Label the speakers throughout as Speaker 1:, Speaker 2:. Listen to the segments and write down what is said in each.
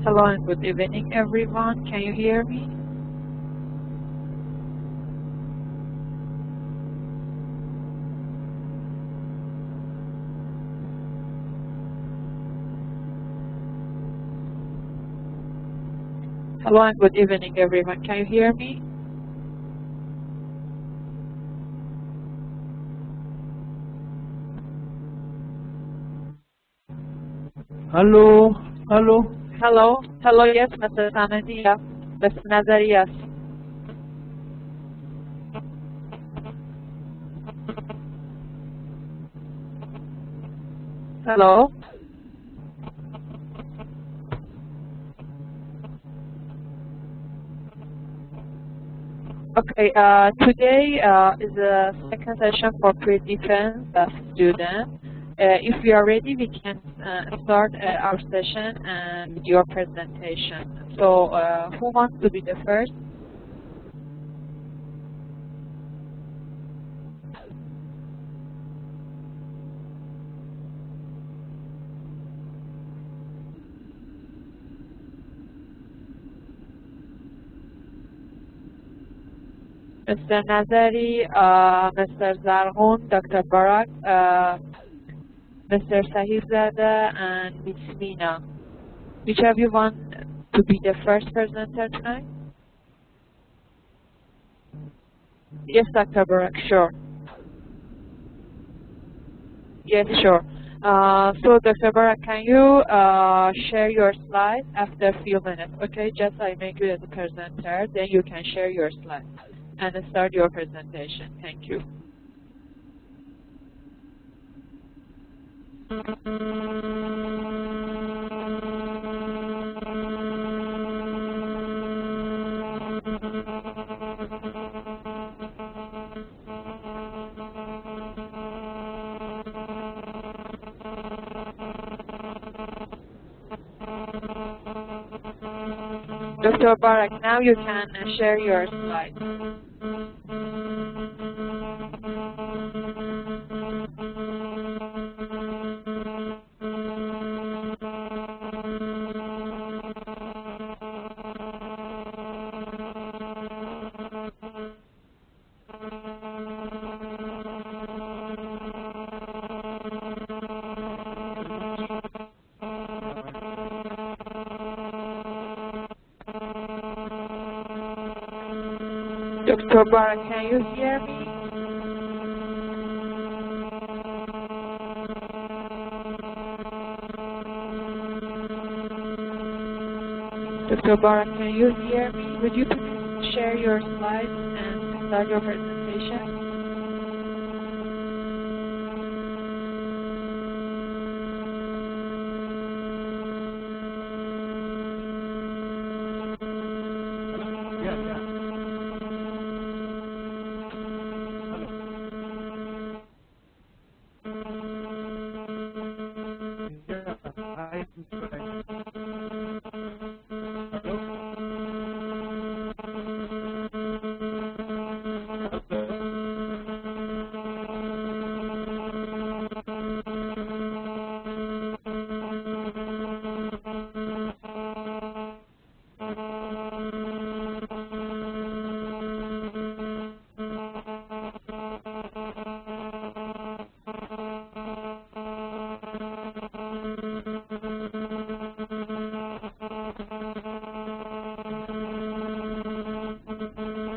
Speaker 1: Hello and good evening, everyone. Can you hear me? Hello and good evening, everyone. Can you hear me?
Speaker 2: Hello, hello.
Speaker 1: Hello, hello. Yes, Mr. Sanadiya, Mr. Nazarias. Hello. Okay. Today is the second session for pre-defense students. If we are ready, we can start our session and your presentation. So, who wants to be the first? Mr. Nazari, Mr. Zarghun, Dr. Barak, Mr. Sahibzada, and Ms. Mina. Which of you want to be the first presenter tonight? Yes, Dr. Barak, sure. Yes, sure. So, Dr. Barak, can you share your slides after a few minutes? Okay, just I make you as a presenter, then you can share your slides and start your presentation. Thank you. Dr. Barak, now you can share your slides. Dr. Barak, can you hear me? Dr. Barak, can you hear me? Would you please share your slides and start your presentation?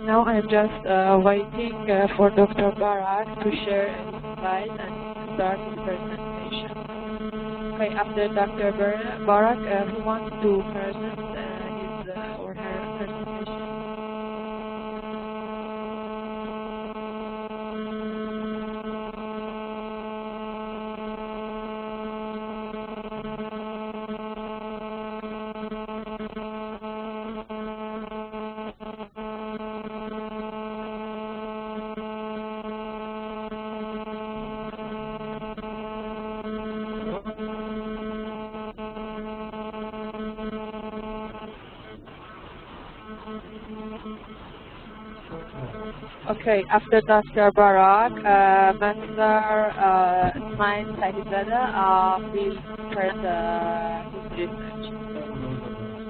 Speaker 1: Now I'm just waiting for Dr. Barak to share his slides and start his presentation. Okay, after Dr. Barak, who wants to present his or her presentation? Okay, after Dr. Barak, Mr. Ismail Sahibzada will present his research.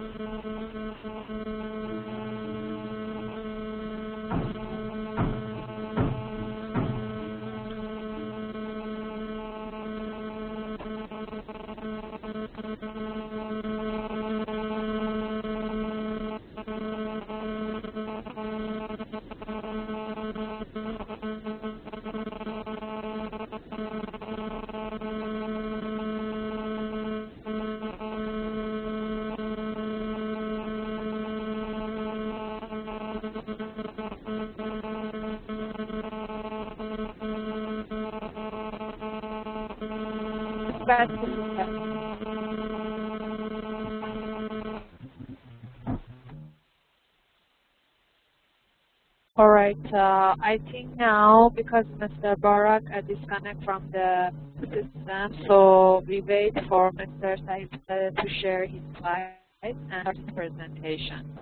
Speaker 1: Alright, I think now because Mr. Barak disconnect from the system, so we wait for Mr. Said to share his slides and start his presentation.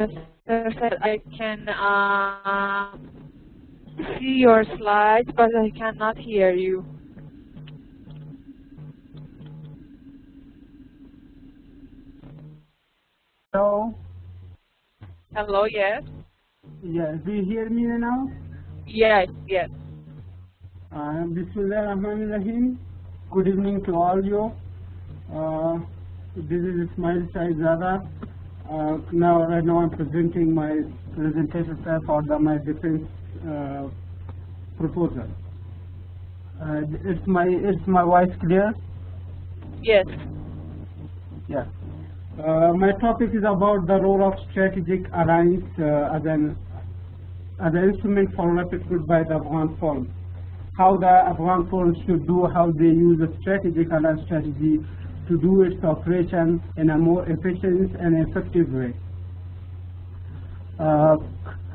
Speaker 1: Mr. Said, I can see your slides, but I cannot hear you.
Speaker 2: Hello?
Speaker 1: Hello, yes?
Speaker 2: Yes, do you hear me now?
Speaker 1: Yes, yes.
Speaker 2: Bismillahirrahmanirrahim. Good evening to all you. This is Ismail Shahzada. Right now I'm presenting my presentation for my defense proposal. Is my voice clear?
Speaker 1: Yes.
Speaker 2: Yeah. My topic is about the role of strategic alliance as an instrument for recruitment by the Afghan force. How the Afghan force should do, how they use a strategic alliance strategy to do its operation in a more efficient and effective way.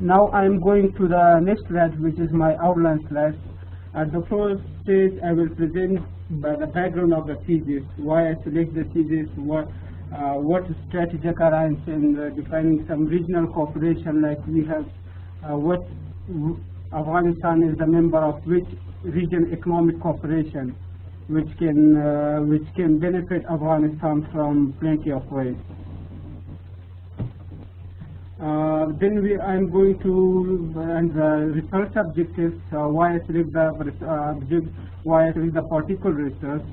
Speaker 2: Now I am going to the next slide, which is my outline slide. At the first stage, I will present the background of the thesis, why I select the thesis, what is strategic alliance, and defining some regional cooperation, like we have what Afghanistan is the member of which region economic cooperation, which can benefit Afghanistan from plenty of ways. Then I'm going to the research objectives, why I select the particular research,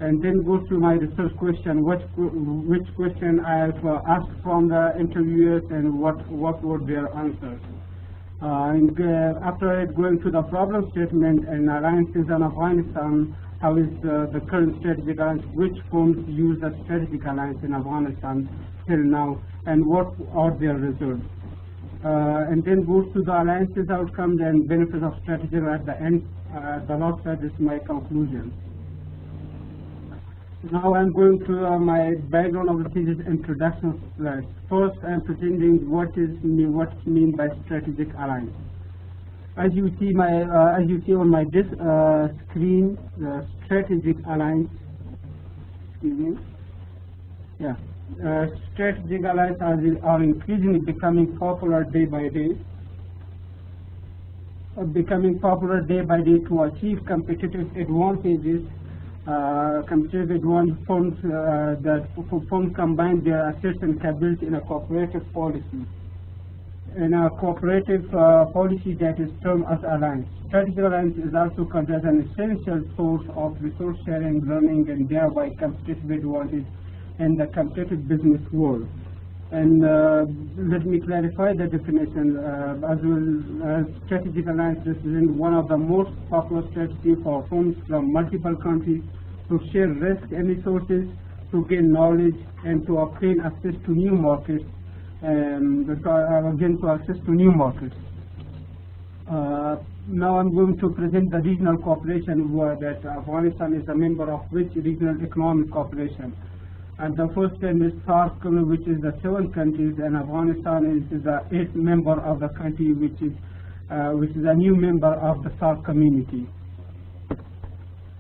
Speaker 2: and then go to my research question, which question I have asked from the interviewers and what were their answers. After going to the problem statement and alliances in Afghanistan, how is the current strategic alliance, which firms use the strategic alliance in Afghanistan till now, and what are their results. And then goes to the alliances outcomes and benefits of strategy at the end. The last slide is my conclusion. Now I'm going to my background of the thesis introduction slide. First, I'm presenting what's meant by strategic alliance. As you see on my screen, the strategic alliance. Excuse me. Yeah. Strategic alliances are increasingly becoming popular day by day. To achieve competitive advantages. Firms combine their assets and capabilities in a cooperative policy. In a cooperative policy that is termed as alliance. Strategic alliance is also considered an essential source of resource sharing, learning, and thereby competitive advantage in the competitive business world. And let me clarify the definition. As well as strategic alliance represents one of the most popular strategies for firms from multiple countries to share risk and resources, to gain knowledge and to obtain access to new markets, to access to new markets. Now I'm going to present the regional cooperation that Afghanistan is a member of which regional economic cooperation. And the first one is SAARC, which is the 7 countries, and Afghanistan is the 8th member of the country, which is a new member of the SAARC community.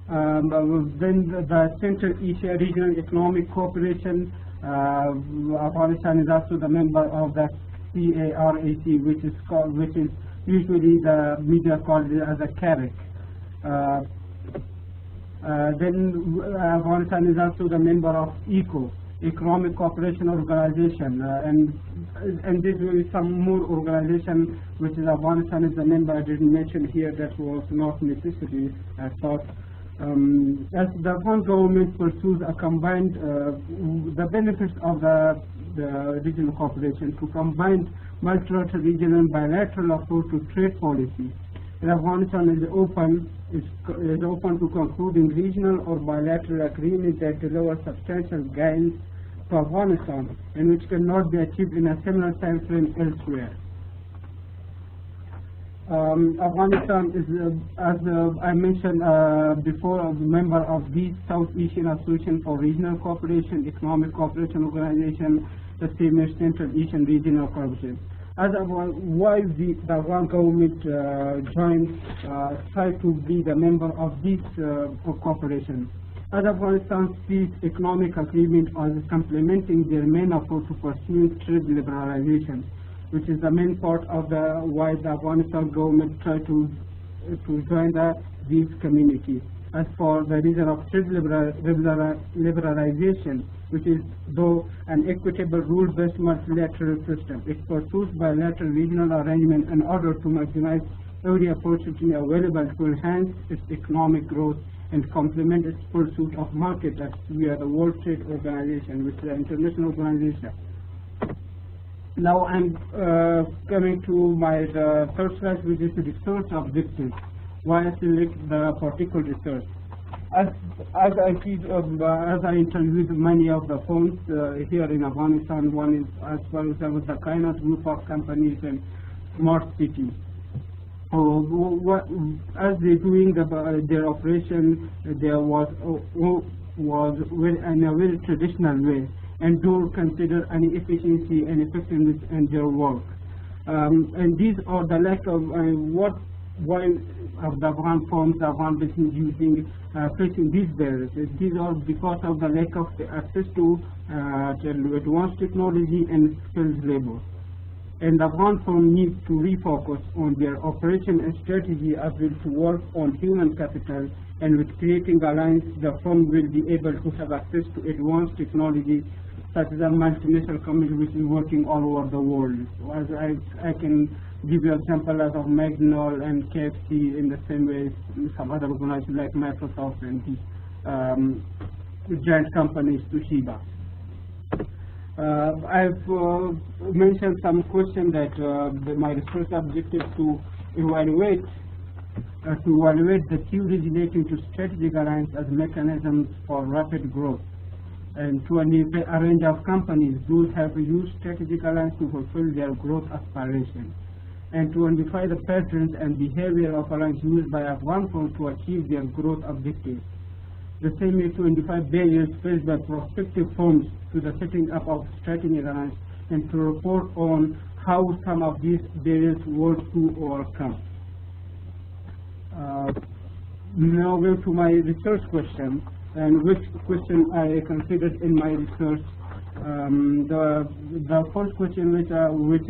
Speaker 2: Then the Central Asia Regional Economic Cooperation, Afghanistan is also the member of the CARAC, which is usually the media called it as a CARAC. Then Afghanistan is also the member of ECO, Economic Cooperation Organization, and this will be some more organization which is Afghanistan is the member. I didn't mention here, that was not necessary, I thought. As the Afghan government pursues a combined, the benefits of the regional cooperation to combine multilateral, regional, and bilateral approach to trade policy. And Afghanistan is open to concluding regional or bilateral agreements that deliver substantial gains to Afghanistan and which cannot be achieved in a similar time frame elsewhere. Afghanistan is, as I mentioned before, a member of the South Asian Association for Regional Cooperation, Economic Cooperation Organization, the same as Central Asian Regional Cooperation. As why the Afghan government tried to be the member of this cooperation. As Afghanistan sees economic agreement as complementing their main approach to pursuing trade liberalization, which is the main part of why the Afghanistan government tried to join this community. As for the reason of trade liberalization, which is though an equitable rule-based multilateral system, it pursues bilateral regional arrangement in order to maximize every opportunity available to enhance its economic growth and complement its pursuit of market via the World Trade Organization, which is an international organization. Now I'm coming to the third slide, which is the research objectives. Why I select the particular research? As I interviewed many of the firms here in Afghanistan, one is, as far as the Kainat group of companies and Smart City. As they're doing their operation, there was in a very traditional way, and don't consider any efficiency and effectiveness in their work. And these are the lack of why of the Afghan firms, the Afghan business facing these barriers. These are because of the lack of access to advanced technology and skilled labor. And the Afghan firm needs to refocus on their operation and strategy as well to work on human capital, and with creating alliance, the firm will be able to have access to advanced technology such as a multinational company which is working all over the world. So as I can give you an example as of McDonald's and KFC, in the same way some other organizations like Microsoft and these giant companies, Toshiba. I've mentioned some questions that my research objective to evaluate the theories relating to strategic alliance as mechanisms for rapid growth, and to identify a range of companies who have used strategic alliance to fulfill their growth aspirations, and to identify the patterns and behavior of alliance used by Afghan firms to achieve their growth objectives. The same is to identify barriers faced by prospective firms to the setting up of strategic alliance, and to report on how some of these barriers were to overcome. Now go to my research question, and which question I considered in my research. The first question, which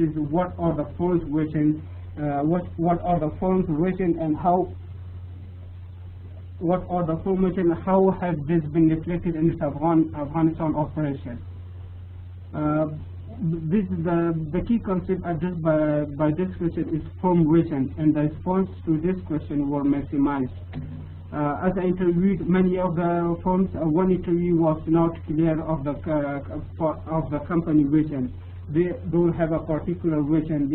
Speaker 2: is what are the firms' vision, what are the firms' vision, and how how has this been reflected in its Afghanistan operation? This is the key concept addressed by this question is firm vision, and the response to this question were maximized. As I interviewed many of the firms, one interview was not clear of the company vision. They don't have a particular vision.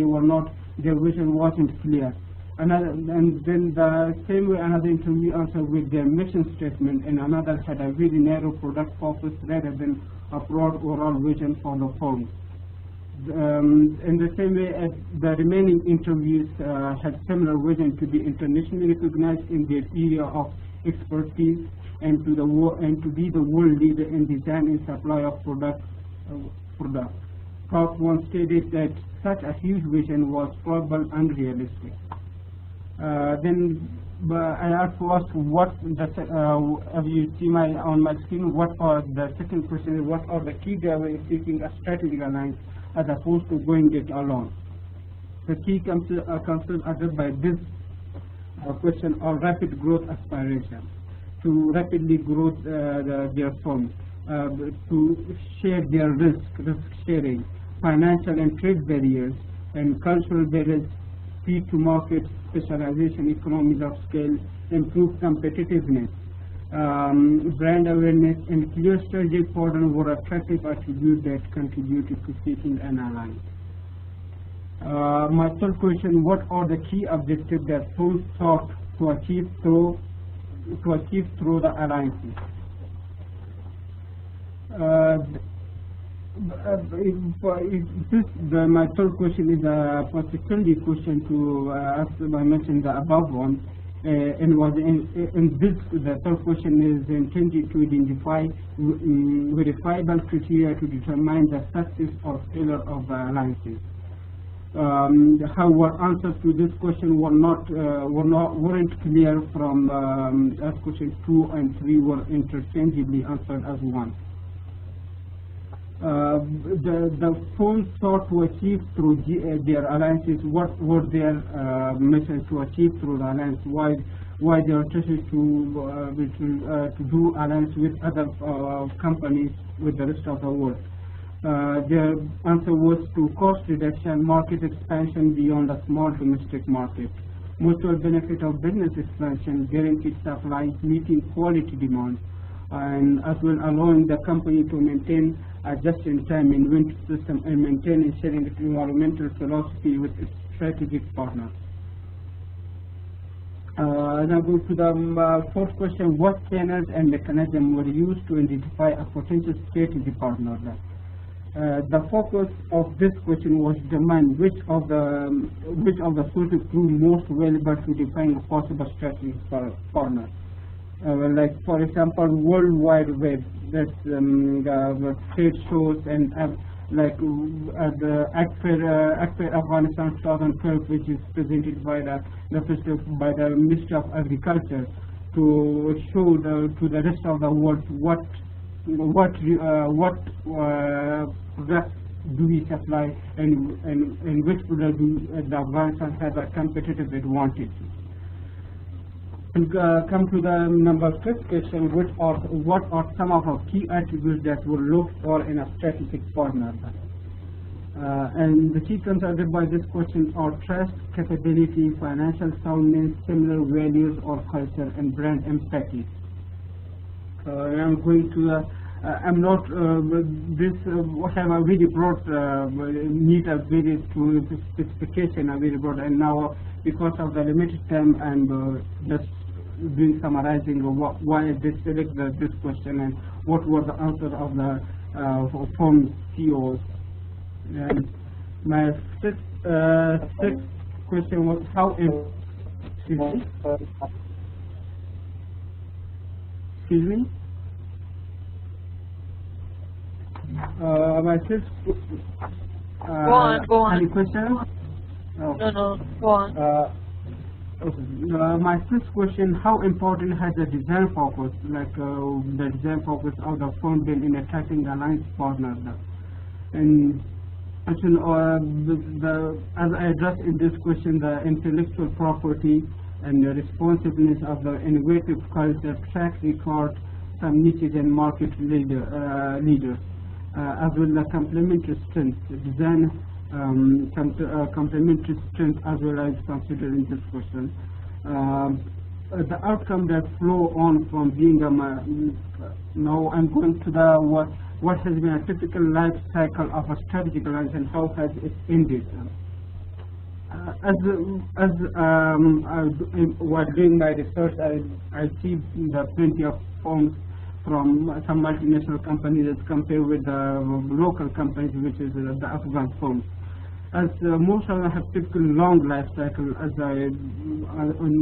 Speaker 2: Their vision wasn't clear. And then the same way another interview answered with their mission statement, and another had a very narrow product focus rather than a broad overall vision for the firm. In the same way, the remaining interviews had similar vision to be internationally recognized in their area of expertise and to be the world leader in design and supply of products. Top one stated that such a huge vision was probably unrealistic. Then I asked first what as you see on my screen, what are the second question is what are the key drivers in seeking a strategic alliance as opposed to going it alone. The key concerns addressed by this question are rapid growth aspiration, to rapidly grow their firm, to share their risk sharing, financial and trade barriers, and cultural barriers, speed to market, specialization, economies of scale, improved competitiveness, brand awareness, and clear strategic partner were attractive attributes that contributed to seeking an alliance. My third question: what are the key objectives that firms sought to achieve through the alliances? My third question is a particularly question to ask. I mentioned the above one, and was in this. The third question is intended to identify verifiable criteria to determine the success or failure of the alliances. However, answers to this question weren't clear from as question 2 and 3 were interchangeably answered as one. The firms sought to achieve through their alliances. What were their missions to achieve through the alliance? Why they are interested to do alliance with other companies with the rest of the world? Their answer was to cost reduction, market expansion beyond a small domestic market, mutual benefit of business expansion, guaranteed supply, meeting quality demand, and as well allowing the company to maintain a just-in-time inventory system and maintain and sharing its environmental philosophy with its strategic partners. Now go to the fourth question: what channels and mechanisms were used to identify a potential strategic partner? The focus of this question was to determine which of the sources proved most valuable to define a possible strategic partner. Like for example, World Wide Web, that's the trade shows, and like the Akfair Afghanistan 2012, which is presented by the Ministry of Agriculture to show to the rest of the world what products do we supply and which product do the Afghanistan has a competitive advantage. And come to the number 5th question: what are some of our key attributes that we look for in a strategic partner? And the key considered by this question are trust, capability, financial soundness, similar values or culture, and brand empathy. I'm going to I'm not this have a very broad need a very specification a very broad, and now because of the limited time I'm just doing summarizing of why I did select this question and what was the answer of the firm CEOs. And my sixth question was how excuse me. My sixth.
Speaker 1: Go on.
Speaker 2: Any questions?
Speaker 1: No, go on.
Speaker 2: My first question: how important has the design focus, like the design focus of the firm, been in attracting the alliance partners? And as I addressed in this question, the intellectual property and the responsiveness of the innovative culture, track record, some niches and market leaders, as well as complementary strengths, design complementary strength as well as considered in this question. The outcome that flow on from being a now I'm going to the what has been a typical life cycle of a strategic alliance and how has it ended. while doing my research, I see the plenty of firms from some multinational companies as compared with the local companies, which is the Afghan firms. As most of them have typically long life cycle, as during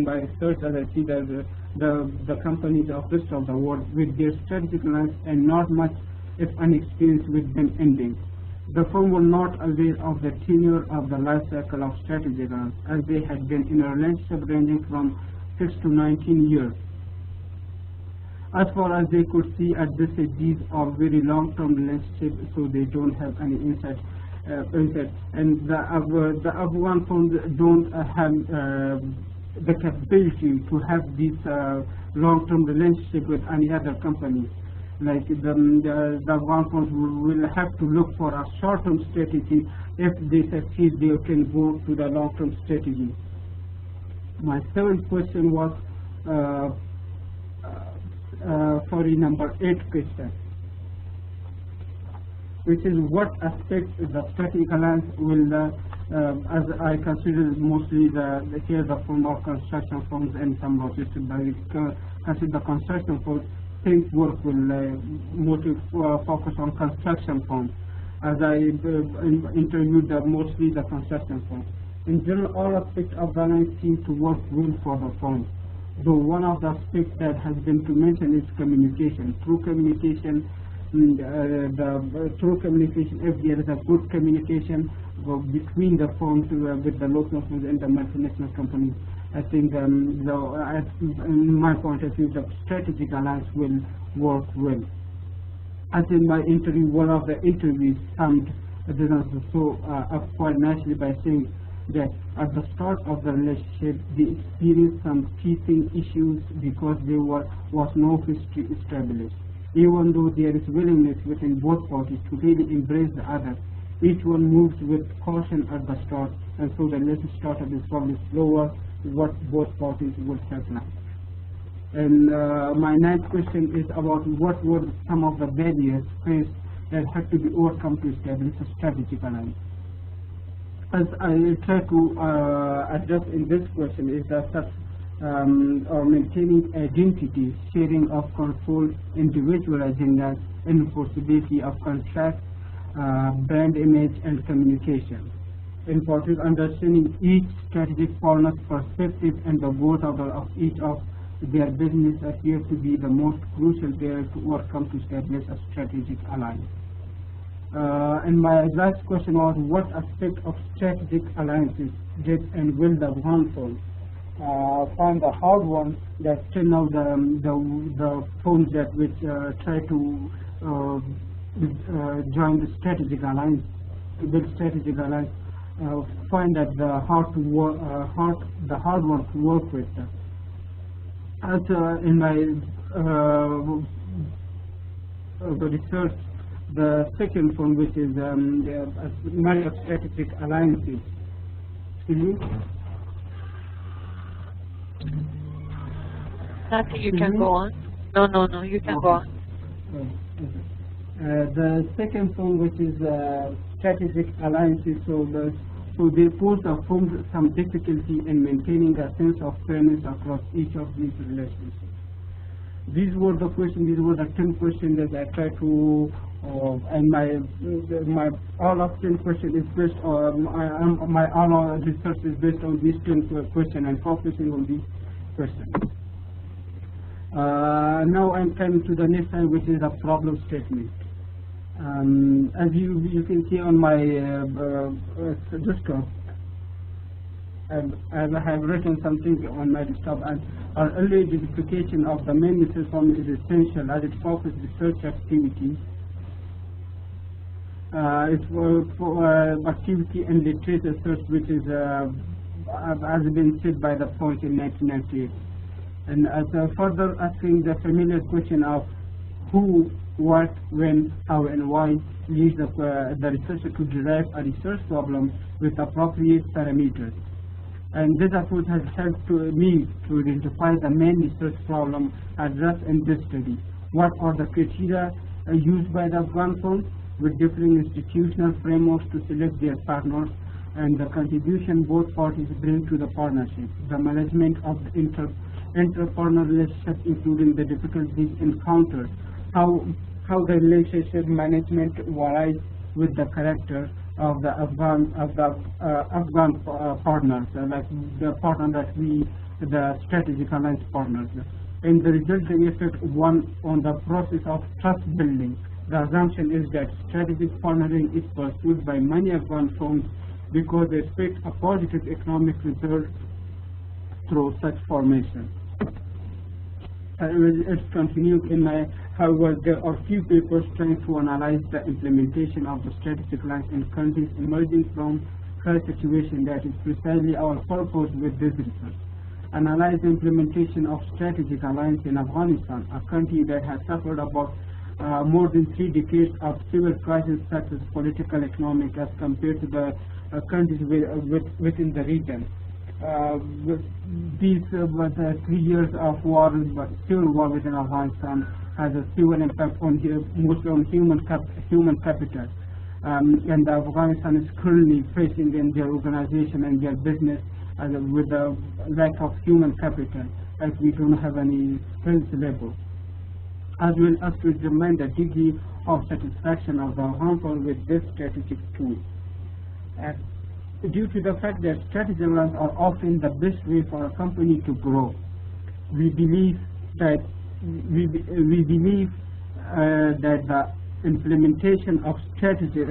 Speaker 2: my research, as I see that the companies of rest of the world with their strategic alliance and not much, if any, experience with them ending. The firm were not aware of the tenure of the life cycle of strategic alliance, as they had been in a relationship ranging from 6 to 19 years. As far as they could see at this stage, these are very long-term relationships, so they don't have any insight. And the Afghan firms don't have the capability to have this long-term relationship with any other company. Like the Afghan firms will have to look for a short-term strategy. If they succeed, they can go to the long-term strategy. My seventh question was, number 8 question, which is what aspects the strategic alliance will, as I consider mostly here the form of construction firms and some logistics, but I consider the construction firms, think work will mostly focus on construction firms, as I interviewed mostly the construction firms. In general, all aspects of the alliance seem to work well for the firms, though one of the aspects that has been to mention is communication. Through communication, if there is a good communication between the firms with the local firms and the multinational companies, I think, in my point of view, the strategic alliance will work well. As in my interview, one of the interviews summed this up quite nicely by saying that at the start of the relationship, they experienced some teething issues because there was no history established. Even though there is willingness within both parties to really embrace the other, each one moves with caution at the start, and so the relationship startup is probably slower what both parties would have planned. And my ninth question is about what were some of the barriers faced that had to be overcome to establish a strategic alliance. As I will try to address in this question is that or maintaining identity, sharing of control, individual agendas, enforceability of contracts, brand image, and communication. In particular, understanding each strategic partner's perspective and the goals of each of their business appear to be the most crucial barrier to overcome to establish a strategic alliance. And my last question was, what aspect of strategic alliances did and will the Afghan firms find the hard one that still now the firms that which try to join the strategic alliance, to build strategic alliance, find that the hard one to work with. As in my the research, the second one, which is the strategic alliances.
Speaker 1: Nothing, you can go on. No, you can go on.
Speaker 2: The second one, which is strategic alliances, so they pose the firms some difficulty in maintaining a sense of fairness across each of these relationships. These were the questions. These were the 10 questions that I tried to, and my all of 10 questions is based on my all research is based on these 10 questions and focusing on these questions. Now I'm coming to the next slide, which is a problem statement. As you can see on my desktop, I have written something on my desktop, and our early identification of the main research form is essential as it focuses research activity. It's for activity and literature research, which is has been said by the point in 1998. And as further asking the familiar question of who, what, when, how, and why leads the researcher to derive a research problem with appropriate parameters. And this approach has helped me to identify the main research problem addressed in this study. What are the criteria used by the Afghan firms with differing institutional frameworks to select their partners? and the contribution both parties bring to the partnership, the management of the interpersonal relationship, including the difficulties encountered, how the relationship management varies with the character of the Afghan partners, like the partner that the strategic alliance partners. And the resulting effect one on the process of trust building. The assumption is that strategic partnering is pursued by many Afghan firms because they expect a positive economic result through such formation. It's continued in my, however, there are few papers trying to analyze the implementation of the strategic alliance in countries emerging from current situation. That is precisely our purpose with this research. Analyze the implementation of strategic alliance in Afghanistan, a country that has suffered about more than 3 decades of civil crisis such as political, economic, as compared to the countries within the region. These 3 years of war, civil war within Afghanistan, has a severe impact on mostly on human capital, and Afghanistan is currently facing in their organization and their business with a lack of human capital, as we don't have any skilled labor, as well as to determine the degree of satisfaction of the Afghan with this strategic tool. Due to the fact that strategic alliances are often the best way for a company to grow, we believe that the implementation of strategic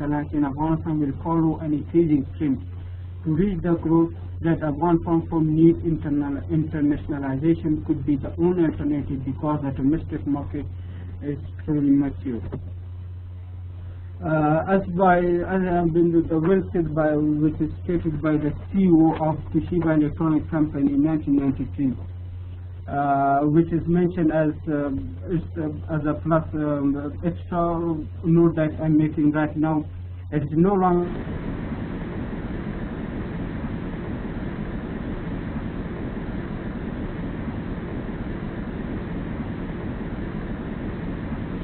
Speaker 2: alliance in Afghanistan will follow an increasing trend. To reach the growth that Afghan firm needs, internationalization could be the only alternative because the domestic market is truly mature. As have been well said by, which is stated by the CEO of Toshiba Electronic Company in 1993, which is mentioned as a plus extra note that I'm making right now. It is no longer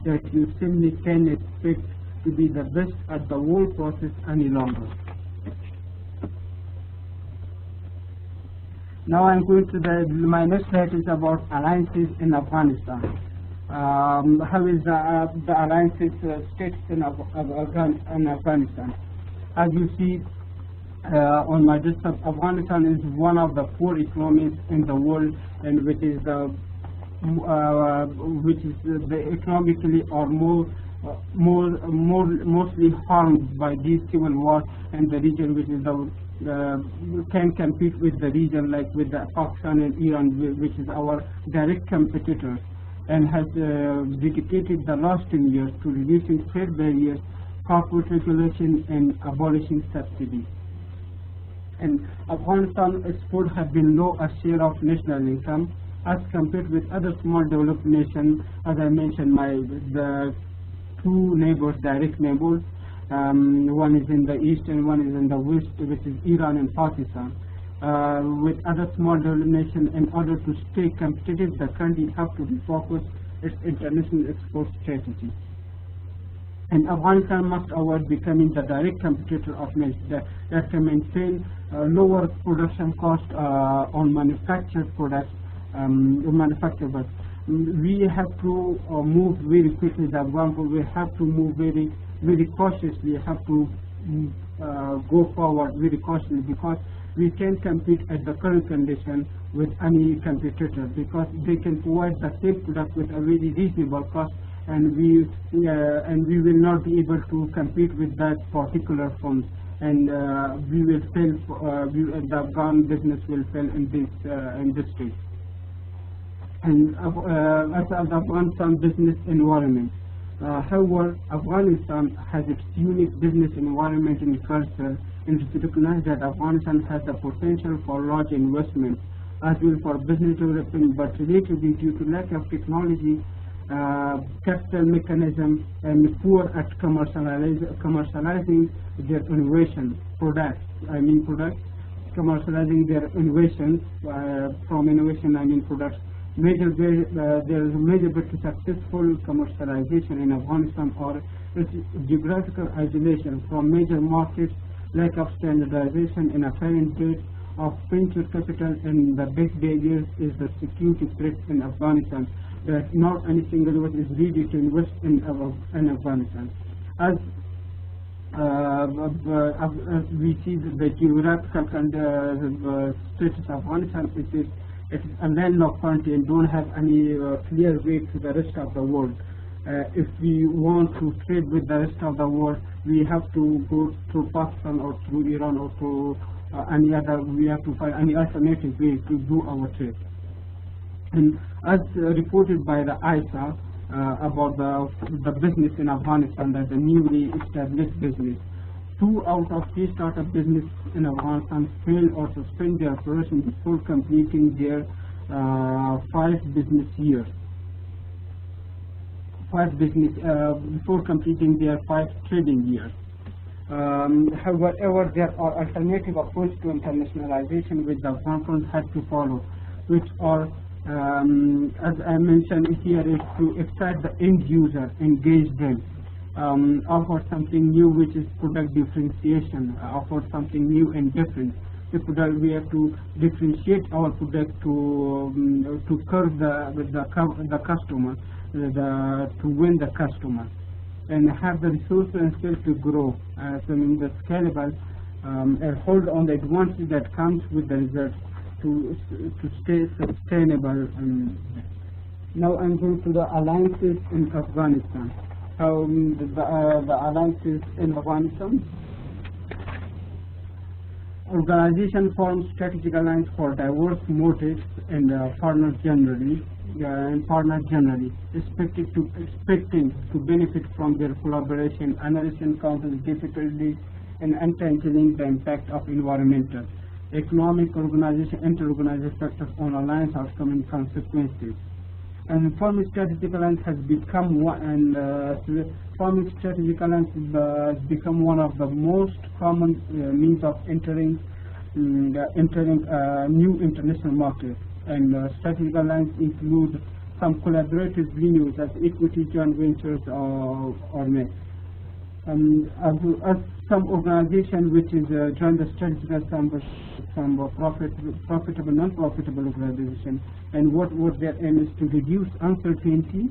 Speaker 2: that you simply can expect to be the best at the whole process any longer. Now I'm going to my next slide is about alliances in Afghanistan. How is the alliances status in Afghanistan? As you see on my desktop, Afghanistan is one of the 4 economies in the world, and which is the economically or mostly harmed by these civil wars, and the region which is can compete with the region like with the Pakistan and Iran, which is our direct competitors, and has dedicated the last 10 years to reducing trade barriers, corporate regulation, and abolishing subsidies. And Afghanistan export has been low as share of national income as compared with other small developed nations. As I mentioned, the 2 neighbors, direct neighbors, one is in the east and one is in the west, which is Iran and Pakistan. With other small developed nations, in order to stay competitive, the country has to refocus its international export strategy. And Afghanistan must avoid becoming the direct competitor of nations that can maintain lower production cost on manufactured products. But we have to move very quickly. The example, we have to move very, very cautiously. Have to go forward very cautiously, because we can compete at the current condition with any competitor, because they can provide the same product with a very reasonable cost, and we will not be able to compete with that particular firm, and we will fail. The Afghan business will fail in this industry. And as the Afghanistan business environment. However, Afghanistan has its unique business environment and culture, and it is recognized that Afghanistan has the potential for large investment as well for business development, but relatively due to lack of technology, capital mechanism, and poor at commercializing their innovation products. Commercializing their innovations. From innovation, I mean products. there is a major bit to successful commercialization in Afghanistan or its geographical isolation from major markets, lack of standardization in apparent trade of venture capital, and the big barrier is the security threat in Afghanistan, that not any single one is ready to invest in Afghanistan. As we see the geographical status of Afghanistan, it is a landlocked country and don't have any clear way to the rest of the world. If we want to trade with the rest of the world, we have to go through Pakistan or through Iran or through any other. We have to find any alternative way to do our trade. And as reported by the ISA about the business in Afghanistan, that the newly established business, 2 out of 3 startup business in Afghanistan fail or suspend their operation before completing their 5 business years. Before completing their 5 trading years. However, there are alternative approaches to internationalization which the Afghan had to follow, which are, as I mentioned here, is to excite the end user, engage them, offer something new, which is product differentiation, offer something new and different. We have to differentiate our product to curve the customer, to win the customer, and have the resources and skills to grow. So in the scalable, and hold on the advantage that comes with the results to stay sustainable. Now I'm going to the alliances in Afghanistan. The alliances in Afghanistan. Organization forms strategic alliance for diverse motives and partners generally, expecting to benefit from their collaboration, analyzing counters difficulties, and entangling the impact of environmental, economic, organization, inter-organization factors on alliance outcome and consequences. And forming strategic alliance has become one, one of the most common means of entering new international markets. And strategic alliance include some collaborative venues as equity, joint ventures, or mix. As some organization which is joined the strategic alliance, some profitable, non-profitable organization, and what their aim is to reduce uncertainty,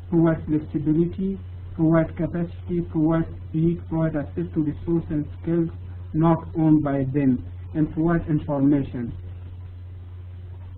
Speaker 2: provide flexibility, provide capacity, provide speed, provide access to resources and skills not owned by them, and provide information.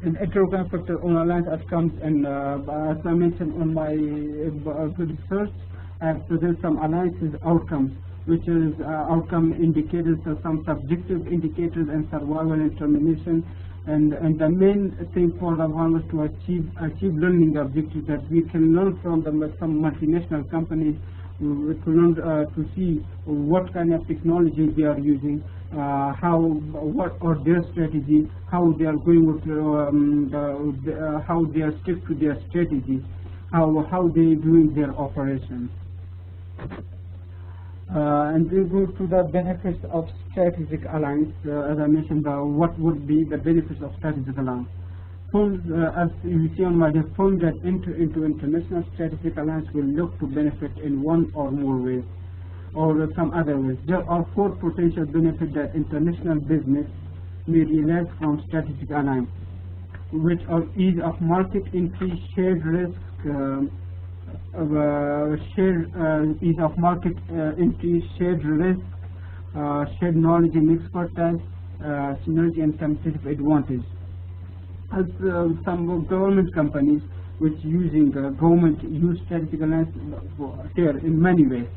Speaker 2: And inter-organization factor on alliance outcomes, and as I mentioned on my research, I have presented some alliances outcomes, which is outcome indicators, so some subjective indicators and survival and termination. And the main thing for the one was to achieve learning objectives, that we can learn from some multinational companies, to learn to see what kind of technology they are using, what are their strategies, how they are going with how they are stick to their strategy, how they doing their operations. And we go to the benefits of strategic alliance. As I mentioned, what would be the benefits of strategic alliance? As you see on my firm that enter into international strategic alliance will look to benefit in one or more ways, or some other ways. There are 4 potential benefits that international business may realize from strategic alliance, which are ease of market entry, shared risk, ease of market entry, shared risk, shared knowledge and expertise, synergy and competitive advantage. As some government companies which using government use strategic alliance here in many ways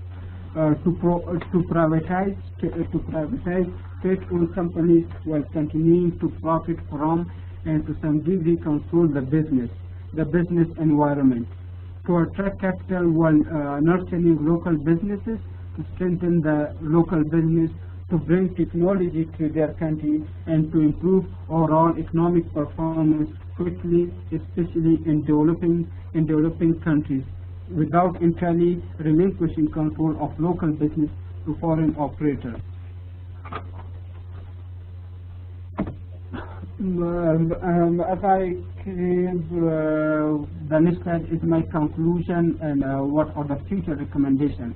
Speaker 2: to privatize state-owned companies while continuing to profit from and to some degree control the business environment, to attract capital while nurturing local businesses, to strengthen the local business, to bring technology to their country, and to improve overall economic performance quickly, especially in developing countries, without entirely relinquishing control of local business to foreign operators. As I give the next slide is my conclusion and what are the future recommendations.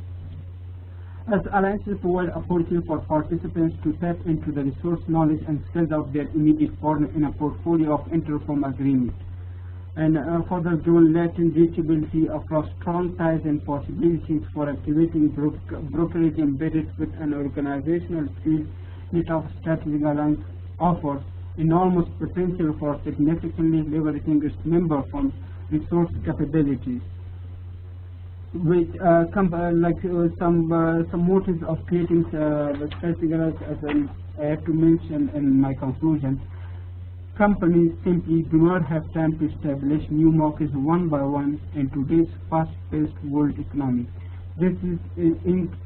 Speaker 2: As alliances provide opportunity for participants to tap into the resource, knowledge, and skills of their immediate partner in a portfolio of inter-firm agreements, and further grown latent reachability across strong ties and possibilities for activating brokerage embedded with an organizational field net of strategic alliance offers enormous potential for significantly leveraging its member firms' resource capabilities. With some motives of creating the strategic alliance, as I have to mention in my conclusion. Companies simply do not have time to establish new markets one by one in today's fast-paced world economy. This is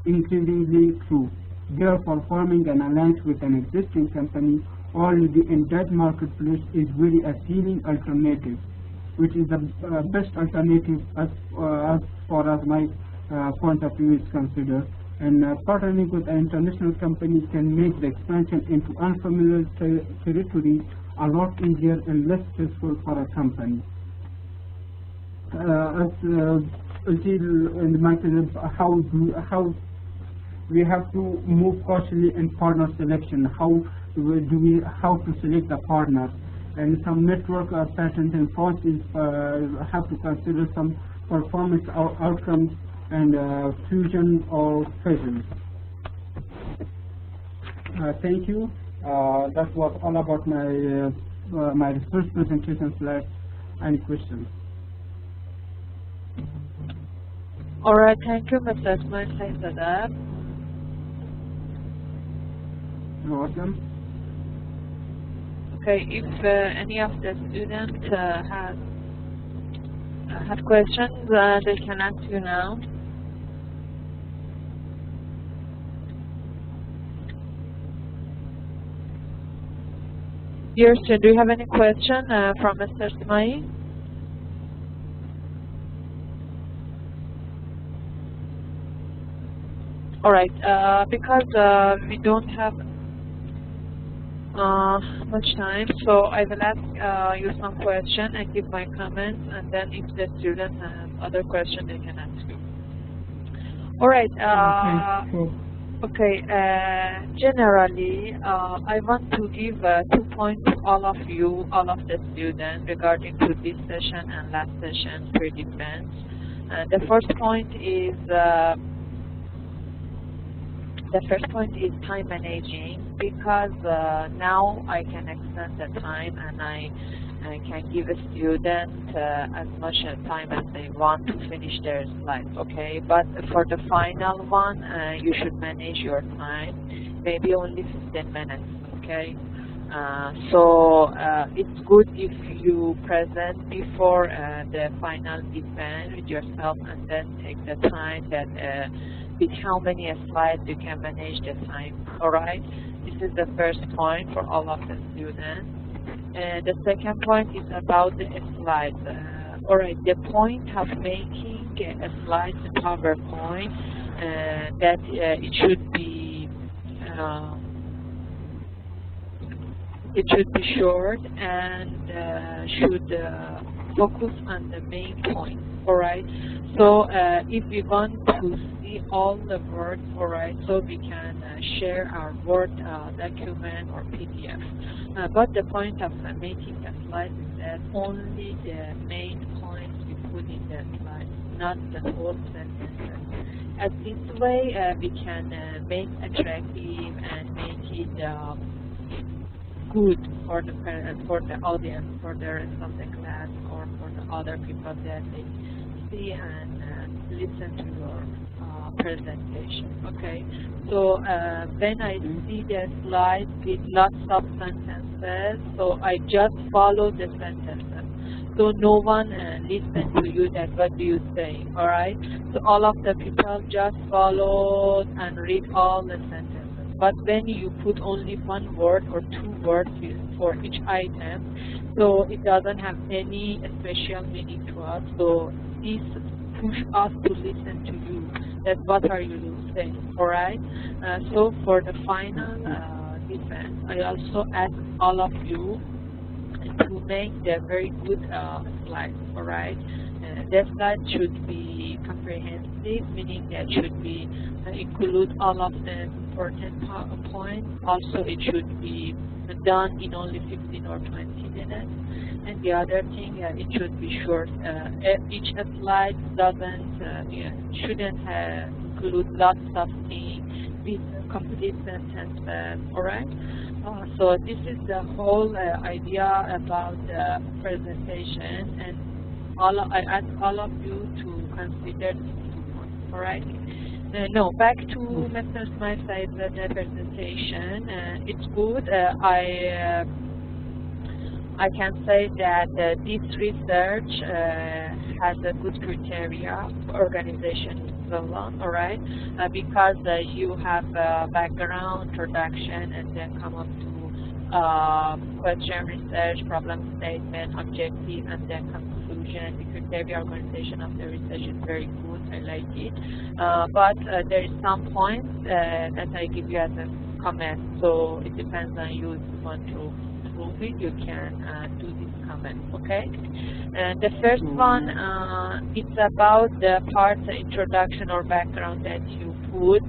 Speaker 2: increasingly true. Therefore, forming an alliance with an existing company already in that marketplace is really a appealing alternative, which is the best alternative as far as my point of view is considered. And partnering with an international company can make the expansion into unfamiliar territory a lot easier and less stressful for a company. How we have to move cautiously in partner selection. How to select a partner, and some network patterns and forces have to consider some performance outcomes and fusion or fission. Thank you. That was all about my first presentation slide. Any questions?
Speaker 1: All right, thank you, Mr. Ismail.
Speaker 2: You're welcome.
Speaker 1: Okay, if any of the students have questions, they can ask you now. Dear student, do you have any question from Mr. Ismail? All right, because we don't have much time, so I will ask you some question and give my comments, and then if the student has other question, they can ask you. All right. Okay. Generally, I want to give 2 points to all of you, all of the students, regarding to this session and last session pre-defense. The first point is time managing, because now I can extend the time and I can give a student as much time as they want to finish their slides, okay? But for the final one, you should manage your time, maybe only 15 minutes, okay? So it's good if you present before the final defense with yourself, and then take the time that with how many slides you can manage the time. All right, this is the first point for all of the students. The second point is about the slides. All right, the point of making a slide in PowerPoint, that it should be short and should focus on the main point. All right, so if we want to see all the words, all right, so we can share our Word document or PDF. But the point of making a slide is that only the main points we put in the slide, not the whole sentence. As this way, we can make attractive and make it good for the audience, for the rest of the class, or for the other people that they see and listen to your presentation. Okay, so when I see the slide with lots of sentences, so I just follow the sentences. So no one listens to you that what do you say, all right? So all of the people just follow and read all the sentences. But when you put only one word or 2 words for each item, so it doesn't have any special meaning to us. So this push us to listen to you. That what are you saying, all right? So for the final defense, I also ask all of you to make the very good slides, all right? The slide should be comprehensive, meaning that should be include all of the important points. Also, it should be done in only 15 or 20 minutes. And the other thing, it should be short. Each slide shouldn't include lots of things with complete sentences, all right? So this is the whole idea about the presentation, and I ask all of you to consider these 2 points, all right? No, back to Mr. Smith's presentation. It's good. I can say that this research has a good criteria for organization in Finland, all right? Because you have background, introduction, and then come up to question, research, problem statement, objective, and then conclusion. The criteria organization of the research is very good. I like it. But there is some points that I give you as a comment. So it depends on you if you want to improve it. You can do this comment. Okay. And the first one, it's about the part introduction or background that you put.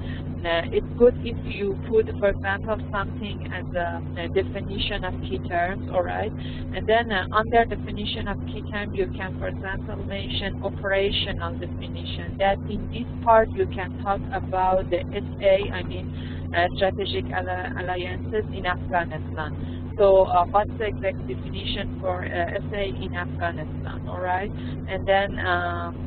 Speaker 1: It's good if you put, for example, something as a definition of key terms, all right? And then under definition of key terms, you can, for example, mention operational definition. That in this part, you can talk about the SA, strategic alliances in Afghanistan. So what's the exact definition for SA in Afghanistan, all right? And then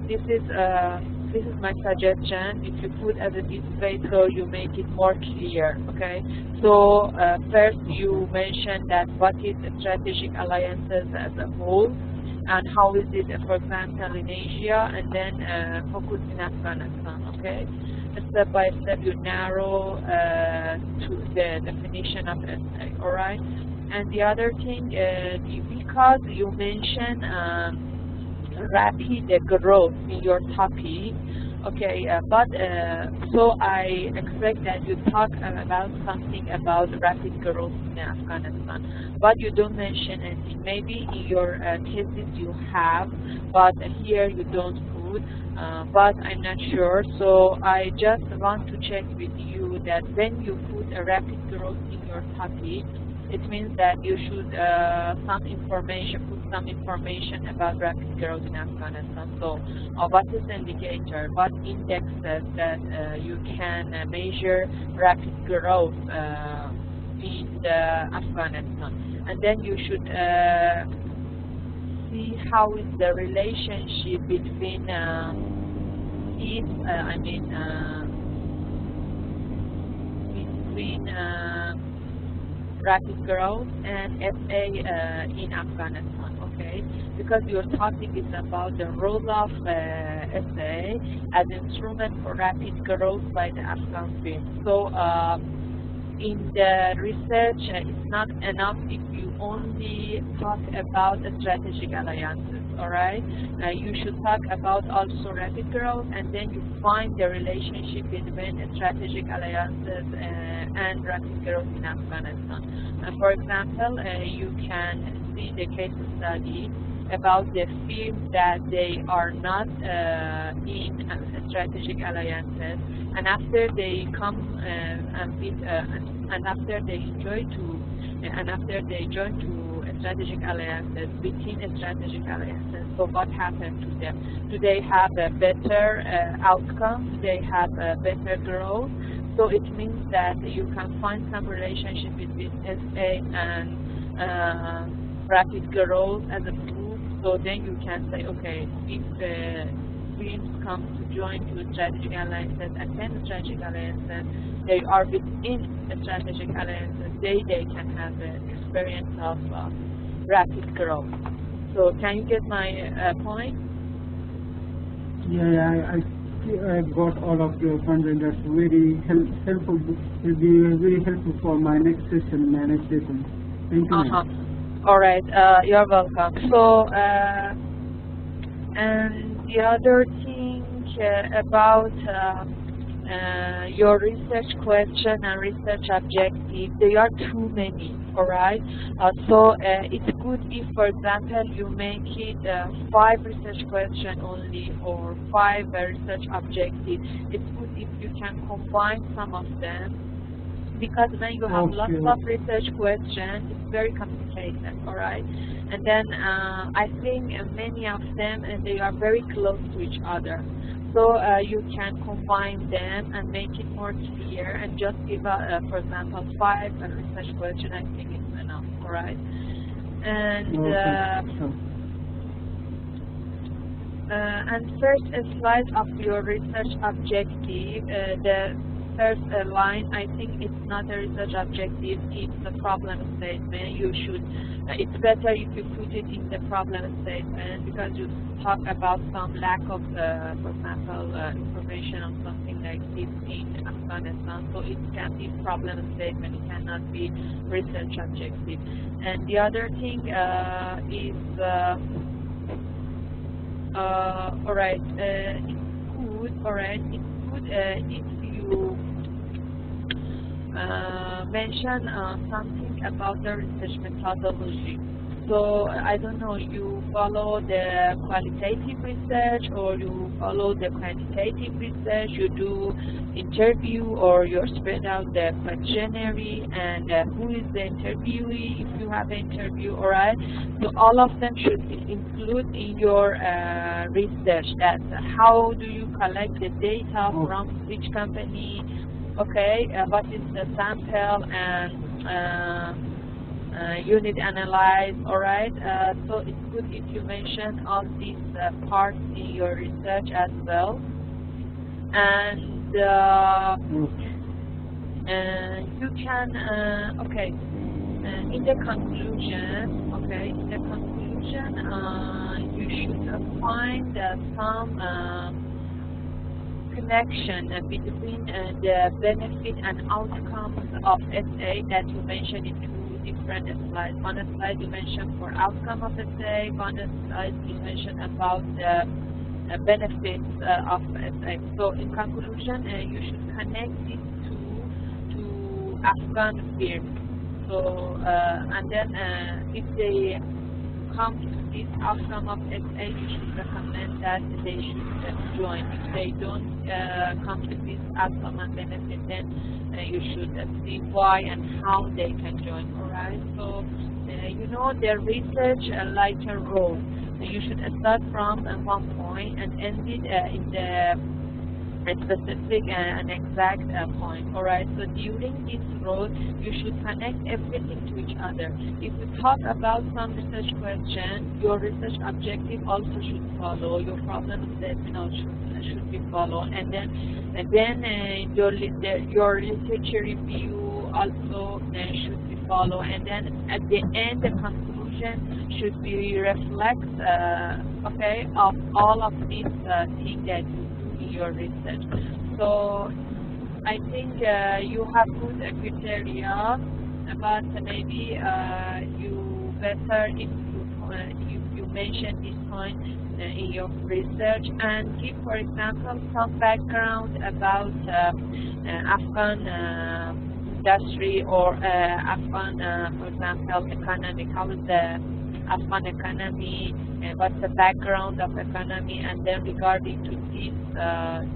Speaker 1: this is my suggestion. If you put as a display, so you make it more clear, okay? So first you mention that what is the strategic alliances as a whole, and how is it, for example, in Asia, and then focus in Afghanistan, okay? Step by step you narrow to the definition of SA, all right? And the other thing, because you mention rapid growth in your topic, okay, so I expect that you talk about something about rapid growth in Afghanistan, but you don't mention anything. Maybe in your thesis you have, but here you don't put, but I'm not sure. So I just want to check with you that when you put a rapid growth in your topic, it means that you should put some information about rapid growth in Afghanistan. So what is the indicator? What indexes that you can measure rapid growth in Afghanistan? And then you should see how is the relationship between rapid growth and SA in Afghanistan, okay? Because your topic is about the role of SA as instrument for rapid growth by the Afghan firms. So in the research, it's not enough if you only talk about the strategic alliances, all right? You should talk about also rapid growth, and then you find the relationship between strategic alliances and rapid growth in Afghanistan. For example, you can see the case study about the firms that they are not in strategic alliances, and after they come and after they join to strategic alliances, within strategic alliances. So what happened to them? Do they have a better outcome? Do they have a better growth? So it means that you can find some relationship between SA and rapid growth as a proof. So then you can say, okay, if firms come to join to strategic alliances, attend strategic alliances, they are within strategic alliances, they can have an experience of rapid growth. So can you get my point?
Speaker 2: Yeah, I got all of your points, and that's very helpful. Will be very helpful for my next session, Thank you.
Speaker 1: All right, you're welcome. So, and the other thing about your research question and research objective, they are too many, alright? So it's good if, for example, you make it 5 research question only or 5 research objectives. It's good if you can combine some of them, because when you have lots of research questions, it's very complicated, alright? And then I think many of them, they are very close to each other. So you can combine them and make it more clear and just give, for example, 5 research questions. I think it's enough, alright? And first slide of your research objective, the first line, I think it's not a research objective, it's a problem statement. You should, it's better if you put it in the problem statement, because you talk about some lack of, for example, information on something like this in Afghanistan. So it can be problem statement, it cannot be research objective. And the other thing is, alright, it's good, alright, it's good if you mention something about the research methodology. So I don't know, you follow the qualitative research or you follow the quantitative research, you do interview or you spread out the questionnaire, and who is the interviewee if you have an interview, alright? So all of them should be included in your research. That how do you collect the data from which company, okay, what is the sample and unit analyze, alright? So it's good if you mention all these parts in your research as well. And you can, okay, in the conclusion, okay, in the conclusion, you should find some connection between the benefit and outcomes of SA that you mentioned in two different slides. One slide you mentioned for outcome of SA, one slide you mentioned about the benefits of SA. So in conclusion, you should connect these two to Afghan firms. So and then if they come to this outcome of SA, you should recommend that they should join. If they don't come to this outcome and benefit, then you should see why and how they can join. Alright, so you know the research like a road. You should start from one point and end it in the specific and exact point. Alright, so during this road you should connect everything to each other. If you talk about some research question, your research objective also should follow, your problem statement also should be followed, and then your literature review also should be followed, and then at the end the conclusion should be reflect okay, of all of these things that you your research. So I think you have good criteria, but maybe you better if you mention this point in your research and give, for example, some background about Afghan industry or Afghan, for example, economy. How is the Afghan economy? What's the background of economy? And then regarding to this,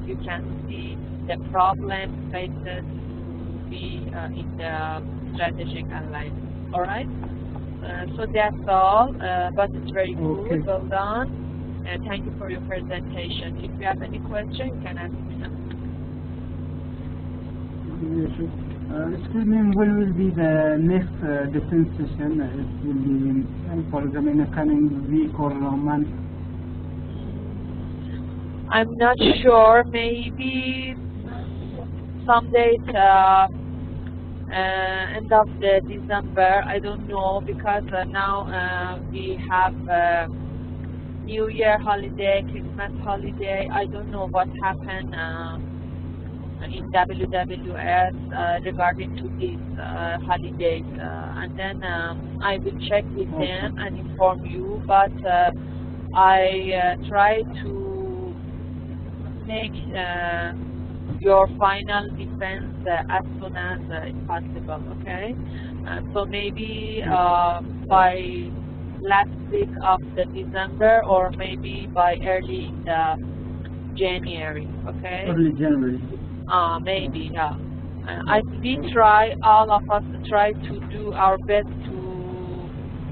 Speaker 1: you can see the problem faces to be in the strategic alliance. All right. So that's all. But it's very good. Well done. Thank you for your presentation. If you have any question, you can ask me now.
Speaker 2: Excuse me, when will be the next defense session? It will be, for example, in a coming week or a month?
Speaker 1: I'm not sure. Maybe some date end of the December. I don't know, because now we have New Year holiday, Christmas holiday. I don't know what happened in WWS regarding to these holidays, and then I will check with them and inform you. But I try to make your final defense as soon as possible, okay? So maybe by last week of the December, or maybe by early in the January, okay?
Speaker 2: Early January.
Speaker 1: Maybe, yeah. All of us try to do our best to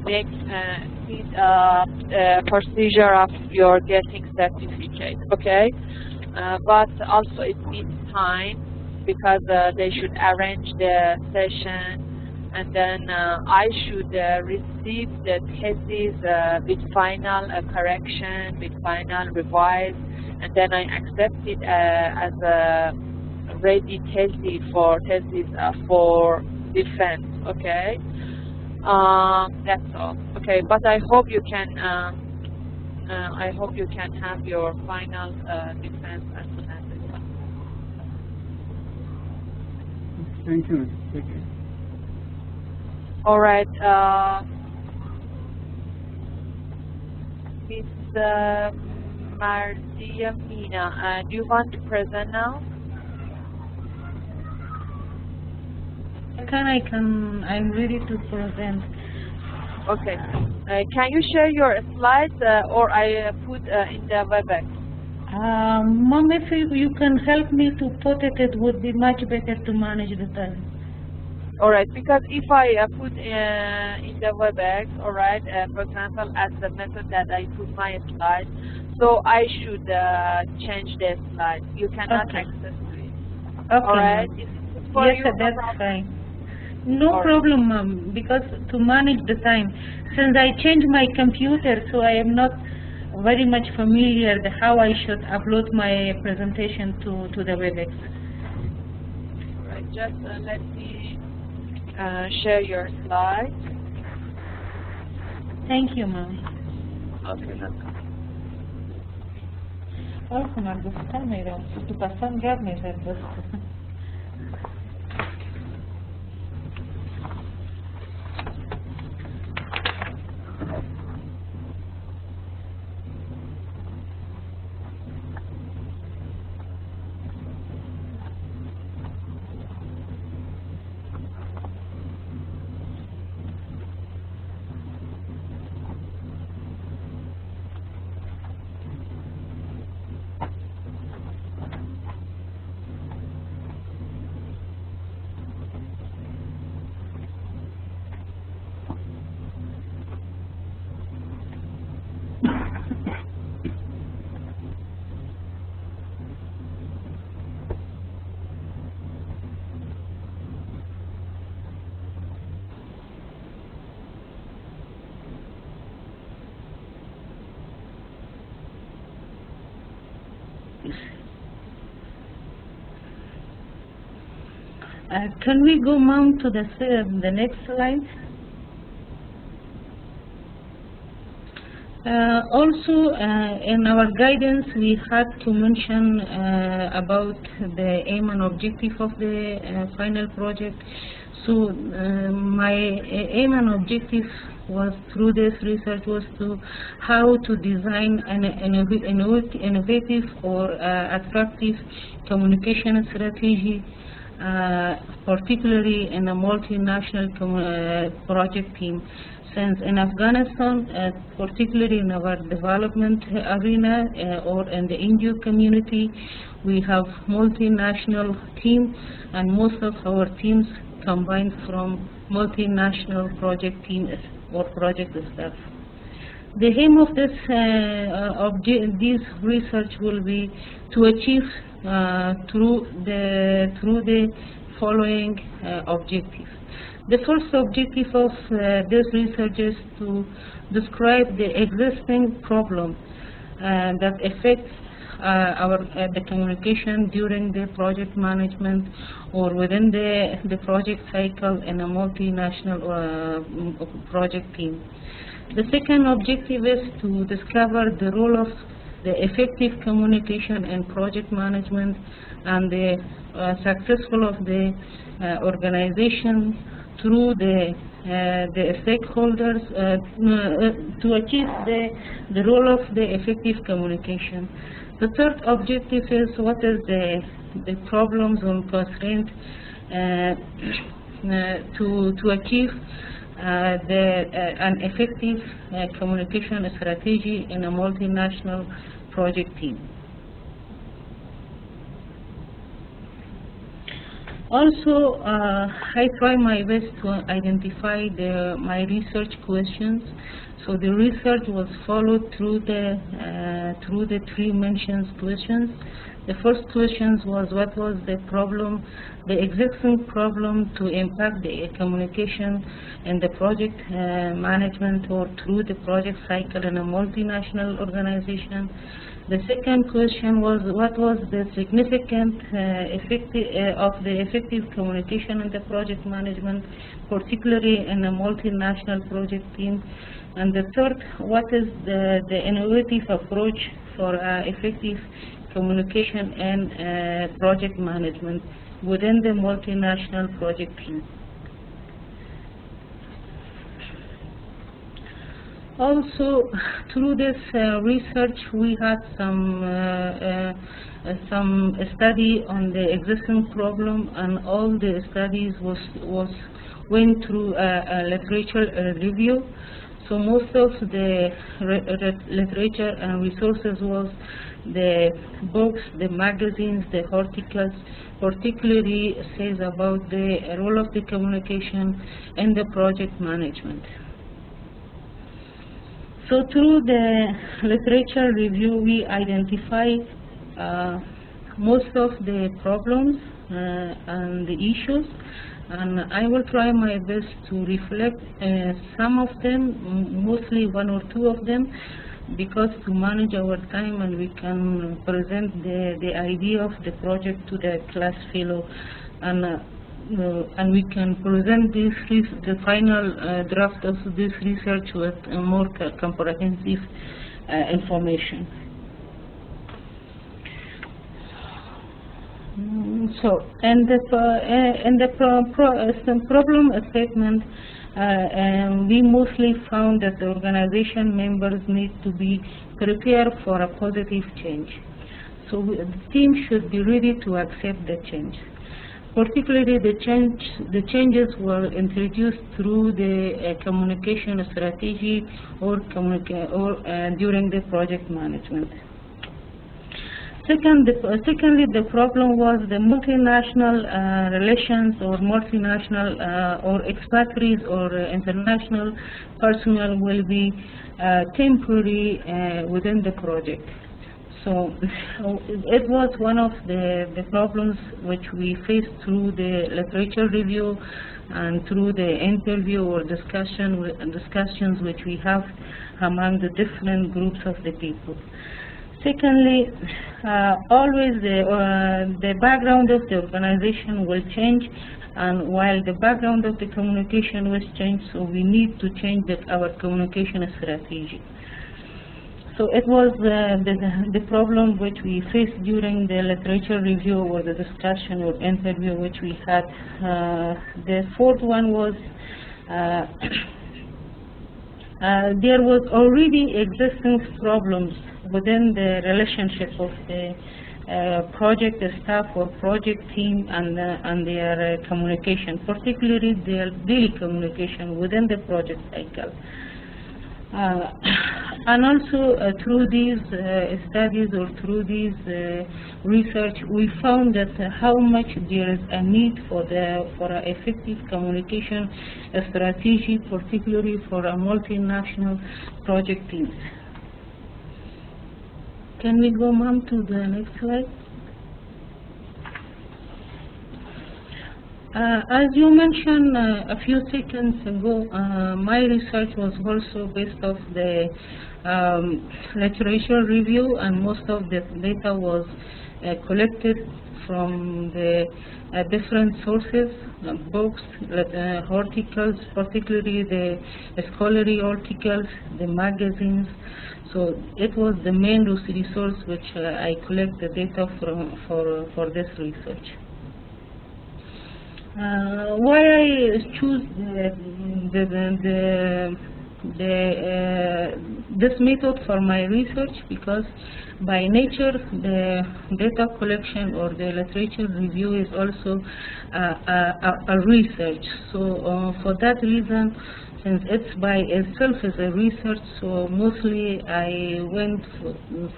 Speaker 1: make it procedure of your getting certificate, okay? But also it needs time, because they should arrange the session, and then I should receive the thesis with final correction, with final revise, and then I accept it as a ready thesis for defense. Okay, that's all. Okay, but I hope you can. I hope you can have your final defense as soon as possible.
Speaker 2: Thank you. Thank you.
Speaker 1: All right, Miss Mardia Mina, do you want to present now?
Speaker 3: I'm ready to present.
Speaker 1: Okay. Can you share your slides, or I put in the WebEx?
Speaker 3: Mom, if you can help me to put it, it would be much better to manage the time.
Speaker 1: All right, because if I put in the WebEx, all right, for example, as the method that I put my slides, so I should change the slide. You cannot access to it.
Speaker 3: Okay.
Speaker 1: All right.
Speaker 3: Yes, that's fine. No problem, Mom, because to manage the time, since I changed my computer, so I am not very much familiar with how I should upload my presentation to the WebEx.
Speaker 1: All right, just let me share your slide.
Speaker 3: Thank you, Mom.
Speaker 1: Okay,
Speaker 3: welcome, Margus. Camera. Tu pasam gavne zarbas. Can we go, Mom, to the next slide? Also, in our guidance, we had to mention about the aim and objective of the final project. So my aim and objective was, through this research, was to how to design an innovative or attractive communication strategy, particularly in a multinational project team. Since in Afghanistan, particularly in our development arena or in the NGO community, we have multinational teams, and most of our teams combined from multinational project teams or project staff. The aim of this research will be to achieve through the following objectives. The first objective of this research is to describe the existing problem that affects the communication during the project management or within the project cycle in a multinational project team. The second objective is to discover the role of the effective communication in project management and the successful of the organization through the stakeholders to achieve the role of the effective communication. The third objective is what is the problems or constraints to achieve an effective communication strategy in a multinational project team. Also, I try my best to identify my research questions. So the research was followed through the three mentioned questions. The first question was what was the problem, the existing problem to impact the communication in the project management or through the project cycle in a multinational organization. The second question was what was the significant of the effective communication in the project management, particularly in a multinational project team. And the third, what is the innovative approach for effective communication and project management within the multinational project team. Also, through this research, we had some study on the existing problem, and all the studies went through a literature review. So most of the literature and resources was the books, the magazines, the articles, particularly says about the role of the communication in the project management. So through the literature review, we identify most of the problems and the issues, and I will try my best to reflect some of them, mostly one or two of them, because to manage our time and we can present the idea of the project to the class fellow, and we can present the final draft of this research with more comprehensive information. So, and the problem statement, we mostly found that the organization members need to be prepared for a positive change. So the team should be ready to accept the change. Particularly, the changes were introduced through the communication strategy or during the project management. Secondly, the problem was the multinational relations or multinational or expatriates or international personnel will be temporary within the project. So it was one of the problems which we faced through the literature review and through the interview or discussions which we have among the different groups of the people. Secondly, always the background of the organization will change, and while the background of the communication will change, so we need to change our communication strategy. So it was the problem which we faced during the literature review or the discussion or interview which we had. The fourth one was there was already existing problems within the relationship of the project staff or project team and their communication, particularly their daily communication within the project cycle. And also through these studies or through these research, we found that how much there is a need for an effective communication strategy, particularly for a multinational project teams. Can we go, ma'am, to the next slide? As you mentioned a few seconds ago, my research was also based off the literature review, and most of the data was collected from the different sources, books, articles, particularly the scholarly articles, the magazines. So it was the main resource which I collect the data from for this research. Why I choose this method for my research? Because by nature the data collection or the literature review is also a research. So for that reason, since it's by itself is a research, so mostly I went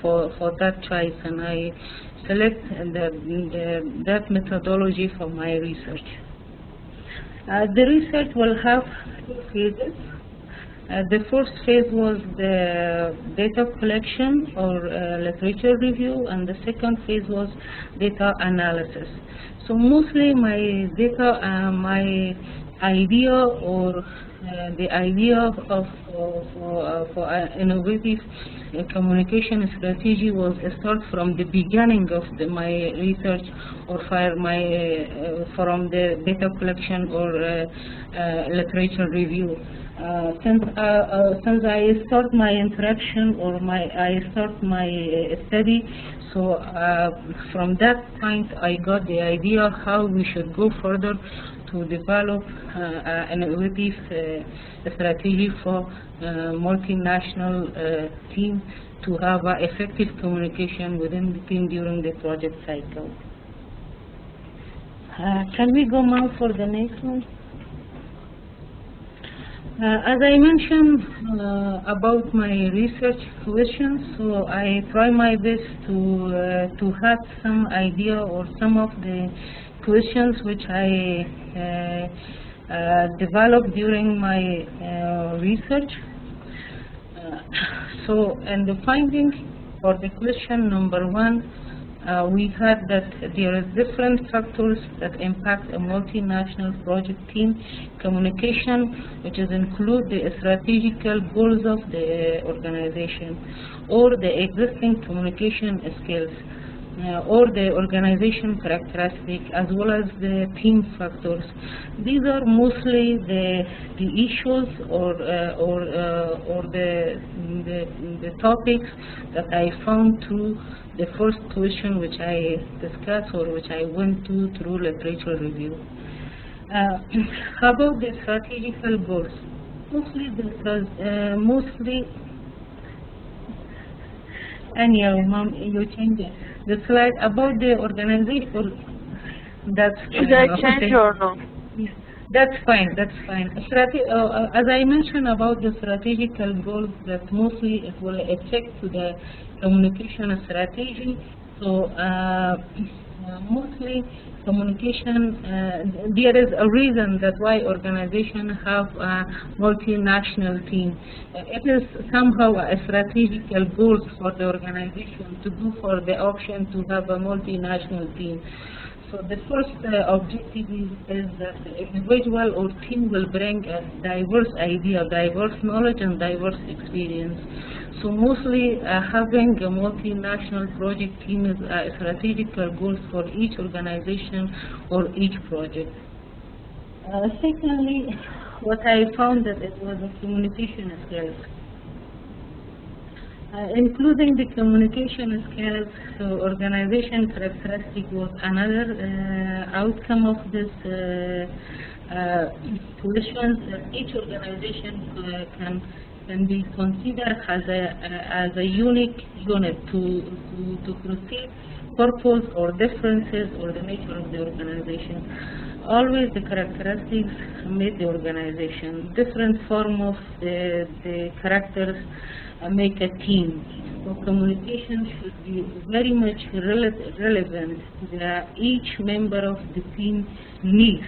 Speaker 3: for that choice, and I select that methodology for my research. The research will have 2 phases. The first phase was the data collection or literature review, and the second phase was data analysis. So mostly my data, my idea or the idea of for innovative communication strategy was start from the beginning of my research, or from the data collection or literature review. Since I start my interaction or I start my study, so from that point I got the idea how we should go further to develop an innovative strategy for multinational team to have effective communication within the team during the project cycle. Can we go now for the next one? As I mentioned about my research questions, so I try my best to have some idea or some of the questions which I developed during my research. So, and the finding for the question number 1, we had that there are different factors that impact a multinational project team communication, which is include the strategical goals of the organization, or the existing communication skills, or the organization characteristic, as well as the team factors. These are mostly the issues or the topics that I found through the first question which I discussed or which I went through literature review. About the strategical goals, mostly anyhow, Mom, you change it. The slide about the organization. That's
Speaker 1: should I change or no?
Speaker 3: That's fine. That's fine. As I mentioned about the strategical goals, that mostly it will affect to the communication strategy. So mostly communication. There is a reason that why organizations have a multinational team. It is somehow a strategical goal for the organization to go for the option to have a multinational team. So the first objective is that the individual or team will bring a diverse idea, diverse knowledge, and diverse experience. So mostly having a multinational project team is a strategical goal for each organization or each project. Secondly, what I found that it was the communication skills. Including the communication skills, so organization characteristic was another outcome of this questions. That each organization can be considered as a unique unit to proceed purpose or differences or the nature of the organization. Always the characteristics make the organization. Different form of the characters make a team. So communication should be very much relevant to each member of the team needs.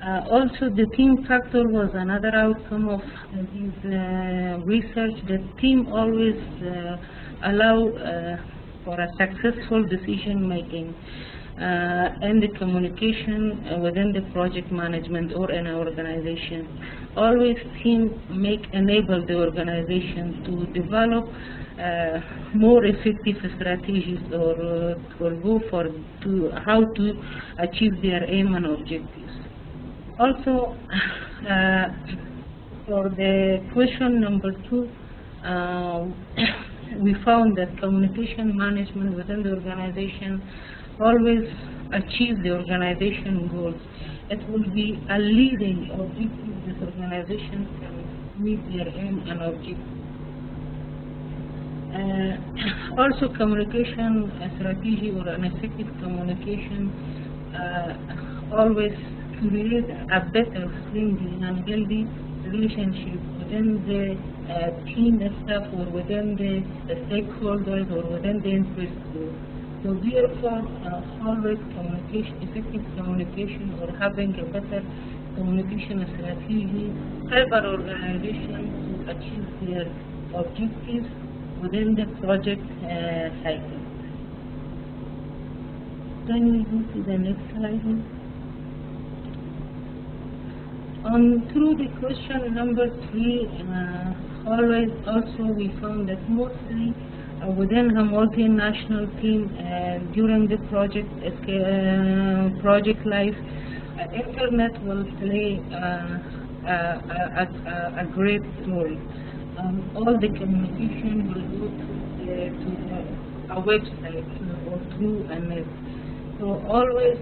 Speaker 3: Also, the team factor was another outcome of this research. The team always allow for a successful decision making and the communication within the project management or in an organization. Always team enable the organization to develop more effective strategies or go for how to achieve their aim and objectives. Also, for the question number 2, we found that communication management within the organization always achieve the organization goals. It will be a leading objective this organization can meet their aim and objective. Also, communication strategy or an effective communication always create a better, friendly and healthy relationship within the team staff or within the stakeholders or within the interest group. So therefore, always communication, effective communication or having a better communication strategy help our organization to achieve their objectives within the project cycle. Can we go to the next slide? Through the question number 3, always also we found that mostly within a multinational team during the project life, internet will play a great role. All the communication will go to a website or through a net. So always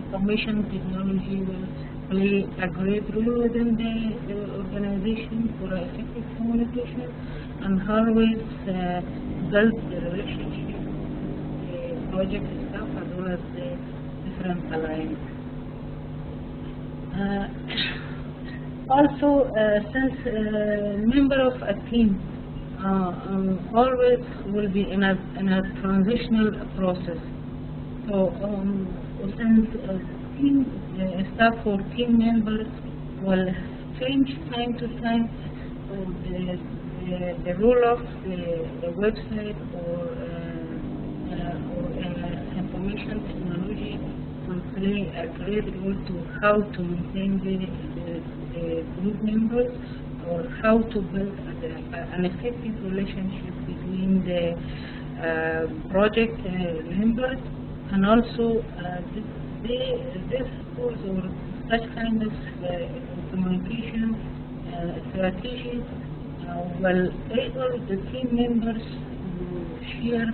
Speaker 3: information technology will play a great role within the organization for effective communication and always build the relationship with the project staff as well as the different alliances. Also, since member of a team always will be in a transitional process, so since team staff or team members will change time to time, so the role of the website or information technology will play a great role to how to maintain the group members or how to build an effective relationship between the project members, and also this tools or such kind of communication strategies will enable the team members to share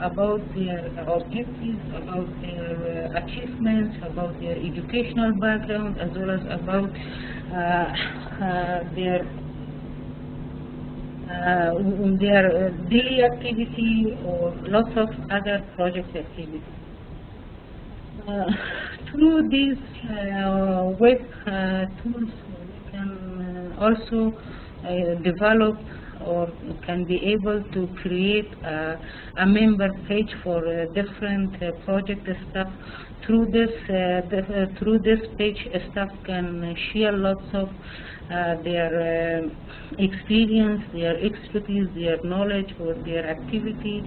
Speaker 3: about their objectives, about their achievements, about their educational background, as well as about their daily activity or lots of other project activities. Through these web tools, we can also develop or can be able to create a member page for different project staff. Through this page, staff can share lots of their experience, their expertise, their knowledge, or their activity.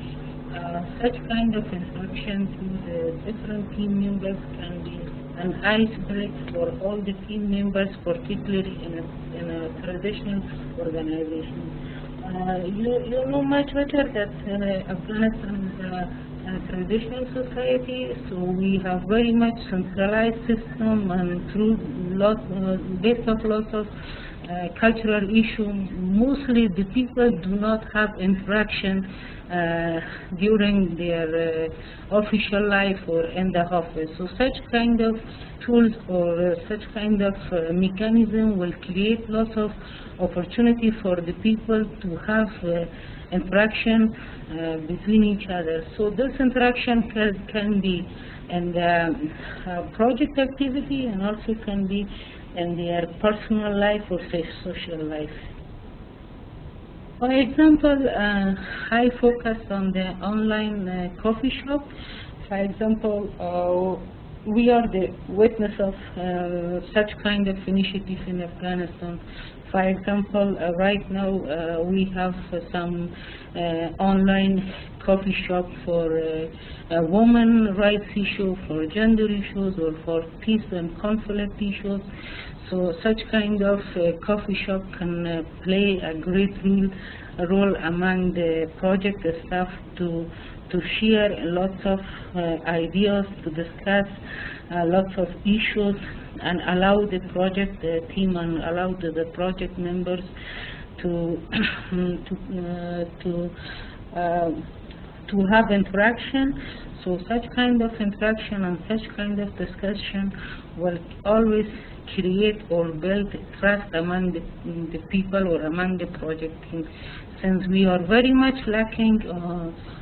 Speaker 3: Such kind of interaction to the different team members can be an icebreaker for all the team members, particularly in a traditional organization. You know much better that Afghanistan is a traditional society, so we have very much centralized system, and through based of lots of cultural issue, mostly the people do not have interaction during their official life or in the office. So such kind of tools or such kind of mechanism will create lots of opportunity for the people to have interaction between each other. So this interaction can be in the project activity and also can be in their personal life or social life. For example, I focus on the online coffee shop. For example, we are the witness of such kind of initiative in Afghanistan. For example, right now we have some online coffee shop for women rights issue, for gender issues, or for peace and conflict issues. So such kind of coffee shop can play a great role among the project staff to share lots of ideas, to discuss lots of issues, and allow the project team and allow the project members to to have interaction. So such kind of interaction and such kind of discussion will always create or build trust among the people or among the project team. Since we are very much lacking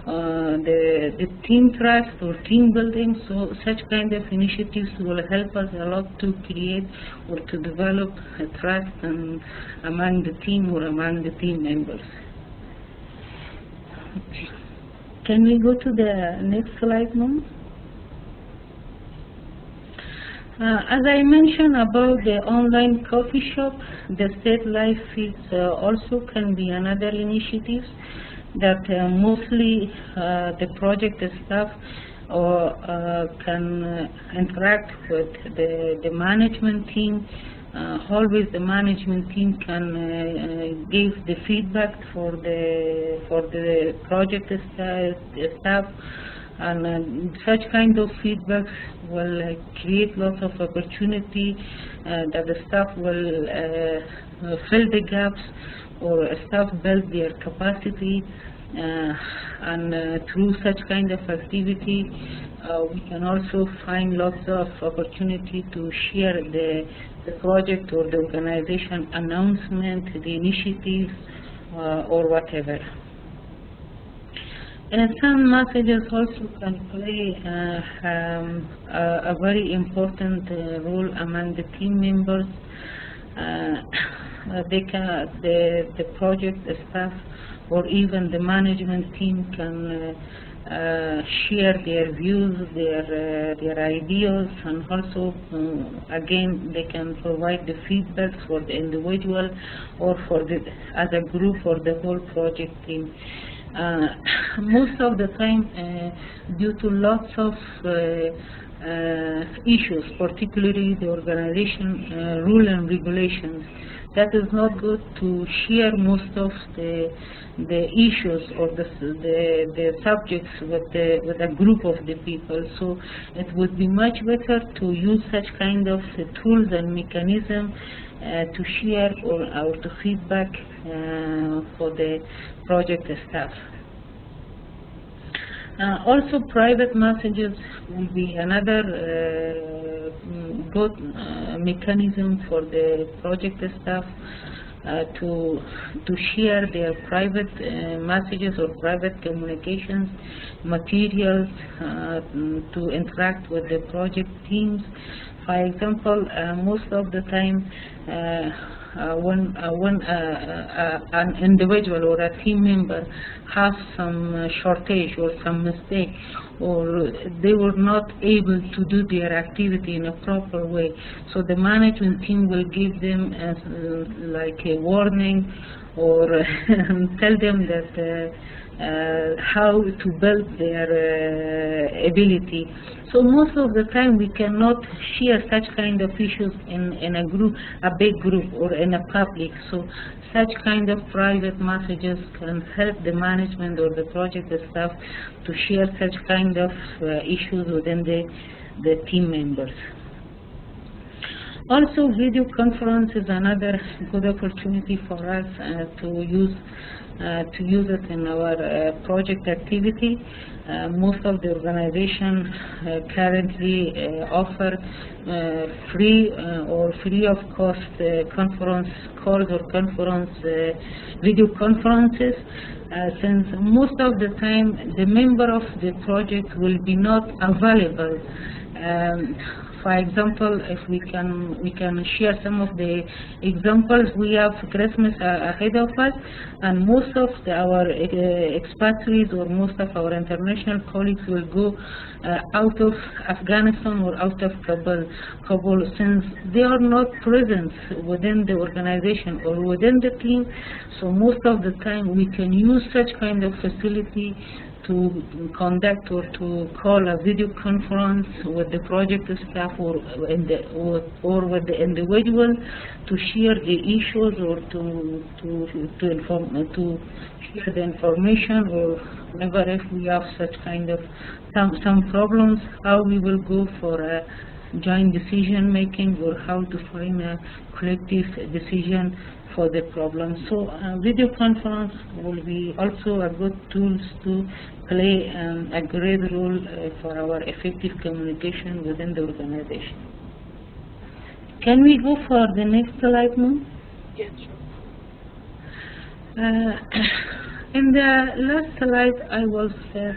Speaker 3: the team trust or team building, so such kind of initiatives will help us a lot to create or to develop a trust among the team or among the team members. Okay. Can we go to the next slide now? As I mentioned about the online coffee shop, the state life is also can be another initiative that mostly the project staff can interact with the management team. Always the management team can give the feedback for the project staff, and such kind of feedback will create lots of opportunity that the staff will fill the gaps, or staff build their capacity, and through such kind of activity we can also find lots of opportunity to share the project or the organization announcement, the initiatives, or whatever. And some messages also can play a very important role among the team members. The project staff or even the management team can share their views, their ideas, and also again they can provide the feedback for the individual or for the as a group for the whole project team. Most of the time, due to lots of issues, particularly the organization rule and regulations, that is not good to share most of the issues or the subjects with a group of the people. So it would be much better to use such kind of tools and mechanisms to share or to feedback for the project staff. Also, private messages will be another good mechanism for the project staff to share their private messages or private communications materials to interact with the project teams. For example, most of the time when an individual or a team member has some shortage or some mistake, or they were not able to do their activity in a proper way, so the management team will give them like a warning or tell them that how to build their ability. So most of the time we cannot share such kind of issues in a group, a big group, or in a public. So such kind of private messages can help the management or the project staff to share such kind of issues within the team members. Also, video conference is another good opportunity for us to use it in our project activity. Most of the organizations currently offer free or free of cost conference calls or video conferences. Since most of the time the member of the project will be not available. For example, if we can share some of the examples. We have Christmas ahead of us, and most of our expatriates or most of our international colleagues will go out of Afghanistan or out of Kabul, since they are not present within the organization or within the team. So most of the time we can use such kind of facility to conduct or to call a video conference with the project staff or with the individual to share the issues or to share the information, or whenever if we have such kind of some problems, how we will go for a joint decision making, or how to find a collective decision for the problem. So video conference will be also a good tool to play a great role for our effective communication within the organization. Can we go for the next slide, Moon?
Speaker 1: Yes, sure.
Speaker 3: In the last slide, I will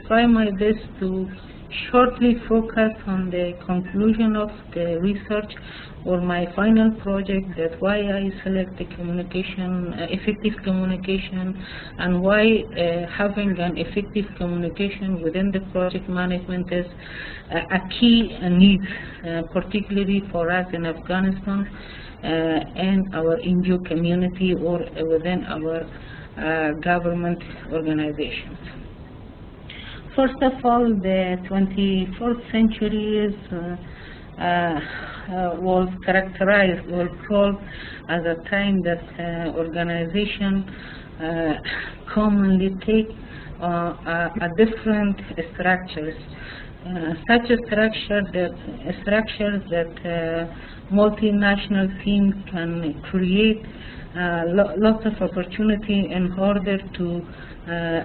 Speaker 3: try my best to shortly focus on the conclusion of the research or my final project, that why I select the communication, effective communication, and why having an effective communication within the project management is a key need, particularly for us in Afghanistan and our NGO community or within our government organizations. First of all, the 21st century was characterized or called as a time that organizations commonly take a different structures, such a structures that multinational teams can create lots of opportunity in order to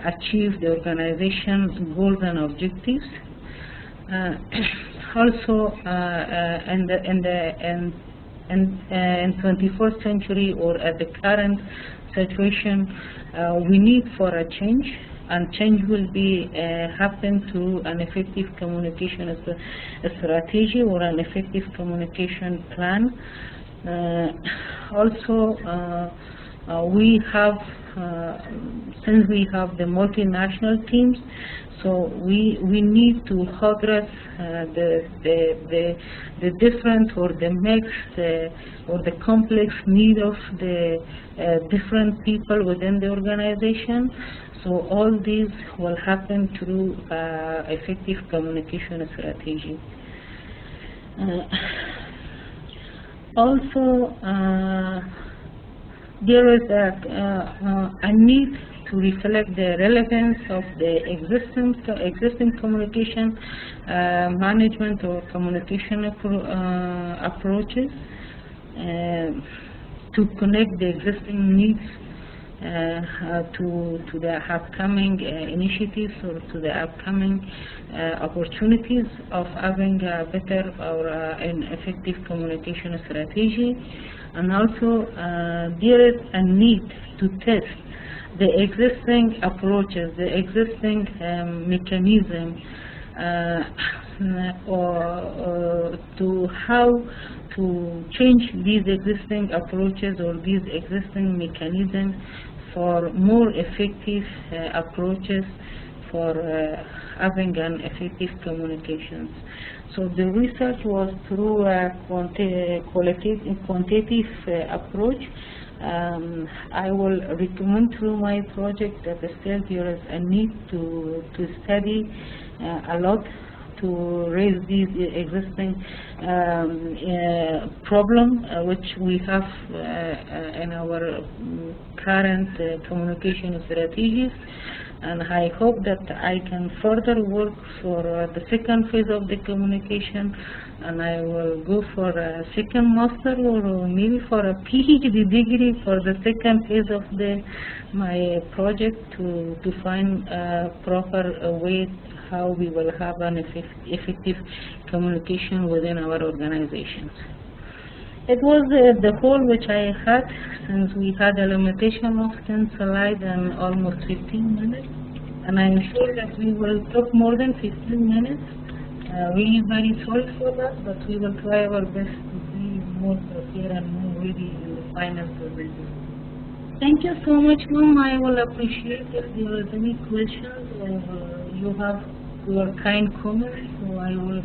Speaker 3: achieve the organization goals and objectives. Also, in 21st century or at the current situation, we need for a change, and change will be happen through an effective communication strategy or an effective communication plan. Also, we have since we have the multinational teams, so we need to address the different or the mixed or the complex need of the different people within the organization. So all these will happen through effective communication strategy. Also, there is a need to reflect the relevance of the existing communication management or communication approaches to connect the existing needs to the upcoming initiatives or to the upcoming opportunities of having a better or an effective communication strategy. And also there is a need to test the existing approaches, the existing mechanism, or to how to change these existing approaches or these existing mechanisms for more effective approaches for having an effective communications. So the research was through a quantitative approach. I will recommend through my project that still there is a need to study a lot to raise these existing problem which we have in our current communication strategies. And I hope that I can further work for the second phase of the communication, and I will go for a second master or maybe for a PhD degree for the second phase of my project to find a proper way how we will have an effective communication within our organizations. It was the whole which I had, since we had a limitation of 10 slides and almost 15 minutes. And I'm sure that we will talk more than 15 minutes. Really very sorry for that, but we will try our best to be more prepared and more ready in the final presentation. Thank you so much, Mom. I will appreciate if there is any questions or you have your kind comments, so I will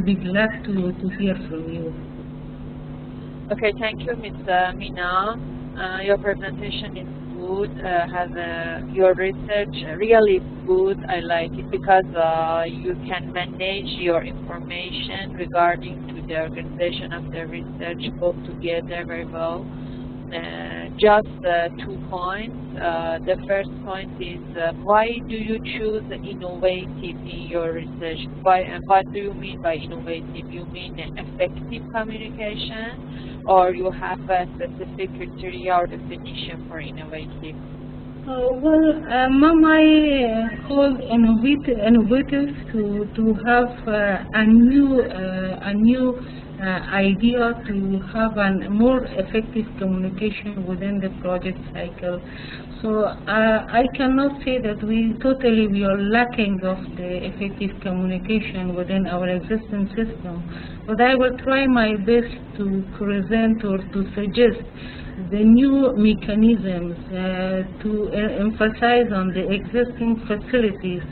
Speaker 3: be glad to hear from you.
Speaker 1: Okay, thank you, Ms. Mina. Your presentation is good. Your research really good. I like it because you can manage your information regarding to the organization of the research both together very well. just 2 points. The first point is why do you choose innovative in your research? What do you mean by innovative? You mean effective communication, or you have a specific criteria or definition for innovative?
Speaker 3: I called innovative to have a new idea to have a more effective communication within the project cycle. So I cannot say that we are lacking of the effective communication within our existing system, but I will try my best to present or to suggest the new mechanisms to emphasize on the existing facilities,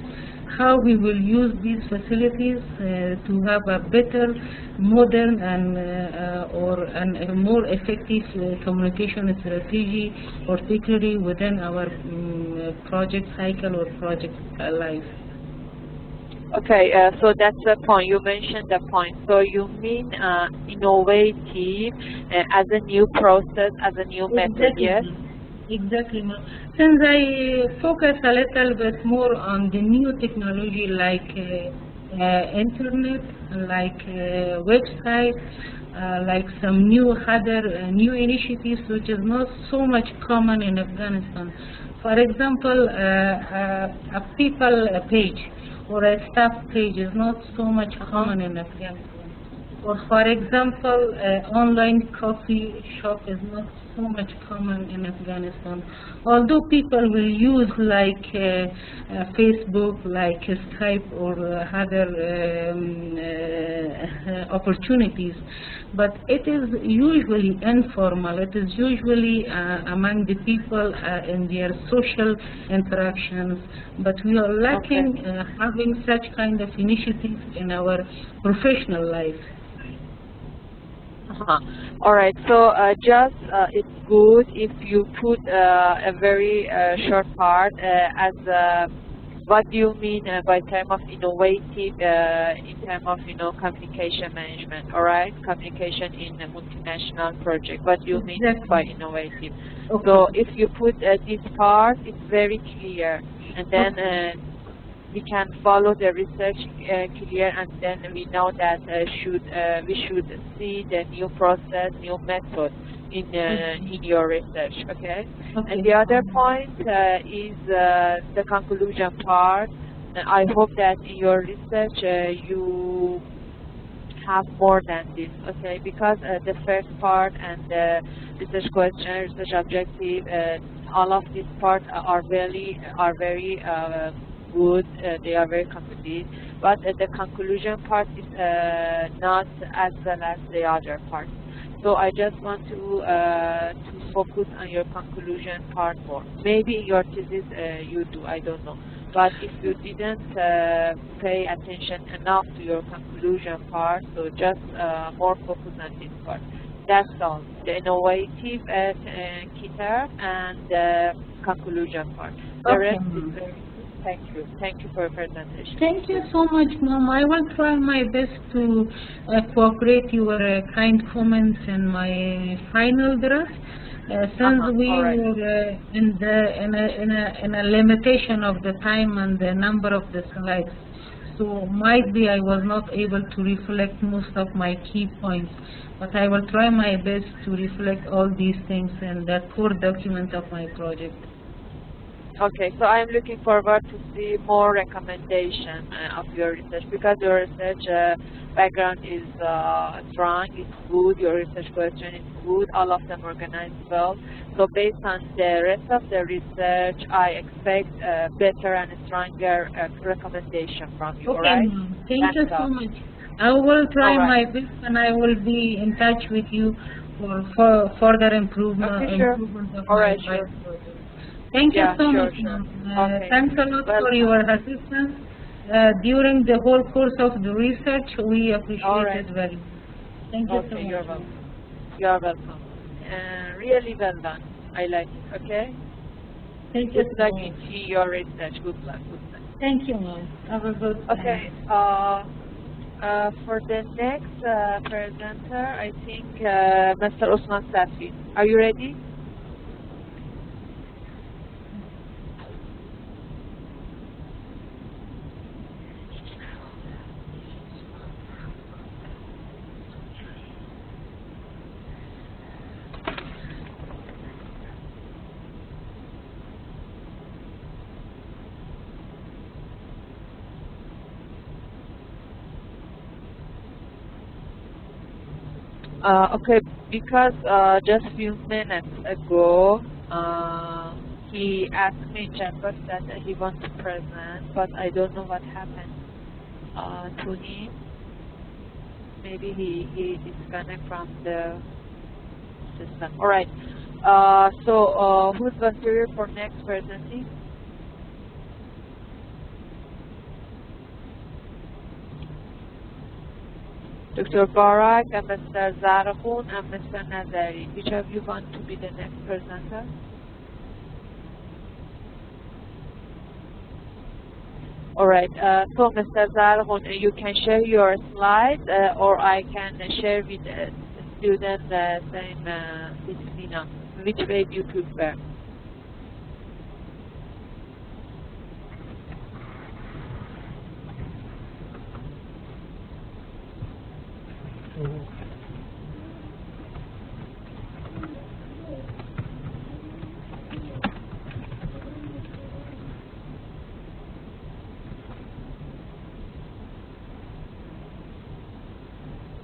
Speaker 3: how we will use these facilities to have a better, modern and a more effective communication strategy, particularly within our project cycle or project life.
Speaker 1: Okay, so that's the point. You mentioned the point. So you mean innovative as a new process, as a new method, yes?
Speaker 3: Exactly. Since I focus a little bit more on the new technology like internet, like website, like some new initiatives which is not so much common in Afghanistan. For example, a people page or a staff page is not so much common in Afghanistan. Or for example, online coffee shop is not so much common in Afghanistan. Although people will use like Facebook, like Skype or other opportunities, but it is usually informal. It is usually among the people in their social interactions, but we are lacking having such kind of initiatives in our professional life.
Speaker 1: All right, so it's good if you put a very short part as what do you mean by term of innovative in term of communication management, all right? Communication in a multinational project. What do you mean by innovative? Okay. So if you put this part, it's very clear, and then we can follow the research clear, and then we know that we should see the new process, new method in your research. Okay. And the other point is the conclusion part. I hope that in your research you have more than this, okay? Because the first part and the research question, research objective, all of these parts are very good, they are very complete, but the conclusion part is not as well as the other part. So I just want to focus on your conclusion part more. Maybe in your thesis you do, I don't know. But if you didn't pay attention enough to your conclusion part, so just more focus on this part. That's all. The innovative key term and the conclusion part. The rest is very. Thank you. Thank you for your presentation.
Speaker 3: Thank you so much, Mom. I will try my best to cooperate your kind comments in my final draft. Since we were in a limitation of the time and the number of the slides, so might be I was not able to reflect most of my key points, but I will try my best to reflect all these things in the core document of my project.
Speaker 1: Okay, so I'm looking forward to see more recommendation of your research, because your research background is strong, it's good, your research question is good, all of them organized well. So based on the rest of the research, I expect better and stronger recommendation from you, alright?
Speaker 3: Thank you so much. I will try my best, and I will be in touch with you for further improvement.
Speaker 1: Okay, sure. Alright, sure.
Speaker 3: Thank you so much. Thanks a lot for your assistance during the whole course of the research. We appreciate it very much. Thank you so much.
Speaker 1: You're welcome. You're welcome. Really well done. I like it. Okay.
Speaker 3: Thank you.
Speaker 1: Good luck in your research. Good luck. Good luck.
Speaker 3: Thank you, Mom. Have a good
Speaker 1: time. Okay. For the next presenter, I think Mr. Osman Safi. Are you ready? Okay, because just a few minutes ago, he asked me in chatbot that he wants to present, but I don't know what happened to him. Maybe he disconnected from the system. All right. So who's volunteer for next presenting? Dr. Barak and Mr. Zarahun and Mr. Nazari. Which of you want to be the next presenter? All right. So, Mr. Zarahun, you can share your slides, or I can share with the student the same with Mina. Which way do you prefer?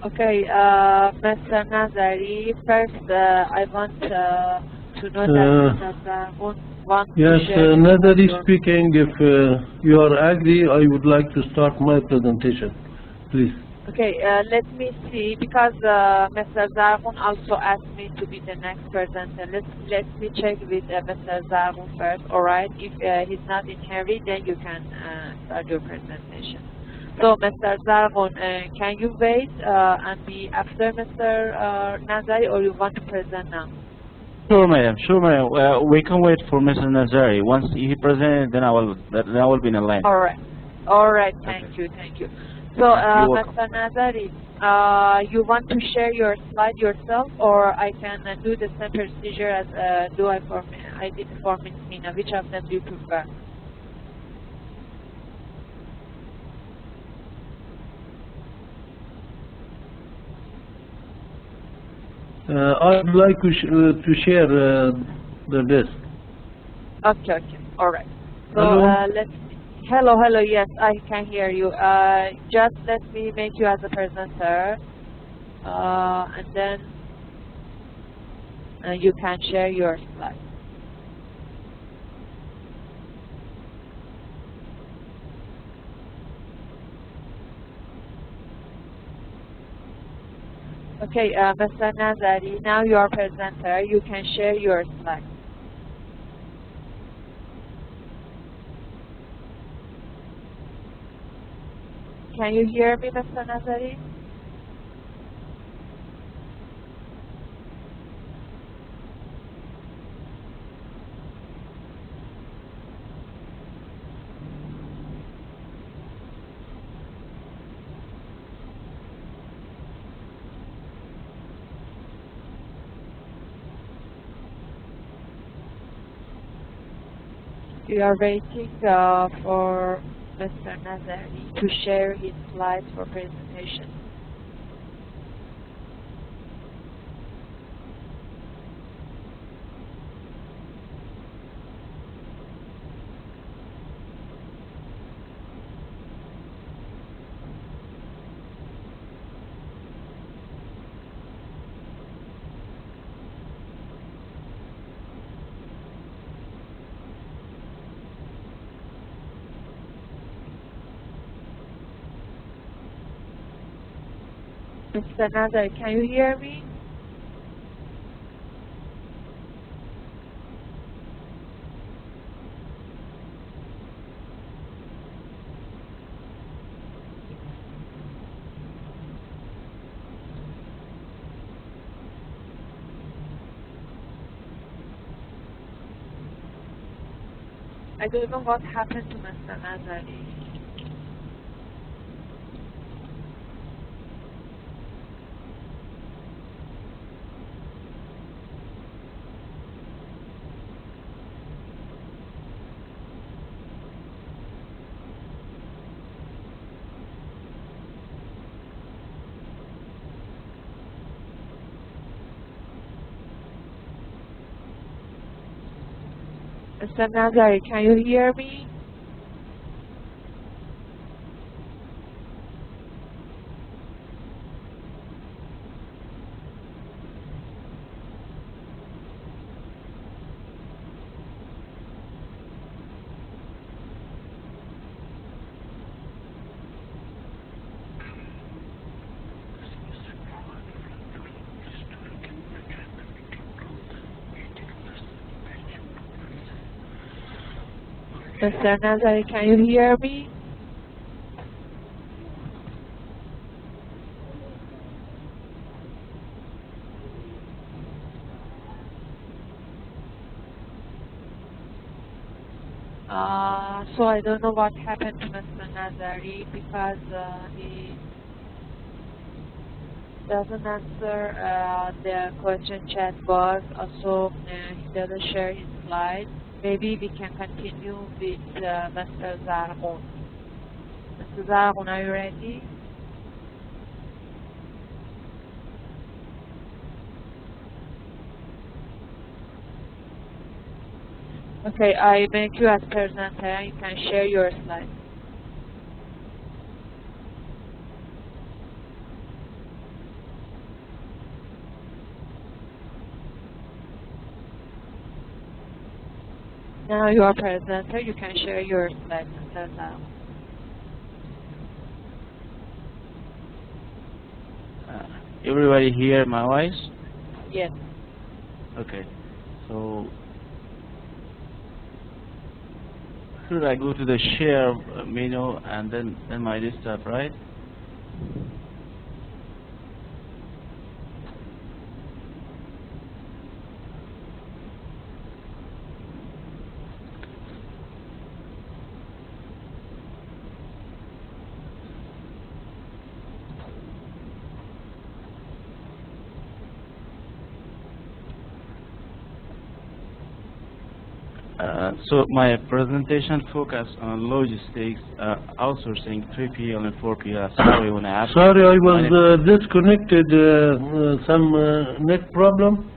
Speaker 1: Okay, Mr. Nazari, first I want to know that Mr. Zarahun wants to share.
Speaker 4: Yes, Nazari speaking. If you are agree, I would like to start my presentation, please.
Speaker 1: Okay, let me see, because Mr. Zarahun also asked me to be the next presenter. Let me check with Mr. Zarahun first, all right? If he's not in hurry, then you can start your presentation. So, Mr. Zarahun, can you wait and be after Mr. Nazari, or you want to present now?
Speaker 5: Sure, madam. Sure, madam. We can wait for Mr. Nazari. Once he presents, then I will be in the line.
Speaker 1: All right. All right. Thank you. Thank you. So, Mr. Nazari, you want to share your slide yourself, or I can do the same procedure as I did for Ms. Mina? Which of them do you prefer?
Speaker 4: I would like to share the desk.
Speaker 1: Okay. Okay. All right. So
Speaker 4: Hello?
Speaker 1: let's. Hello. Yes, I can hear you. Just let me make you as a presenter, and then you can share your slide. Okay, Mr. Nazari, now you are presenter. You can share your slide. Can you hear me, Mr. Nazari? We are waiting for Mr. Nazari to share his slides for presentation. Mr. Nazari, can you hear me? I don't know what happened to Mr. Nazari. Mr. Nazari, can you hear me? Mr. Nazari, can you hear me? So I don't know what happened to Mr. Nazari because he doesn't answer the question chat box. Also, he doesn't share his slides. Maybe we can continue with Mr. Zargun. Mr. Zargun, are you ready? Okay, I make you as presenter. You can share your slides. Now you are presenter. You can share your slides, Mr. Zargun.
Speaker 5: Everybody hear my voice?
Speaker 1: Yes.
Speaker 5: Okay. So should I go to the share menu and then my desktop, right? So my presentation focus on logistics, outsourcing, 3PL and 4PL. Sorry, when I
Speaker 4: Sorry, I was disconnected. Some net problem.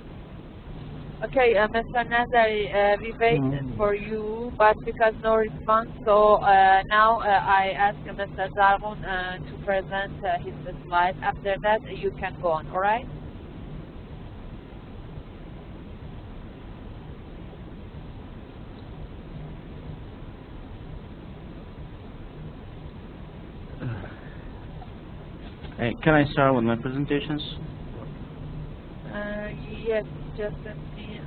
Speaker 1: Okay, Mr. Nazari, we waited for you, but because no response, so now I ask Mr. Zargun to present his slides. After that, you can go on, all right?
Speaker 5: Can I start with my presentations?
Speaker 1: Yes, just let me.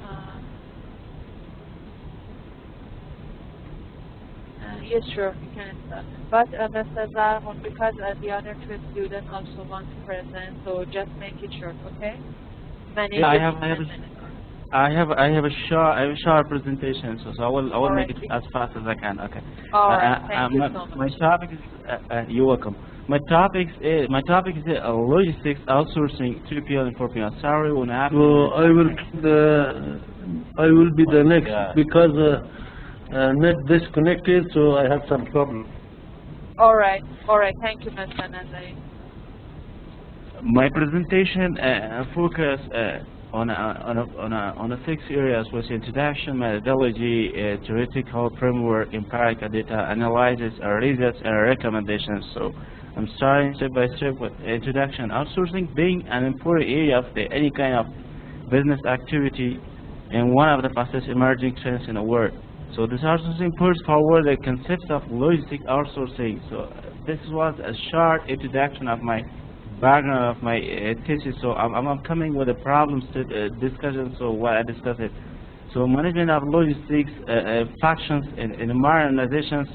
Speaker 1: Yes, sure, you can start. But Mr. Zargun, because the other two students also want to present, so just make it short, okay? Manage
Speaker 5: Yeah, I have a short presentation, so I will make it as fast as I can. Okay.
Speaker 1: All right. Thank you so much.
Speaker 5: My topic is you're welcome. My topic is logistics outsourcing 3PL and 4PL. Sorry, when I
Speaker 4: So I will be the next because net disconnected, so I have some problem.
Speaker 1: All right. Thank you, Mr. Nazari.
Speaker 5: My presentation focus on a 6 areas with introduction, methodology, theoretical framework, empirical data analysis, results, and recommendations. So I'm starting step by step with introduction. Outsourcing being an important area of any kind of business activity and one of the fastest emerging trends in the world. So this outsourcing puts forward the concept of logistic outsourcing. So this was a short introduction of my background of my thesis. So I'm coming with a problems discussion. So what I discussed it. So management of logistics functions in modern organizations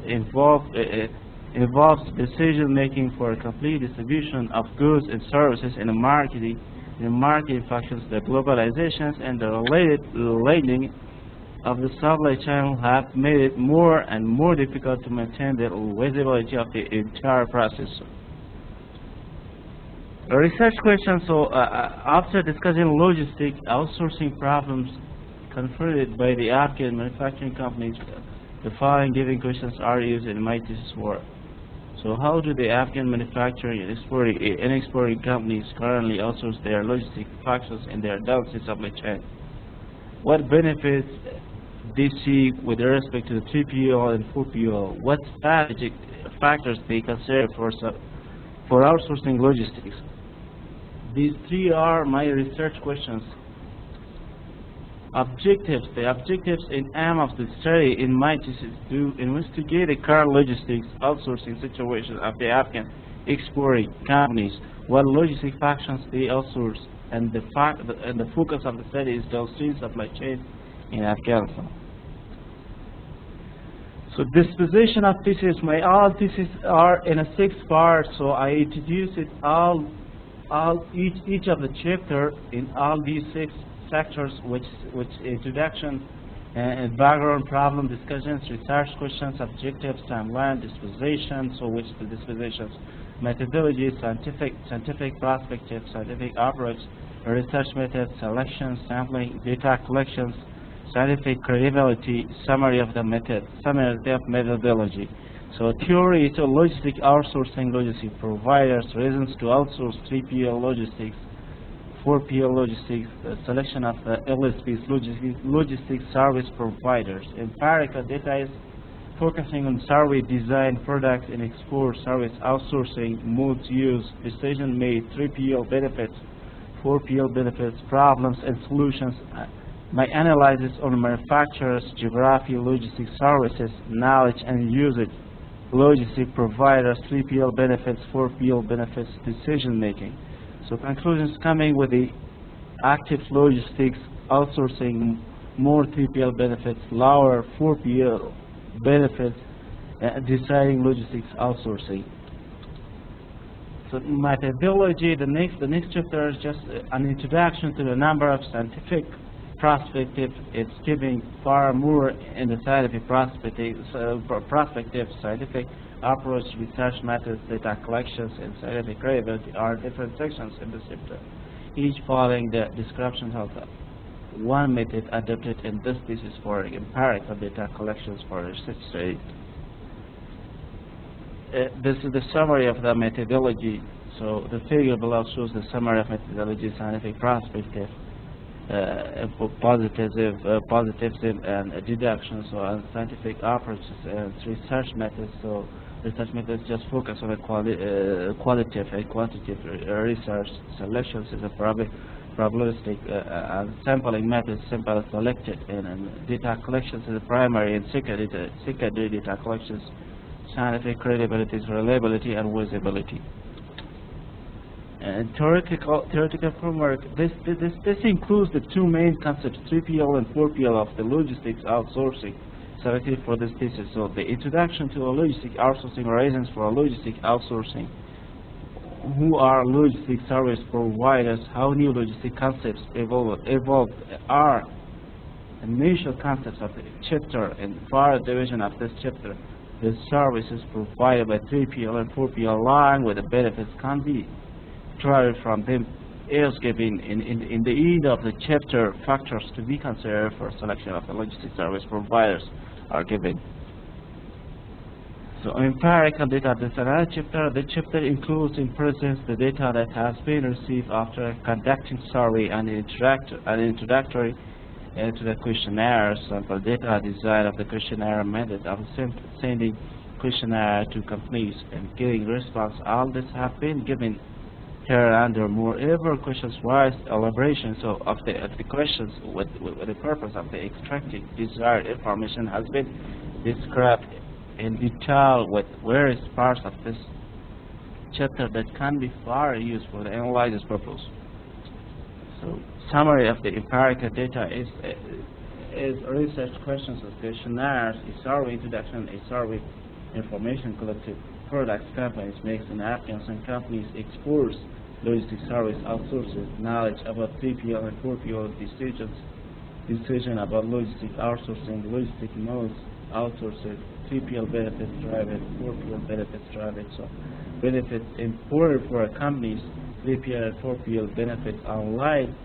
Speaker 5: involves decision making for complete distribution of goods and services in the marketing functions. The globalizations and the relating of the supply chain have made it more and more difficult to maintain the visibility of the entire process. A research question. So after discussing logistic outsourcing problems confronted by the Afghan manufacturing companies, the following given questions are used in my thesis work. So how do the Afghan manufacturing and exporting companies currently outsource their logistic functions in their downstream supply chain? What benefits they see with respect to the 3PL and 4PL? What strategic factors they consider for outsourcing logistics? These three are my research questions. Objectives. The objectives in aim of the study in my thesis to investigate the current logistics outsourcing situation of the Afghan exporting companies, what logistic functions they outsource, and the focus of the study is downstream supply chain in Afghanistan. So disposition of thesis. My all theses are in a 6 parts. So I introduce it each of the chapter in all these 6 sectors, which introduction and background, problem discussions, research questions, objectives, timeline, disposition. So which the dispositions, methodology, scientific perspective, scientific approach, research methods, selection, sampling, data collections, scientific credibility, summary of the method, summary of methodology. So theory, so logistic outsourcing, logistic providers, reasons to outsource 3PL logistics, 4PL logistics, selection of the LSPs, logistics service providers. Empirical data is focusing on survey design, products and export, service outsourcing, modes used, decision made, 3PL benefits, 4PL benefits, problems and solutions. My analysis on manufacturers, geography, logistics services, knowledge and usage, logistic providers, 3PL benefits, 4PL benefits, decision making. So conclusions coming with the active logistics outsourcing, more 3PL benefits, lower 4PL benefits, deciding logistics outsourcing. So methodology, the next chapter is just an introduction to the number of scientific perspective. It's giving far more in the scientific perspective, scientific approach, research methods, data collections, and scientific credibility are different sections in the chapter, each following the description of one method adopted in this thesis for empirical data collections for research study. This is the summary of the methodology. So the figure below shows the summary of methodology, scientific perspective, positives and deductions, so and scientific approaches and research methods. So research methods just focus on the qualitative and quantitative research. Selections is a probabilistic and sampling methods, sample selected, and data collections is the primary and secondary data collections. Scientific credibility, reliability, and visibility. And theoretical framework. This includes the 2 main concepts, 3PL and 4PL of the logistics outsourcing selected for this thesis. So the introduction to a logistic outsourcing, reasons for a logistic outsourcing, who are logistic service providers, how new logistic concepts evolved are initial concepts of the chapter and further division of this chapter. The services provided by 3PL and 4PL along with the benefits can be derived from them is given in the end of the chapter. Factors to be considered for selection of the logistic service providers are given. So empirical data, this is another chapter. The chapter includes in presence the data that has been received after conducting survey and introductory to the questionnaire, sample data, design of the questionnaire, method of sending questionnaire to companies and getting response. All this have been given here under. Moreover, questions-wise elaboration of the questions with the purpose of the extracting desired information has been described in detail with various parts of this chapter that can be far used for the analysis purpose. So summary of the empirical data is research questions of questionnaires, a survey introduction, a survey information collected, products companies makes in Afghanistan, companies exports, logistics service outsources, knowledge about 3PL and 4PL decision about logistic outsourcing, logistic modes outsourced, 3PL benefits driven, 4PL benefits driven. So benefits important for a company's 3PL and 4PL benefits online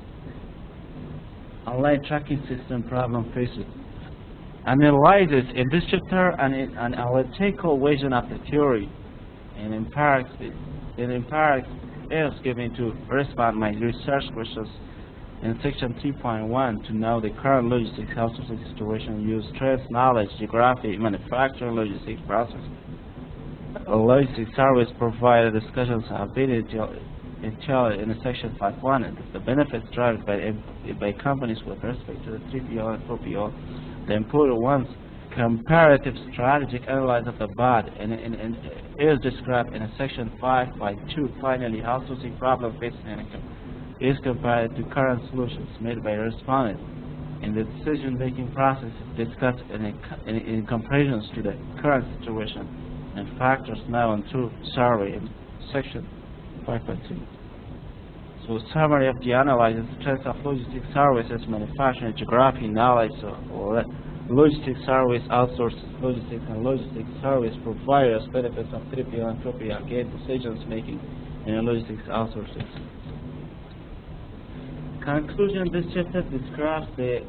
Speaker 5: tracking system problem faces. Analysis in this chapter and an analytical version of the theory in empirics is given to respond my research questions in section 3.1 to know the current logistics outsourcing situation, use trends, knowledge, geography, manufacturing, logistics process. Logistics service provider discussions have been entailed in section 5.1. The benefits derived by companies with respect to the 3PL and 4PL. The important ones, comparative strategic analysis of the BOD and is described in section 5.2. Finally, outsourcing problem facing is compared to current solutions made by respondents. In the decision-making process is discussed in comparisons to the current situation and factors now and through survey in section 5.3. So summary of the analysis, strength of logistics services, manufacturing, geography, knowledge, or logistics service outsources, logistics and logistics service providers, benefits of 3PL and 4PL, gain decisions making in logistics outsourcing. Conclusion: this chapter describes the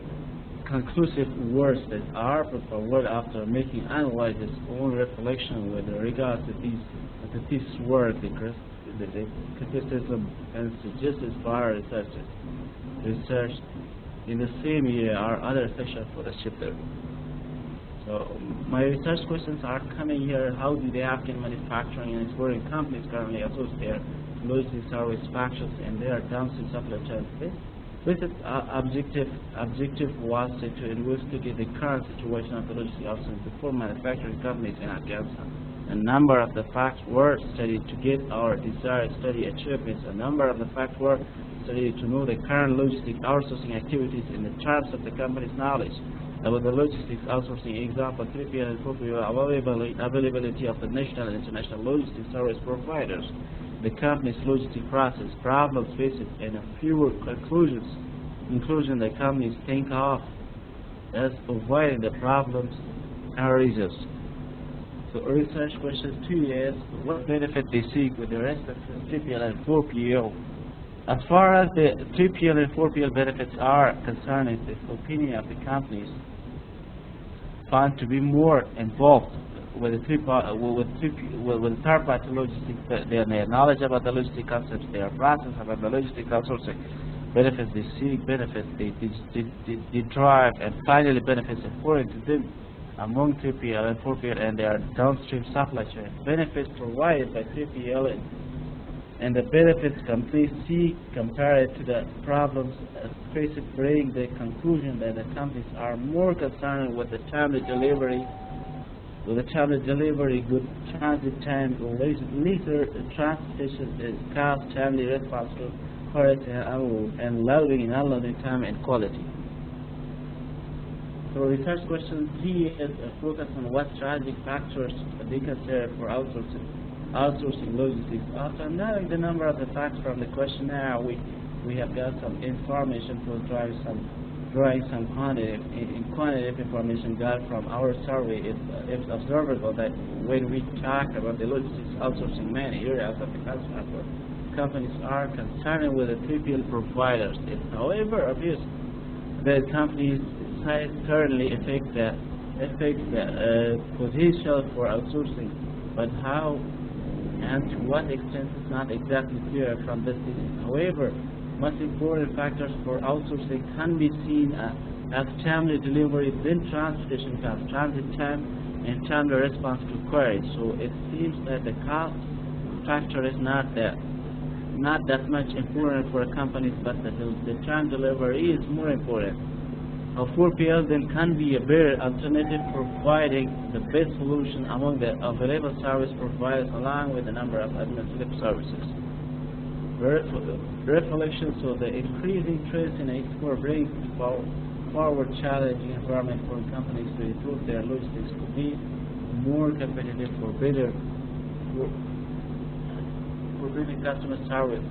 Speaker 5: conclusive words that are proposed after making analysis or reflection with regard to this work, the criticism and suggested by research in the same year or other sections for the chapter. So my research questions are coming here. How do the Afghan manufacturing and exporting companies currently associate their logistics service functions and their downstream supply chains? This objective was to investigate the current situation of the logistics outsourcing before manufacturing companies in Afghanistan. A number of the facts were studied to get our desired study achievements. A number of the facts were studied to know the current logistics outsourcing activities in the terms of the company's knowledge about the logistics outsourcing, example 3PL and 4PL availability of the national and international logistics service providers, the company's logistics process, problems faced, and a few conclusions the companies think of as avoiding the problems and results. So research question 2 is what benefit they seek with the respect to 3PL and 4PL. As far as the 3PL and 4PL benefits are concerned, it's the opinion of the companies found to be more involved with the third-party logistics, their knowledge about the logistic concepts, their process about the logistic outsourcing, benefits they seek, benefits they drive, and finally benefits important to them among 3PL and 4PL and their downstream supply chain. Benefits provided by 3PL and the benefits companies seek compared to the problems faced, bring the conclusion that the companies are more concerned with the timely delivery, good transit time, later transportation cost, timely response to queries and loading and unloading time and quality. So research question 3 is focus on what strategic factors they consider for outsourcing logistics. After knowing the number of the facts from the questionnaire, we have got some information to drawing some quantitative information got from our survey. It's observable that when we talk about the logistics outsourcing, many areas of the country, companies are concerned with the 3PL providers. It, however, appears that companies' size currently affects the potential for outsourcing, but how and to what extent is not exactly clear from this thesis. However, most important factors for outsourcing can be seen as timely delivery, then transportation cost, transit time, and timely response to queries. So it seems that the cost factor is not that much important for companies, but the time delivery is more important. A 4PL then can be a better alternative, providing the best solution among the available service providers along with a number of administrative services. Reflections of the increasing trends in export brings forward challenging environment for companies to improve their logistics to be more competitive for better customer service.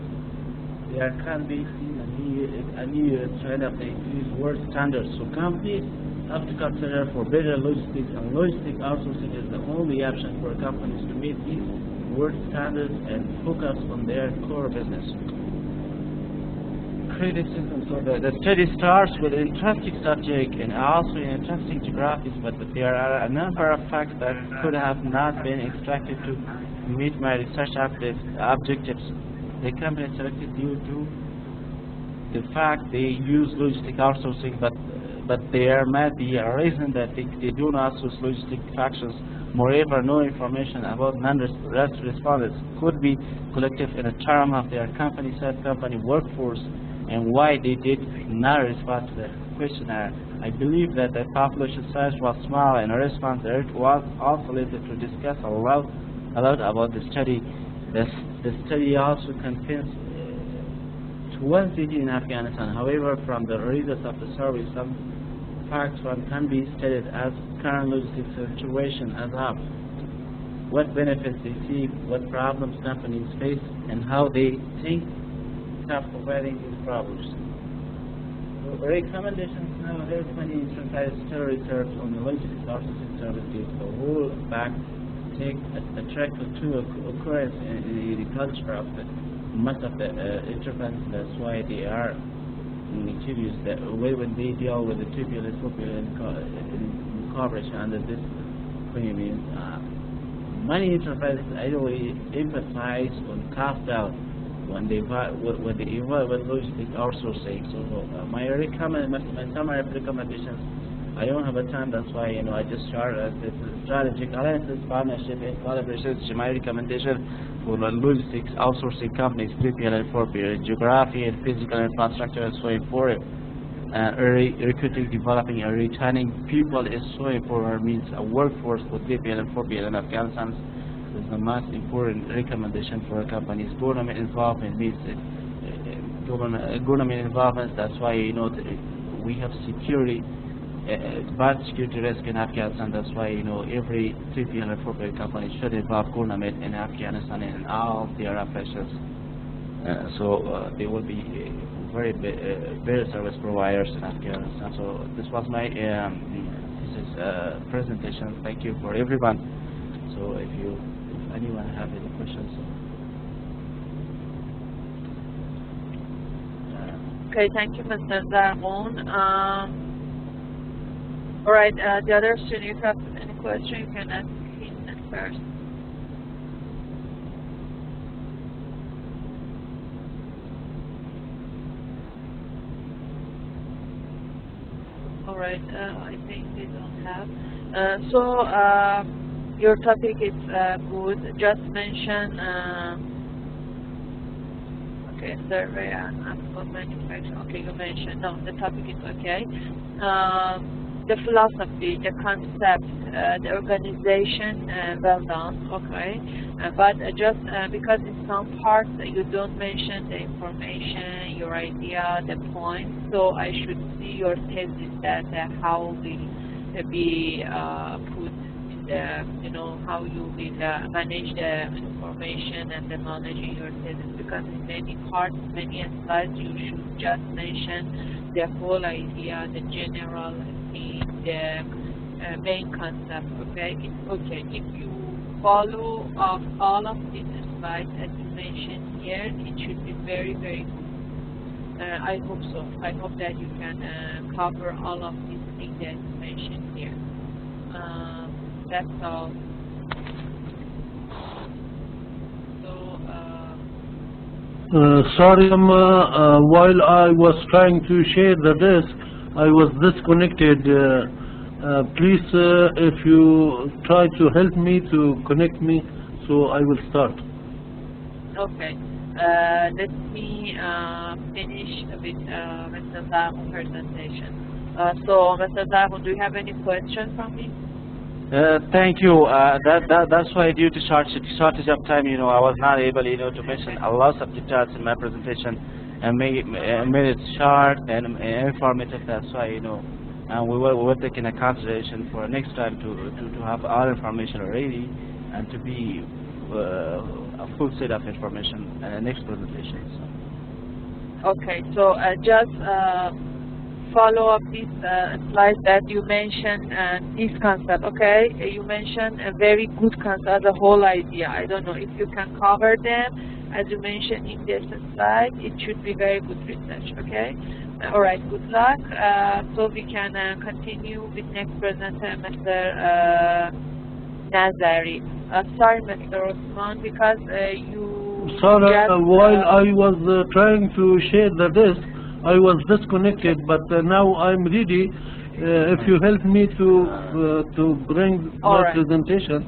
Speaker 5: There can be a new trend of the increased world standards. So companies have to consider for better logistics, and logistics outsourcing is the only option for companies to meet these world standards and focus on their core business. Criticism. So the study starts with an interesting subject and also interesting geographies, but there are a number of facts that could have not been extracted to meet my research objectives. The company selected due to the fact they use logistic outsourcing, but they are mad the reason that they do not outsource logistic functions. Moreover, no information about non-respondents could be collected in a term of their company workforce and why they did not respond to the questionnaire. I believe that the population size was small and a response rate was also limited to discuss a lot about the study. The study also contains to one city in Afghanistan. However, from the results of the survey, some facts can be stated as current logistics situation as of what benefits they see, what problems companies face, and how they think of combating these problems. So, recommendations now. There's many instances research on the logistics outsourcing services. The whole back take a track to occurrence in the culture of most of the enterprises. That's why they are curious that when they deal with the tubular in cooperation under this premium. Many enterprises ideally emphasize on cost out when they involve logistics outsourcing. So my summary of recommendations. I don't have a time, that's why I just started this strategic alliances, partnership, and collaborations. My recommendation for the logistics outsourcing companies, 3PL and 4PL, geography and physical infrastructure is so important. Recruiting, developing, and retaining people is so important. Means a workforce for 3PL and 4PL in Afghanistan is the most important recommendation for companies. Government involvement means government involvement. That's why we have security. Bad security risk in Afghanistan. That's why every 3PL and 4PL company should involve government in Afghanistan in all their operations. So they will be very better service providers in Afghanistan. So this was my presentation. Thank you for everyone. So if anyone have any questions.
Speaker 1: Okay, thank you, Mr. Zarmoon. All right, the other student, if you have any question, you can ask him first. All right, I think they don't have. Your topic is good. Just mention, okay, survey and manufacturing. Okay, you mentioned, no, the topic is okay. The philosophy, the concept, the organization, well done, okay. But just because in some parts you don't mention the information, your idea, the point, so I should see your thesis that how will be put in the, how you will manage the information and the knowledge in your thesis, because in many parts, many slides, you should just mention the whole idea, the general the main concept, okay? It's okay. If you follow up all of these slides as you mentioned here, it should be very, very good. I hope so. I hope that you can cover all of these things that you mentioned here. That's all.
Speaker 4: Sorry, while I was trying to share the disk, I was disconnected. Please, if you try to help me to connect me, so I will start.
Speaker 1: Okay. Let me finish with Mr. Zarmoon's presentation. So, Mr. Zarmoon, do you have any question from me?
Speaker 5: Thank you. That's why, due to shortage of time, I was not able, to mention a lot of details in my presentation and made it short and informative. That's why, and we will take in a consideration for next time to have all information ready and to be a full set of information in the next presentation.
Speaker 1: Okay, so just follow up this slide that you mentioned and this concept, okay? You mentioned a very good concept as a whole idea. I don't know if you can cover them as you mentioned in this slide. It should be very good research, okay? All right, good luck. So we can continue with next presenter, Mr. Nazari. Sorry, Mr. Osman, because you...
Speaker 4: Sorry, while I was trying to share the disk, I was disconnected, but now I'm ready. If you help me to bring
Speaker 1: All
Speaker 4: my
Speaker 1: right.
Speaker 4: presentation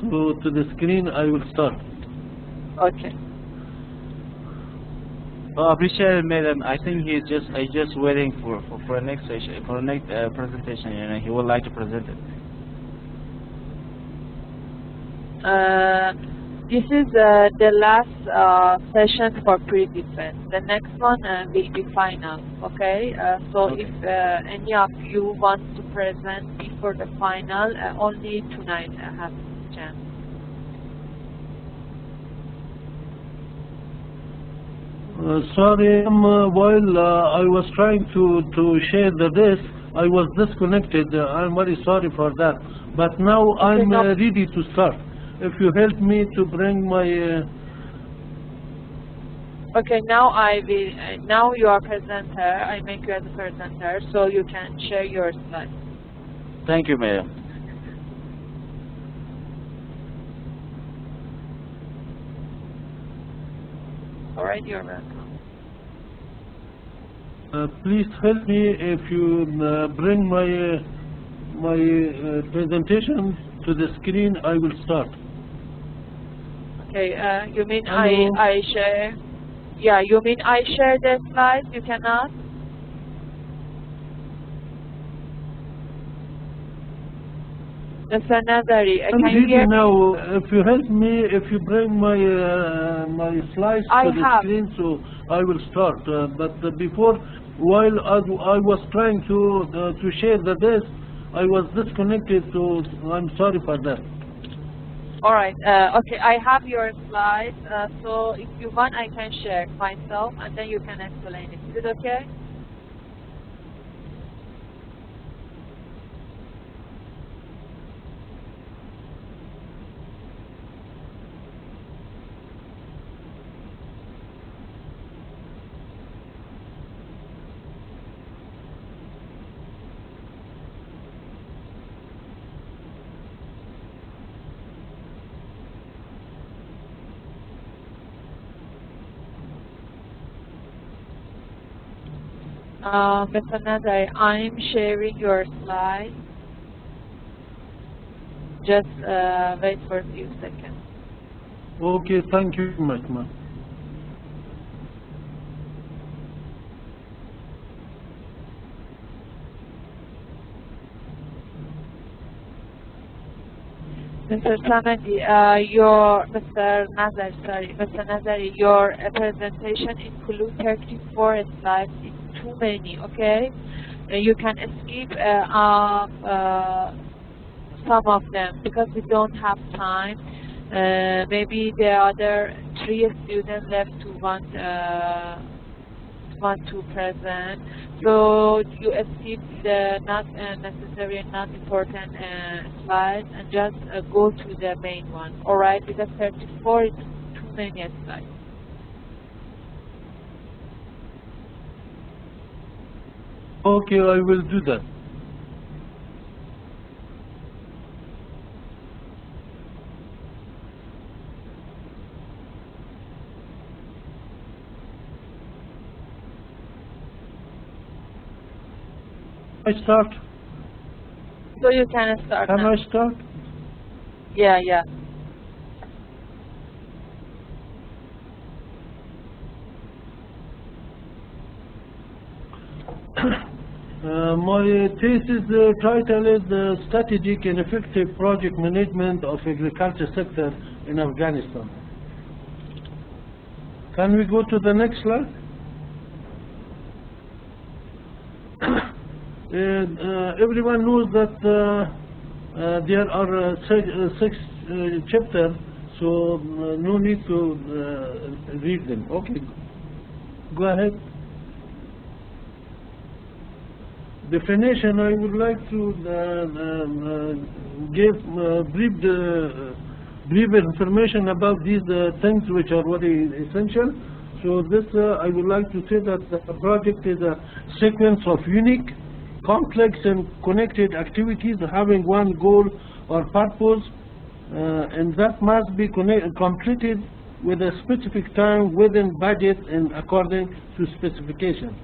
Speaker 4: so to the screen, I will start.
Speaker 1: Okay.
Speaker 5: I appreciate it, madam. I think he's just waiting for a next session, for a next presentation. You know, he would like to present it.
Speaker 1: This is the last session for pre-defense. The next one will be final. Okay. So
Speaker 5: Okay.
Speaker 1: if any of you want to present before the final, only tonight I have this chance.
Speaker 4: Sorry, while I was trying to share the disk, I was disconnected. I'm very sorry for that. But now I'm
Speaker 1: no.
Speaker 4: ready to start. If you help me to bring my...
Speaker 1: Okay, now I will. Now you are presenter. I make you as a presenter, so you can share your slides.
Speaker 5: Thank you, madam.
Speaker 1: All right, you're welcome.
Speaker 4: please help me if you bring my presentation to the screen. I will start.
Speaker 1: Okay, you mean
Speaker 4: Hello.
Speaker 1: I share? Yeah, you mean I share the slides? You cannot? Mr. Nazari,
Speaker 4: I'm
Speaker 1: can you
Speaker 4: ready
Speaker 1: hear me?
Speaker 4: now. If you help me, if you bring my my slides
Speaker 1: I
Speaker 4: to the
Speaker 1: have.
Speaker 4: screen, so I will start. But before, while I was trying to share the disk, I was disconnected. So I'm sorry for that.
Speaker 1: All right. Okay, I have your slides. So if you want, I can share myself, and then you can explain it. Is it okay? Mr. Nazari, I'm sharing your slide. Just wait for a few seconds.
Speaker 4: Okay, thank you, ma'am.
Speaker 1: Mr. Samadi, Mr. Nazari, your presentation includes 34 slides. It's too many, okay? You can skip some of them because we don't have time. Maybe the other 3 students left to want to present. So you skip the not necessary and not important slides and just go to the main one. All right, because 34 is too many slides.
Speaker 4: Okay, I will do that. I start.
Speaker 1: So you can start
Speaker 4: Can
Speaker 1: now.
Speaker 4: I start?
Speaker 1: Yeah.
Speaker 4: My thesis title is Strategic and Effective Project Management of Agriculture Sector in Afghanistan. Can we go to the next slide? Everyone knows that there are six chapters, so no need to read them. Okay, go ahead. Definition, I would like to give brief information about these things which are very essential. So this, I would like to say that the project is a sequence of unique, complex and connected activities having one goal or purpose, and that must be completed with a specific time within budget and according to specification.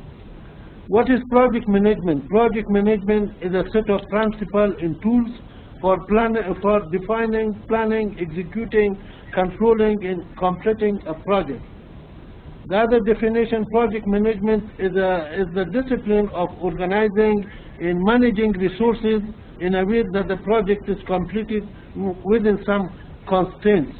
Speaker 4: What is project management? Project management is a set of principles and tools for defining, planning, executing, controlling, and completing a project. The other definition, project management is the discipline of organizing and managing resources in a way that the project is completed within some constraints.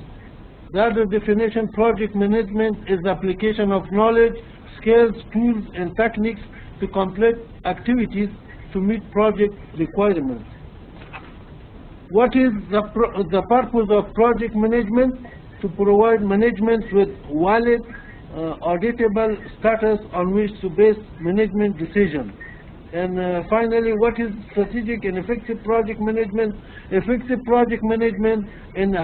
Speaker 4: The other definition, project management is the application of knowledge, skills, tools, and techniques to complete activities to meet project requirements. What is the purpose of project management? To provide management with valid, auditable status on which to base management decisions. And finally, what is strategic and effective project management? Effective project management is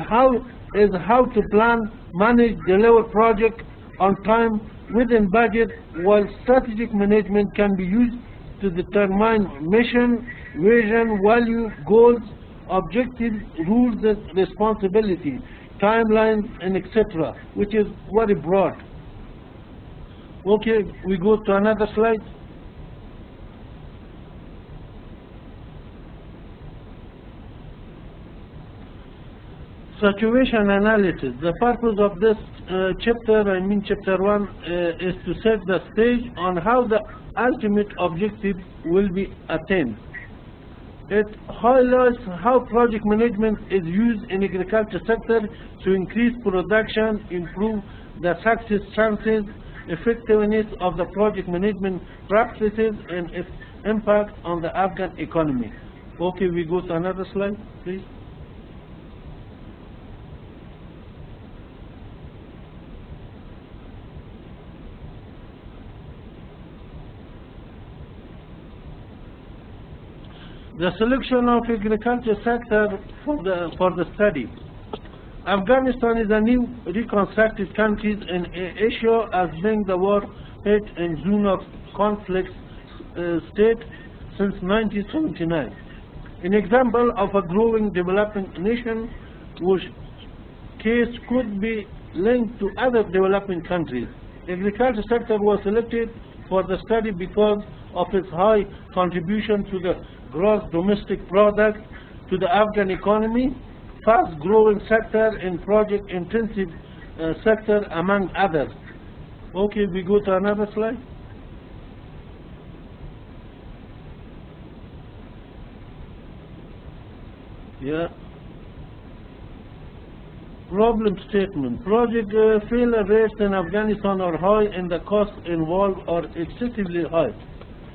Speaker 4: how to plan, manage, deliver project on time, within budget, while strategic management can be used to determine mission, vision, value, goals, objectives, rules, and responsibility, timelines, and etc., which is very broad. Okay, we go to another slide. Situation analysis. The purpose of this chapter 1, is to set the stage on how the ultimate objective will be attained. It highlights how project management is used in agriculture sector to increase production, improve the success chances, effectiveness of the project management practices, and its impact on the Afghan economy. Okay, we go to another slide, please. The selection of agriculture sector for the study. Afghanistan is a new reconstructed country in Asia, as being the war hit in zone of conflict state since 1979. An example of a growing developing nation whose case could be linked to other developing countries. Agriculture sector was selected for the study because of its high contribution to the gross domestic product, to the Afghan economy, fast-growing sector, and project-intensive sector, among others. Okay, we go to another slide. Yeah. Problem statement. Project failure rates in Afghanistan are high and the costs involved are excessively high.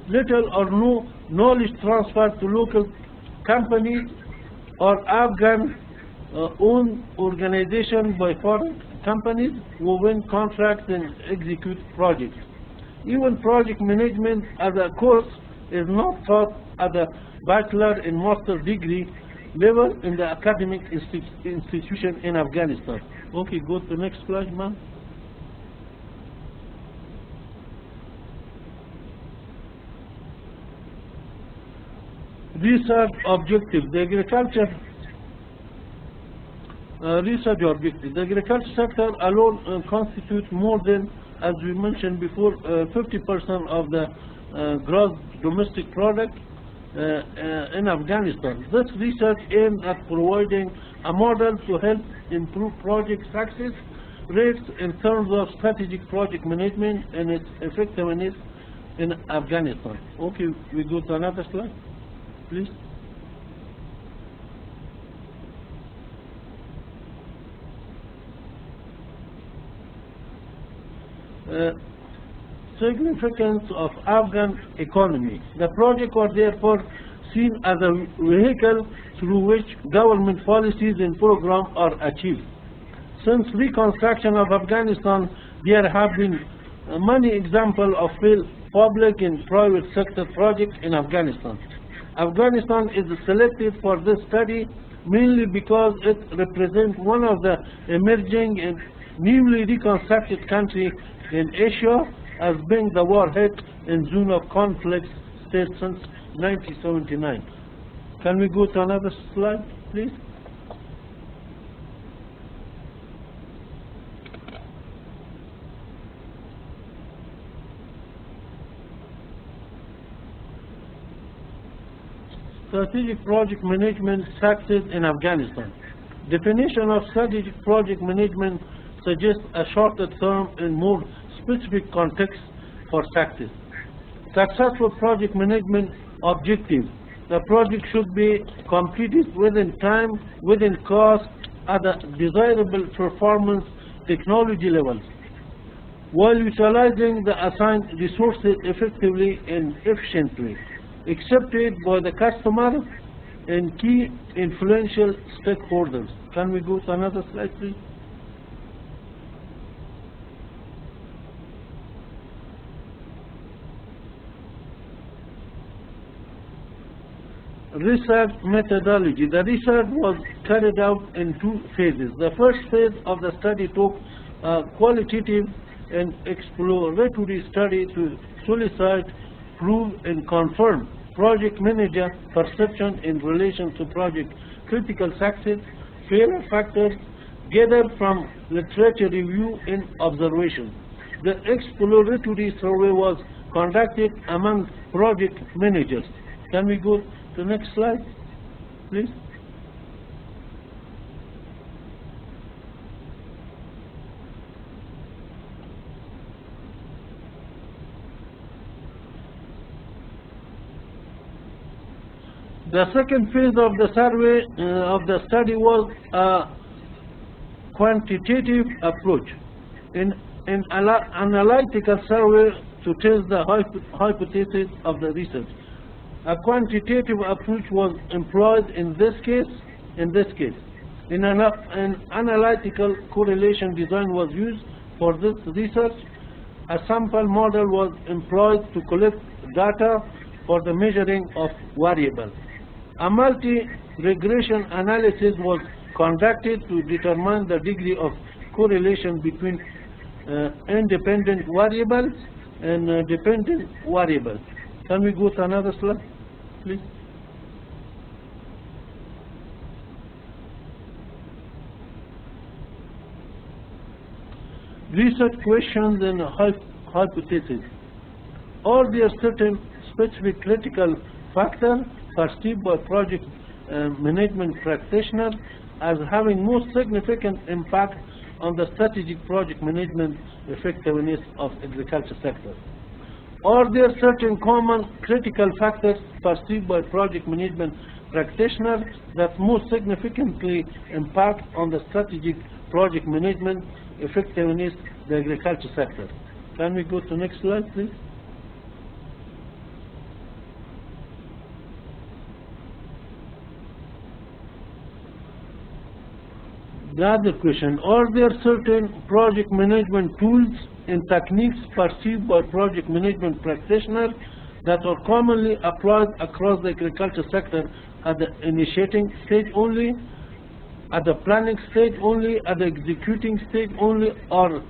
Speaker 4: Little or no knowledge transfer to local companies or Afghan-owned organizations by foreign companies who win contracts and execute projects. Even project management as a course is not taught at the bachelor and master degree level in the academic institution in Afghanistan. Okay, go to the next slide, ma'am. Research objective. The agriculture research objective. The agriculture sector alone constitutes more than, as we mentioned before, 50% of the gross domestic product in Afghanistan. This research aims at providing a model to help improve project success rates in terms of strategic project management and its effectiveness in Afghanistan. Okay, we go to another slide, please. Significance of Afghan economy. The project was therefore seen as a vehicle through which government policies and programs are achieved. Since reconstruction of Afghanistan, there have been many examples of failed public and private sector projects in Afghanistan. Afghanistan is selected for this study mainly because it represents one of the emerging and newly reconstructed countries in Asia, as being the war-hit in zone of conflict state since 1979. Can we go to another slide, please? strategic project management success in Afghanistan. Definition of strategic project management suggests a shorter term and more specific context for success. Successful project management objectives. The project should be completed within time, within cost, at a desirable performance technology levels, while utilizing the assigned resources effectively and efficiently, accepted by the customer and key influential stakeholders. Can we go to another slide, please? Research methodology. The research was carried out in two phases. The first phase of the study took a qualitative and exploratory study to solicit, prove, and confirm project manager perception in relation to project critical success, failure factors gathered from literature review and observation. The exploratory survey was conducted among project managers. Can we go to the next slide, please? The second phase of the survey of the study was a quantitative approach, an analytical survey to test the hypothesis of the research. A quantitative approach was employed in this case. In an analytical correlation design was used for this research. A sample model was employed to collect data for the measuring of variables. A multi-regression analysis was conducted to determine the degree of correlation between independent variables and dependent variables. Can we go to another slide, please? Research questions and hypotheses. Are there certain specific critical factors perceived by project management practitioners as having most significant impact on the strategic project management effectiveness of agriculture sector? Are there certain common critical factors perceived by project management practitioners that most significantly impact on the strategic project management effectiveness of the agriculture sector? Can we go to the next slide, please? The other question, are there certain project management tools and techniques perceived by project management practitioners that are commonly applied across the agriculture sector at the initiating stage only, at the planning stage only, at the executing stage only, or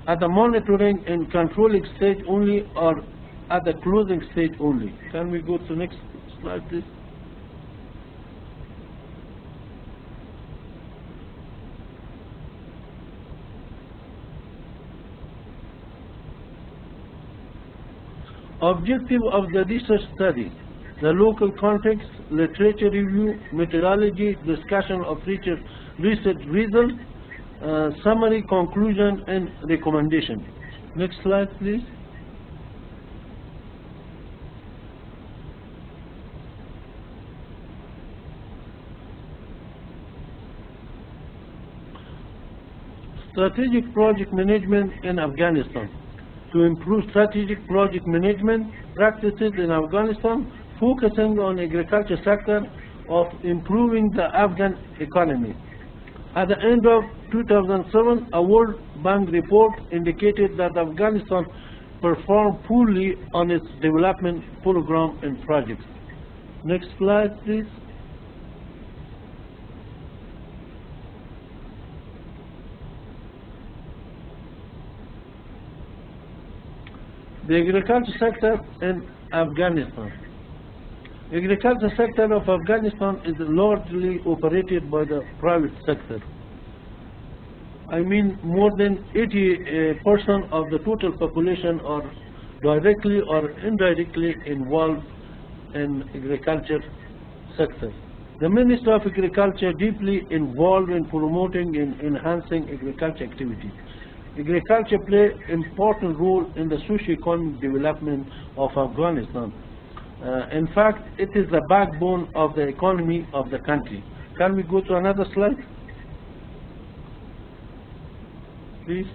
Speaker 4: at the monitoring and controlling stage only, or at the closing stage only? Can we go to the next slide, please? Objective of the research study: the local context, literature review, methodology, discussion of research results, summary, conclusion, and recommendation. Next slide, please. Strategic project management in Afghanistan. To improve strategic project management practices in Afghanistan, focusing on agriculture sector of improving the Afghan economy. At the end of 2007, a World Bank report indicated that Afghanistan performed poorly on its development program and projects. Next slide, please. The agriculture sector in Afghanistan. Agriculture sector of Afghanistan is largely operated by the private sector. I mean, more than 80% of the total population are directly or indirectly involved in agriculture sector. The Ministry of Agriculture deeply involved in promoting and enhancing agriculture activities. Agriculture plays an important role in the socio-economic development of Afghanistan. In fact, it is the backbone of the economy of the country. Can we go to another slide? Please.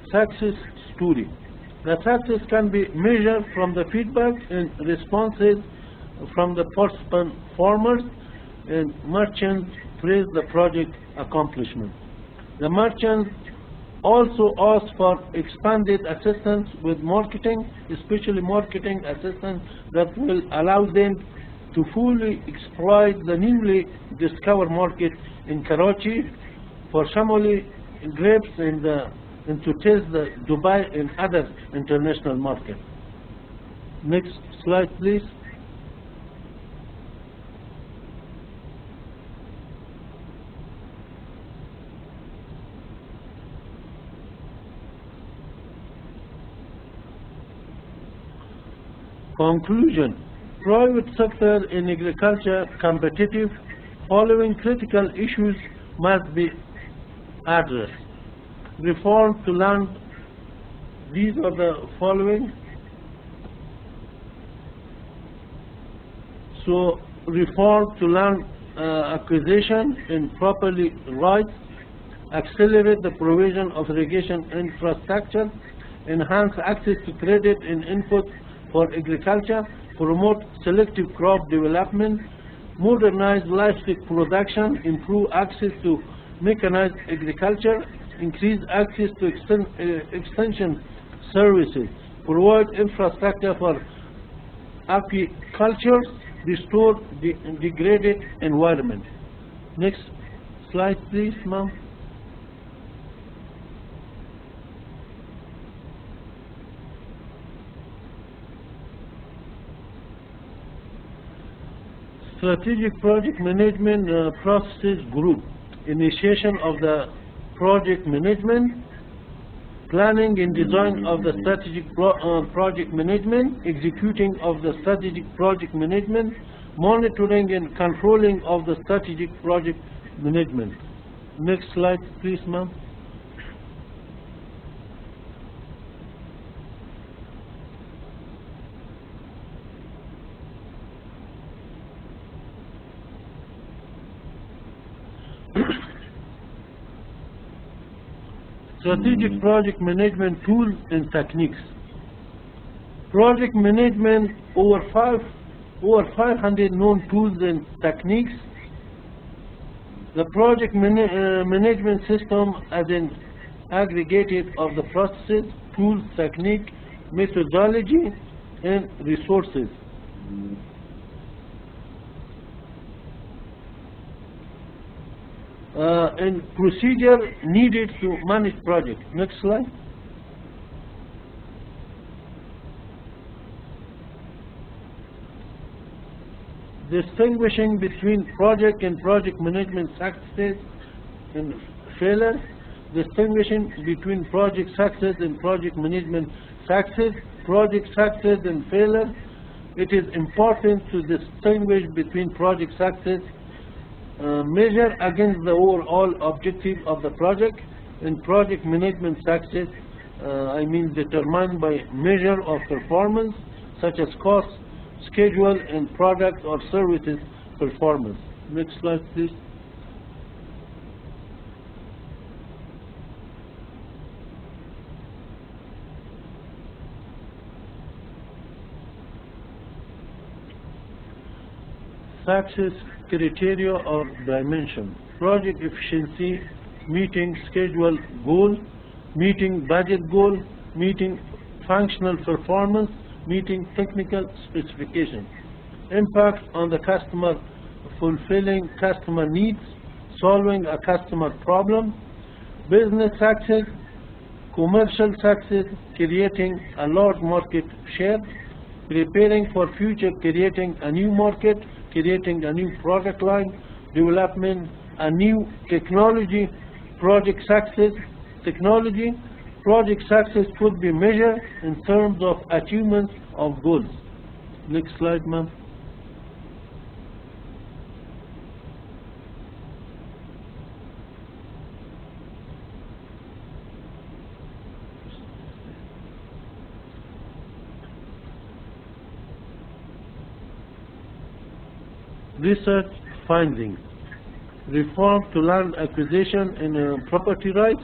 Speaker 4: Success story. The success can be measured from the feedback and responses from the participant farmers, and merchants praise the project accomplishment. The merchants also ask for expanded assistance with marketing, especially marketing assistance that will allow them to fully exploit the newly discovered market in Karachi for Shamoli grapes and to test the Dubai and other international markets. Next slide, please. Conclusion. Private sector in agriculture competitive. Following critical issues must be addressed. Reform to land. These are the following. So, reform to land acquisition and properly rights. Accelerate the provision of irrigation infrastructure. Enhance access to credit and input for agriculture, promote selective crop development, modernize livestock production, improve access to mechanized agriculture, increase access to extension services, provide infrastructure for apiculture, restore the degraded environment. Next slide, please, ma'am. Strategic project management processes group. Initiation of the project management, planning and design of the strategic project management, executing of the strategic project management, monitoring and controlling of the strategic project management. Next slide, please, ma'am. Strategic project management tools and techniques. Project management, over 500 known tools and techniques. The project management system as an aggregated of the processes, tools, technique, methodology, and resources. And procedure needed to manage project. Next slide. Distinguishing between project and project management success and failure. Distinguishing between project success and project management success. Project success and failure. It is important to distinguish between project success measure against the overall objective of the project, and project management success, I mean determined by measure of performance such as cost, schedule, and product or services performance. Next slide, please. Success criteria or dimension. Project efficiency, meeting schedule goal, meeting budget goal, meeting functional performance, meeting technical specification. Impact on the customer, fulfilling customer needs, solving a customer problem. Business success, commercial success, creating a large market share, preparing for future, creating a new market, creating a new product line, development, a new technology, project success, technology, project success could be measured in terms of achievement of goals. Next slide, ma'am. Research findings: reform to land acquisition in property rights,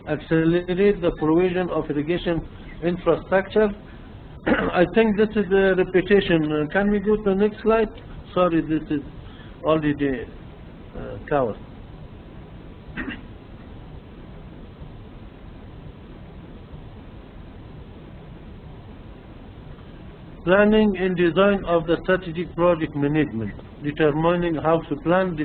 Speaker 4: accelerate the provision of irrigation infrastructure. I think this is a repetition. Can we go to the next slide? Sorry, this is already covered. Planning and design of the strategic project management, determining how to plan,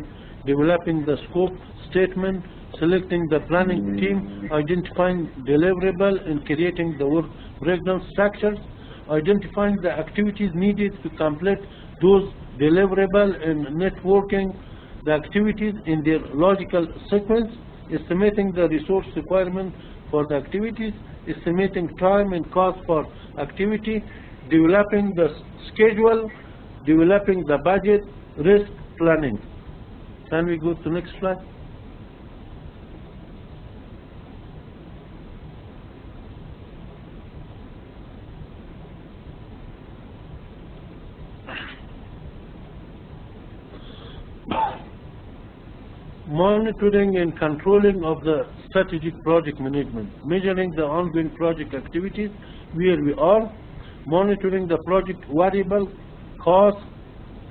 Speaker 4: developing the scope statement, selecting the planning team, identifying deliverable and creating the work breakdown structures, identifying the activities needed to complete those deliverable and networking the activities in their logical sequence, estimating the resource requirement for the activities, estimating time and cost for activity, developing the schedule, developing the budget, risk planning. Can we go to the next slide? Monitoring and controlling of the strategic project management, measuring the ongoing project activities, where we are, monitoring the project variable, cost,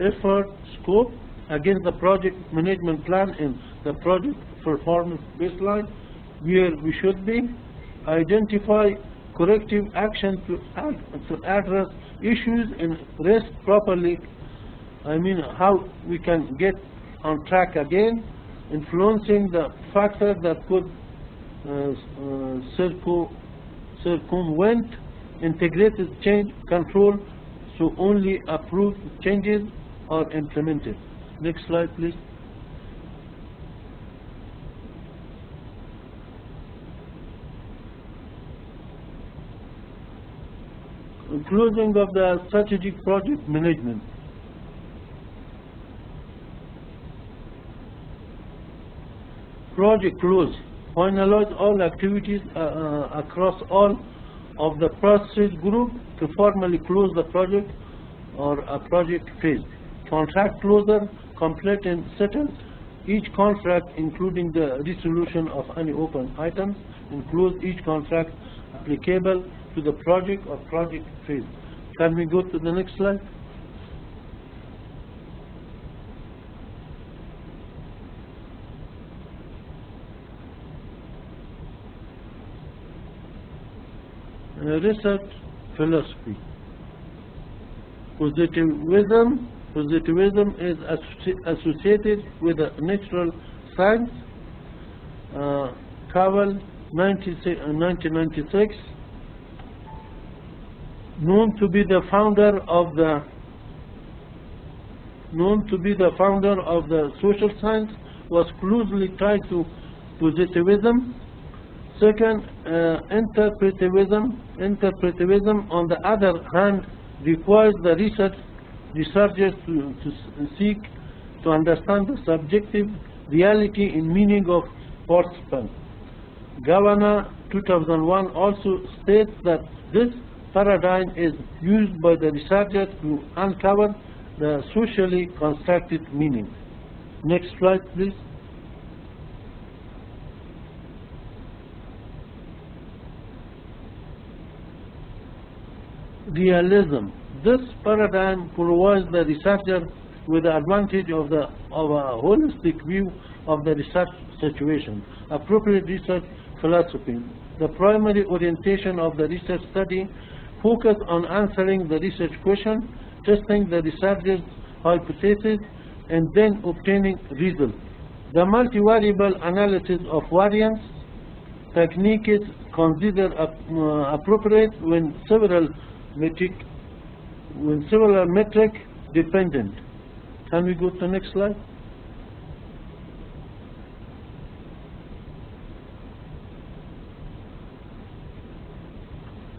Speaker 4: effort, scope against the project management plan and the project performance baseline, where we should be, identify corrective action to address issues and risk properly. I mean, how we can get on track again, influencing the factors that could circumvent integrated change control, so only approved changes are implemented. Next slide, please. Closing of the strategic project management. Project close. Finalize all activities across all of the process group to formally close the project or a project phase. Contract closure, complete and settle each contract, including the resolution of any open items, and close each contract applicable to the project or project phase. Can we go to the next slide? Research philosophy. Positivism is associated with the natural science. Cavell, 1996, known to be the founder of the social science, was closely tied to positivism. Second, interpretivism, on the other hand, requires the researchers to seek to understand the subjective reality and meaning of participants. Governor 2001 also states that this paradigm is used by the researchers to uncover the socially constructed meaning. Next slide, please. Realism. This paradigm provides the researcher with the advantage of a holistic view of the research situation. Appropriate research philosophy. The primary orientation of the research study focus on answering the research question, testing the researcher's hypothesis, and then obtaining results. The multivariable analysis of variance technique is considered appropriate when several metric dependent. Can we go to the next slide?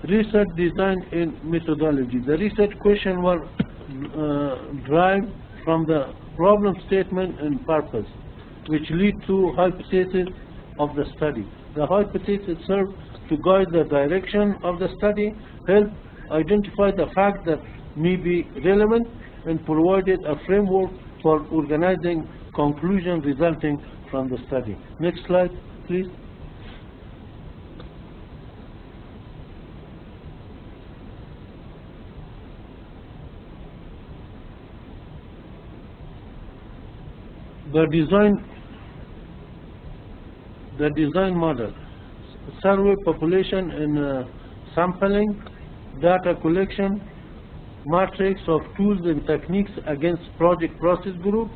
Speaker 4: Research design in methodology. The research question were derived from the problem statement and purpose, which lead to hypothesis of the study. The hypothesis serve to guide the direction of the study, help identify the facts that may be relevant, and provided a framework for organizing conclusions resulting from the study. Next slide, please. The design model: survey population and sampling, data collection, matrix of tools and techniques against project process group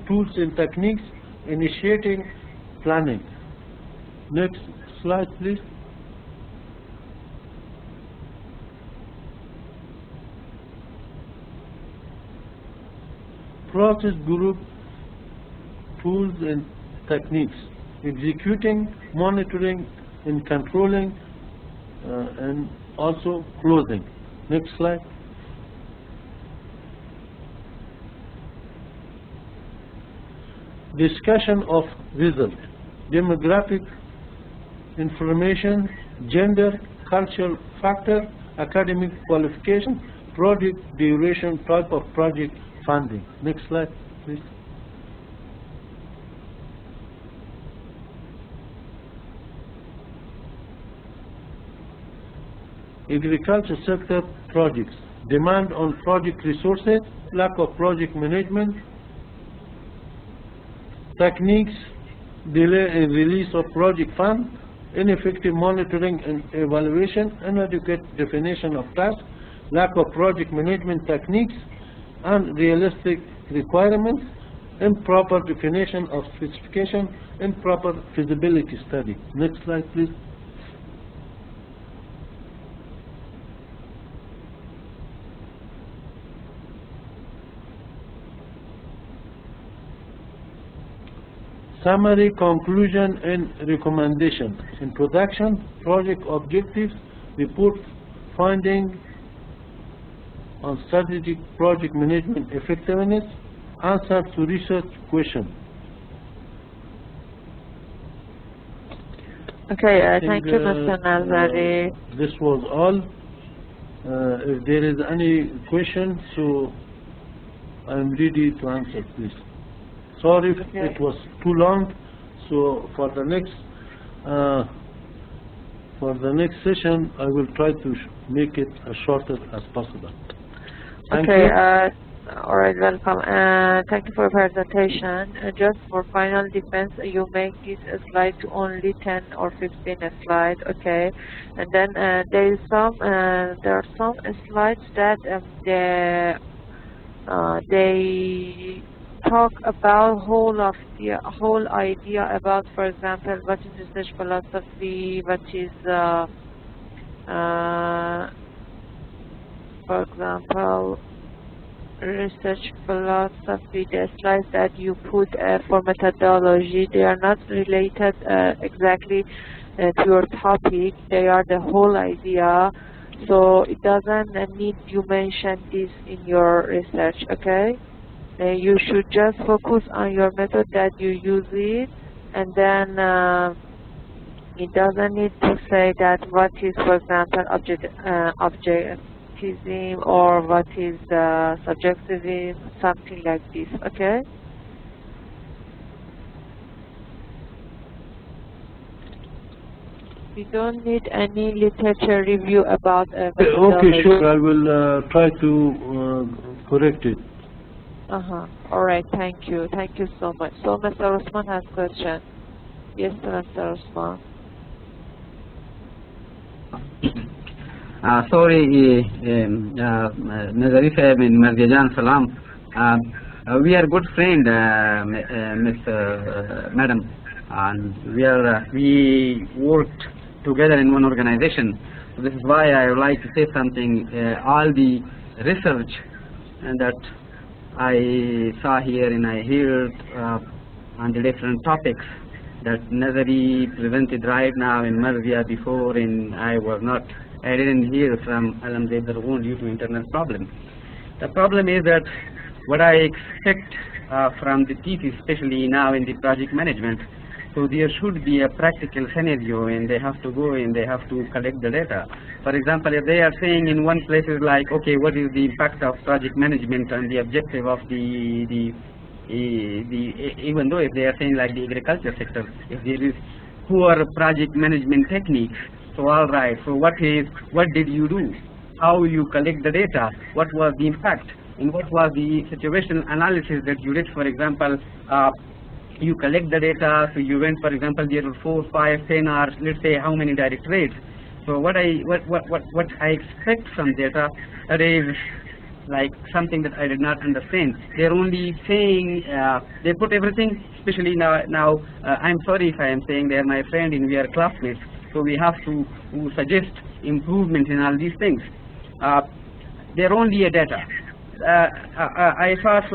Speaker 4: tools and techniques, initiating planning. Next slide, please. Process group tools and techniques: executing, monitoring, and controlling, and also closing. Next slide. Discussion of results: demographic information, gender, cultural factor, academic qualification, project duration, type of project, funding. Next slide, please. Agriculture sector projects: demand on project resources, lack of project management, techniques, delay in release of project fund, ineffective monitoring and evaluation, inadequate definition of tasks, lack of project management techniques, unrealistic requirements, improper definition of specification, improper feasibility study. Next slide, please. Summary, conclusion, and recommendation. Introduction, project objectives, report finding on strategic project management effectiveness, answer to research question.
Speaker 1: Okay, thank you, Mr. Nazari.
Speaker 4: This was all. If there is any question, so I'm ready to answer, please. Sorry if it was too long. So for the next session, I will try to make it as shorter as possible. Thank you.
Speaker 1: All right, welcome. Thank you for your presentation. Just for final defense, you make this slide to only 10 or 15 slides, okay? And then there are some slides that they talk about whole idea about, for example, what is research philosophy, what is for example, research philosophy. The slides that you put for methodology, they are not related exactly to your topic. They are the whole idea, so it doesn't need you mention this in your research, okay? You should just focus on your method that you use it, and then it doesn't need to say that what is, for example, objectivism or what is subjectivism, something like this, okay? We don't need any literature review about methodology.
Speaker 4: Okay, sure. I will try to correct it.
Speaker 1: All right, thank you. Thank you so much. So Mr. Osman has a question. Yes, Mr. Osman.
Speaker 6: Sorry, Nazarif bin Marjajan Salam. We are good friend, Madam, and we worked together in one organization. So this is why I would like to say something. All the research that I saw here and I heard on the different topics, that Nazari presented right now in Marzia before, and I didn't hear from Alamzad Dargoon due to internal problem. The problem is that what I expect from the thesis, especially now in the project management, so there should be a practical scenario, and they have to go and they have to collect the data. For example, if they are saying in one place is like, okay, what is the impact of project management and the objective of even though if they are saying like the agriculture sector, if there is poor project management techniques, so all right, so what did you do? How will you collect the data? What was the impact? And what was the situational analysis that you did? For example, you collect the data, so you went, for example, there were 4, 5, 10 hours, let's say how many direct rates. So what I expect from data, that is like something that I did not understand. They're only saying, they put everything, especially now I'm sorry if I am saying they're my friend and we are classmates, so we have to suggest improvement in all these things. They're only a data. I saw a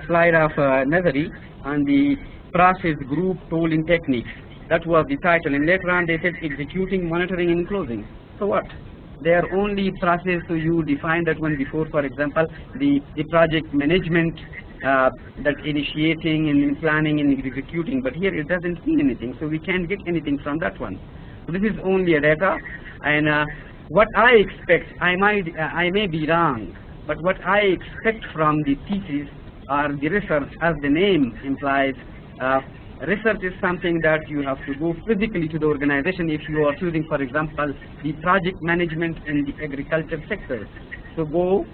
Speaker 6: slide of Nazari on the process group tooling techniques. That was the title, and later on they said executing, monitoring, and closing. So what? They are only process, so you define that one before. For example, the project management, that initiating and planning and executing, but here it doesn't mean anything, so we can't get anything from that one. So this is only a data, and what I expect, I may be wrong, but what I expect from the thesis or the research, as the name implies, research is something that you have to go physically to the organization if you are choosing, for example, the project management in the agriculture sector. So go,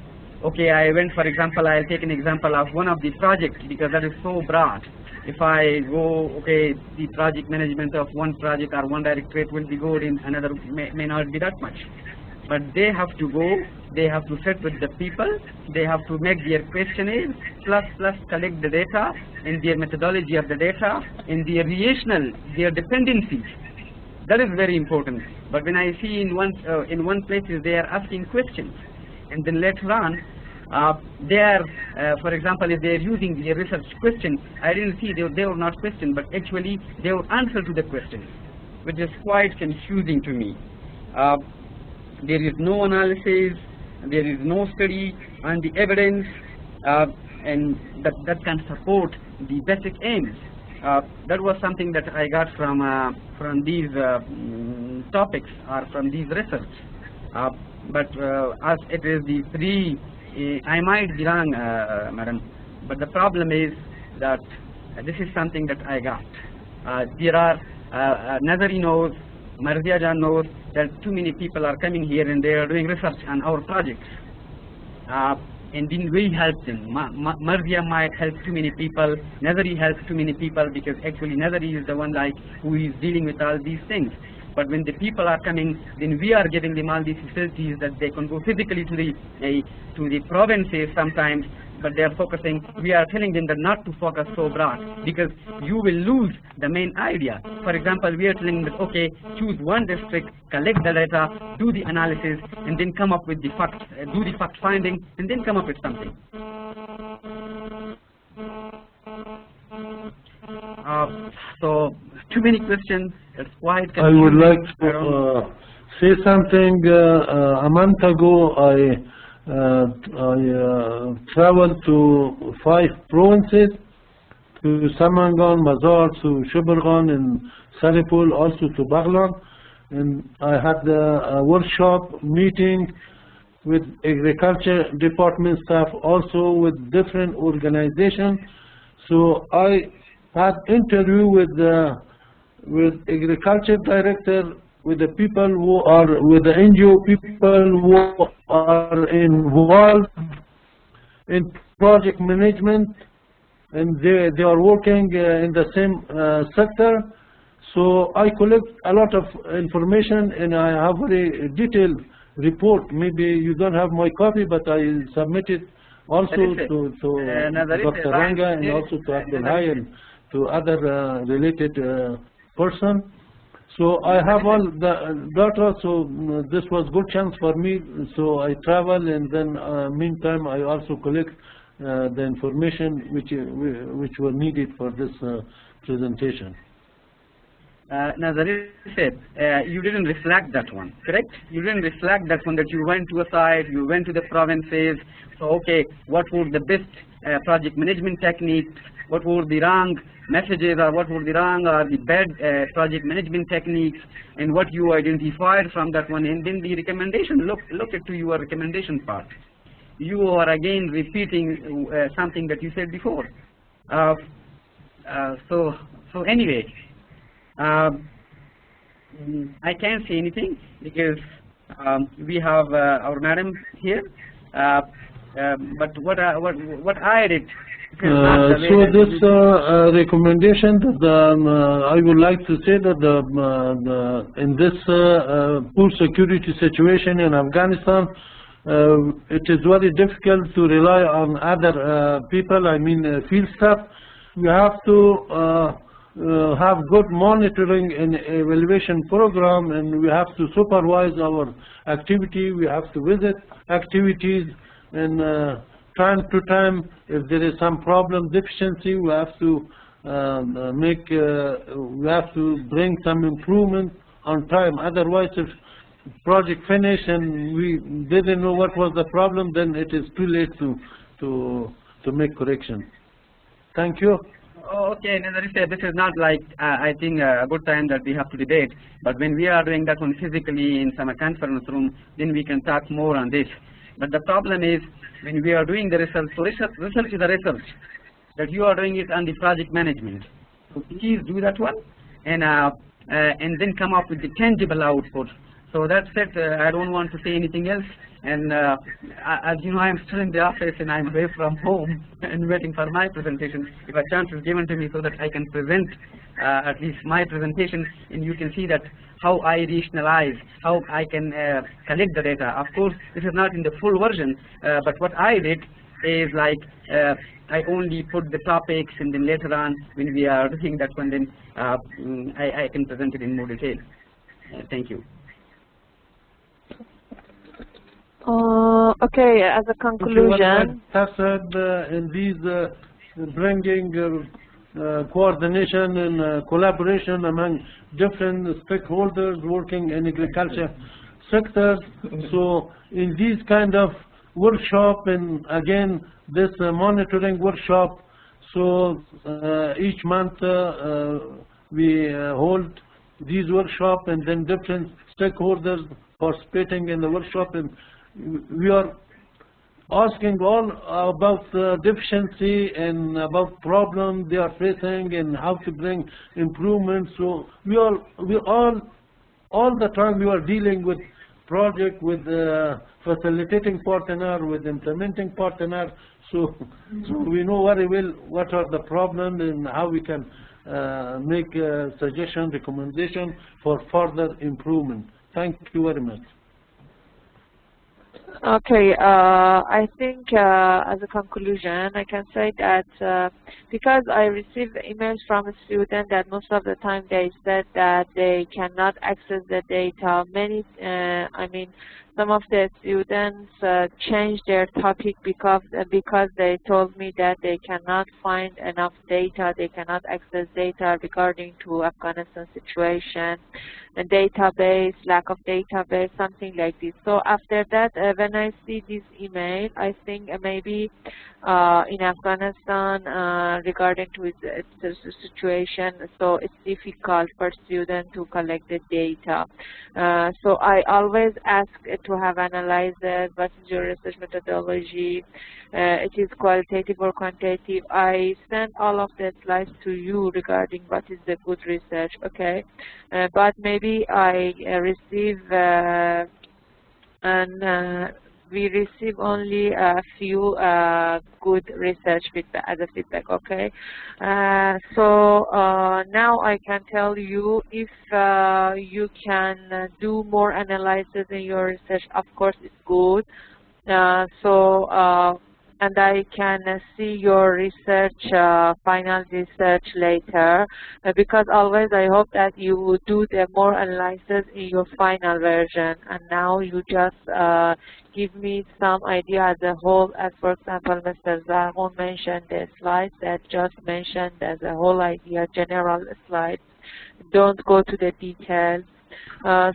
Speaker 6: okay, I went, for example, I'll take an example of one of the projects because that is so broad. If I go, okay, the project management of one project or one directorate will be good, in another may not be that much. But they have to go, they have to sit with the people, they have to make their questionnaires, plus collect the data and their methodology of the data and their relational, their dependencies. That is very important. But when I see in one place they are asking questions, and then later on, they are, for example, if they are using the research question, I didn't see they were not questions, but actually they were answer to the question, which is quite confusing to me. There is no analysis, there is no study on the evidence, and that can support the basic aims. That was something that I got from these topics or from these research. But as it is the I might be wrong, madam, but the problem is that this is something that I got. There are, Nazari knows, Marzia Jan knows that too many people are coming here and they are doing research on our projects. And then we help them. Marzia might help too many people, Nazari helps too many people, because actually Nazari is the one like who is dealing with all these things. But when the people are coming, then we are giving them all these facilities that they can go physically to the provinces sometimes, but they are focusing, we are telling them that not to focus so broad, because you will lose the main idea. For example, we are telling them that, okay, choose one district, collect the data, do the analysis, and then come up with the facts, do the fact finding, and then come up with something. So, too many questions, it's quite confusing.
Speaker 4: I would like to say something. A month ago, I traveled to 5 provinces, to Samangan, Mazar, to Shubirgan, and Saripul, also to Baghlan. And I had a workshop meeting with agriculture department staff, also with different organizations. So I had interview with agriculture director, with the people who are, with the NGO people who are involved in project management, and they are working in the same sector. So I collect a lot of information, and I have a very detailed report. Maybe you don't have my copy, but I submit it also to Dr. Ranga and also to Abdul Hai and to other related person. So I have all the data, so this was good chance for me. So I travel, and then meantime I also collect the information which were needed for this presentation.
Speaker 6: you didn't reflect that one, correct? You didn't reflect that one, that you went to a site, you went to the provinces. So okay, what were the best project management techniques? What were the wrong messages, or what were the wrong or the bad project management techniques, and what you identified from that one, and then the recommendation. Look at your recommendation part. You are again repeating something that you said before. So anyway, I can't say anything because we have our madam here. But what I did.
Speaker 4: So this recommendation, that I would like to say that in this poor security situation in Afghanistan, it is very difficult to rely on other people, I mean field staff. We have to have good monitoring and evaluation program, and we have to supervise our activity. We have to visit activities, and time to time, if there is some problem, deficiency, we have to we have to bring some improvement on time. Otherwise, if project finish and we didn't know what was the problem, then it is too late to make correction. Thank you.
Speaker 6: Okay, this is not like I think a good time that we have to debate. But when we are doing that one physically in some conference room, then we can talk more on this. But the problem is when we are doing the research. So research is a research that you are doing it on the project management. So please do that one, and then come up with the tangible output. So that's it. I don't want to say anything else. And as you know, I'm still in the office and I'm away from home and waiting for my presentation. If a chance is given to me so that I can present at least my presentation, and you can see that how I rationalize, how I can collect the data. Of course, this is not in the full version, but what I did is like I only put the topics, and then later on when we are doing that one, then I can present it in more detail. Thank you.
Speaker 1: Okay, as a conclusion,
Speaker 4: Has said in these bringing coordination and collaboration among different stakeholders working in agriculture sectors. So in these kind of workshop, and again this monitoring workshop, so each month we hold these workshops, and then different stakeholders participating in the workshop, and we are asking all about deficiency and about problem they are facing and how to bring improvement. So we all the time we are dealing with project, with facilitating partner, with implementing partner. So we know very well what are the problems and how we can make suggestion, recommendation for further improvement. Thank you very much.
Speaker 1: Okay, I think as a conclusion, I can say that because I received emails from a student that most of the time they said that they cannot access the data. Some of the students changed their topic because they told me that they cannot find enough data, they cannot access data regarding to Afghanistan situation, a database, lack of database, something like this. So after that, when I see this email, I think maybe in Afghanistan regarding to its situation, so it's difficult for students to collect the data. So I always ask to have analyzed what is your research methodology, it is qualitative or quantitative. I send all of the slides to you regarding what is the good research, okay? But maybe I receive we receive only a few good research feedback as a feedback, okay? So now I can tell you, if you can do more analysis in your research, of course it's good. And I can see your research, final research later, because always I hope that you will do the more analysis in your final version. And now you just give me some idea as a whole, as for example, Mr. Zahon mentioned the slides that just mentioned as a whole idea, general slides. don't go to the details.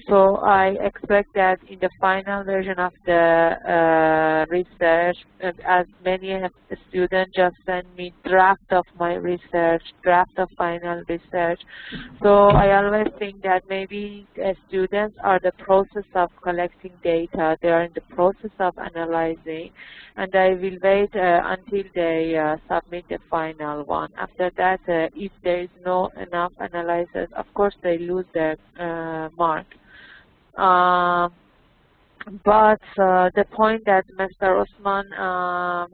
Speaker 1: So I expect that in the final version of the research, as many students just send me draft of my research, draft of final research. So I always think that maybe students are the process of collecting data. They are in the process of analyzing, and I will wait until they submit the final one. After that, if there is no enough analysis, of course they lose their mark. But the point that Mr. Osman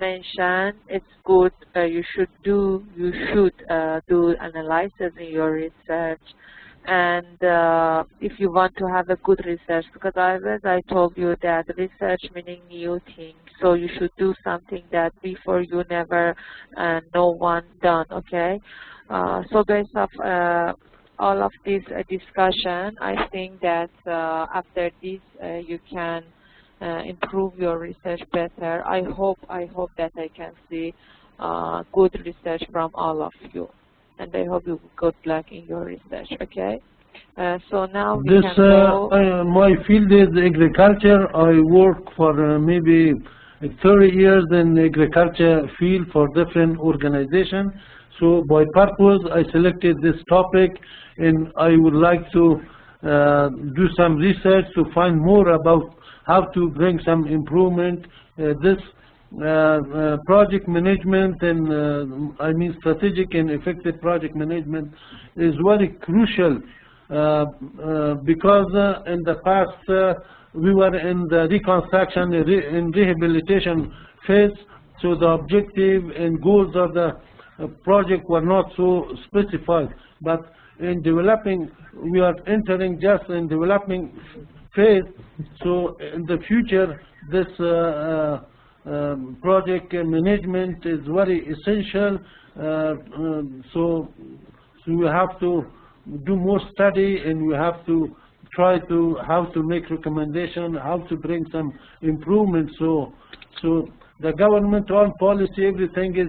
Speaker 1: mentioned, it's good. You should do analysis in your research, and if you want to have a good research, because I told you that research meaning new thing. So you should do something that before you never, no one done. Okay. So based off all of this discussion, I think that after this you can improve your research better. I hope that I can see good research from all of you, and I hope you good luck in your research. Okay. So now we can go.
Speaker 4: My field is agriculture. I work for maybe 30 years in agriculture field for different organizations. So by purpose, I selected this topic, and I would like to do some research to find more about how to bring some improvement. This project management and I mean strategic and effective project management is very crucial because in the past we were in the reconstruction and rehabilitation phase, so the objective and goals of the project were not so specified. But in developing, we are entering just in developing phase. So in the future, this project management is very essential. So we have to do more study, and we have to try to how to make recommendation, how to bring some improvement. So the government-run policy, everything is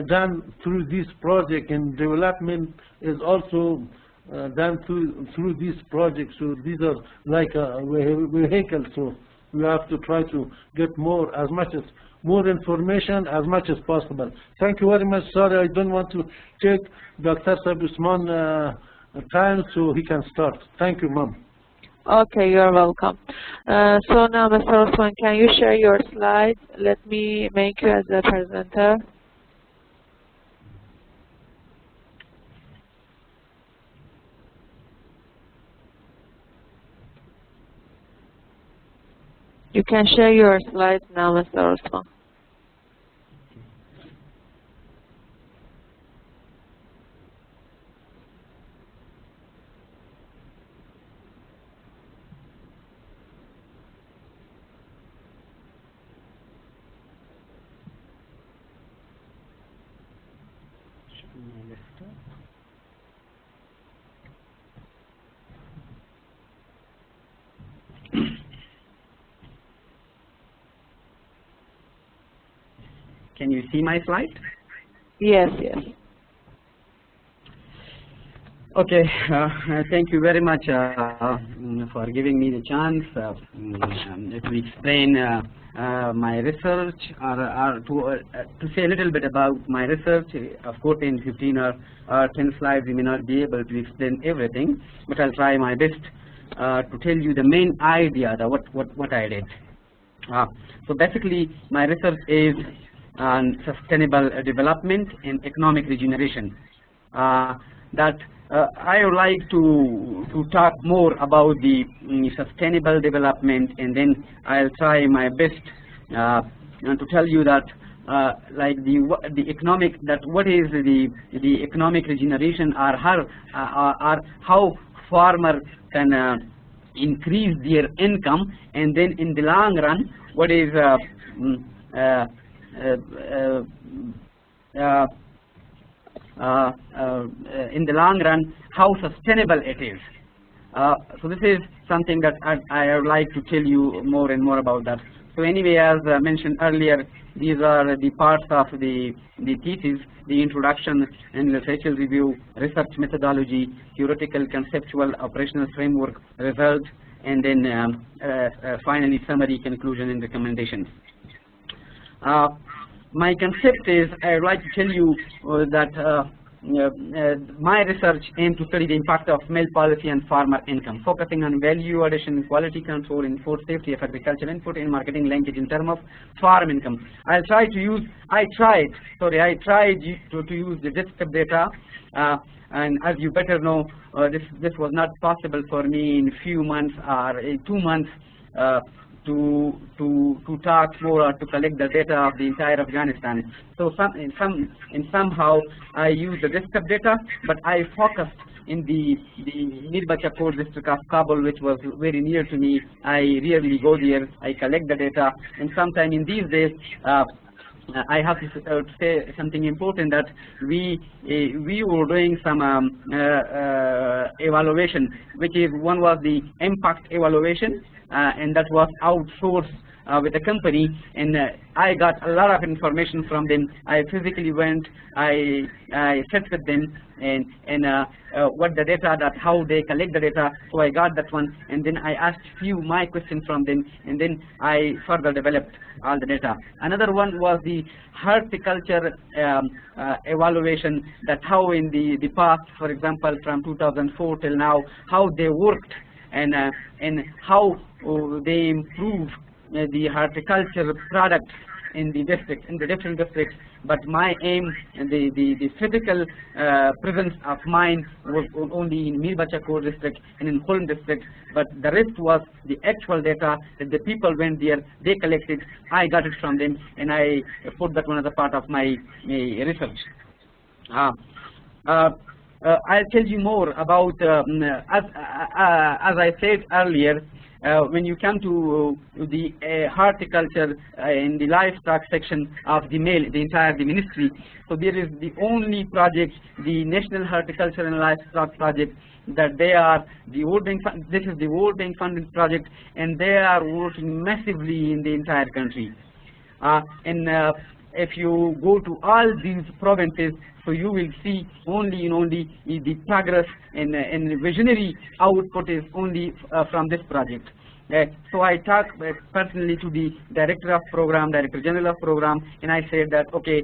Speaker 4: done through this project, and development is also done through these projects. So these are like a vehicle. So we have to try to get more information as much as possible. Thank you very much. Sorry, I don't want to take Dr. Sabusman time, so he can start. Thank you, ma'am.
Speaker 1: Okay, you're welcome. So now, Mr. Osman, can you share your slides? Let me make you as a presenter. You can share your slides now, Mr. Osman.
Speaker 6: Can you see my slide?
Speaker 1: Yes, yes.
Speaker 6: Okay, thank you very much for giving me the chance to explain my research, or to say a little bit about my research. Of course, in 15 or 10 slides, we may not be able to explain everything, but I'll try my best to tell you the main idea, what I did. So basically, my research is on sustainable development and economic regeneration. That I would like to talk more about the sustainable development, and then I'll try my best to tell you that like the economic, that what is the economic regeneration, or how farmer can increase their income, and then in the long run, what is in the long run, how sustainable it is. So this is something that I would like to tell you more and more about that. So anyway, as mentioned earlier, these are the parts of the thesis: the introduction and literature review, research methodology, theoretical, conceptual, operational framework, result, and then finally summary, conclusion, and recommendations. My concept is, I would like to tell you that my research aims to study the impact of milk policy and farmer income, focusing on value addition, quality control, and food safety of agricultural input and marketing linkage in terms of farm income. I tried to use the desktop data, and as you better know, this was not possible for me in few months or 2 months to talk more or to collect the data of the entire Afghanistan. So somehow I used the desktop data, but I focused in the Mir Bachapur district of Kabul, which was very near to me. I rarely go there. I collect the data, and sometime in these days, I have to say something important, that we were doing some evaluation, which is one was the impact evaluation, and that was outsourced with the company, and I got a lot of information from them. I physically went, I sat with them, and what the data, that how they collect the data. So I got that one, and then I asked few my questions from them, and then I further developed all the data. Another one was the horticulture evaluation, that how in the past, for example, from 2004 till now, how they worked, and how they improved the horticulture products in the district, in the different districts. But my aim, and the physical presence of mine was only in Mir Bachapur district and in Khulm district, but the rest was the actual data that the people went there, they collected, I got it from them, and I put that one as a part of my research. I'll tell you more about, as I said earlier, when you come to the horticulture in the livestock section of the entire ministry, so there is the only project, the National Horticulture and Livestock Project, that they are the World Bank. This is the World Bank funded project, and they are working massively in the entire country. If you go to all these provinces, so you will see only the progress and visionary output is only from this project. So I talked personally to the Director of Program, Director General of Program, and I said that, okay,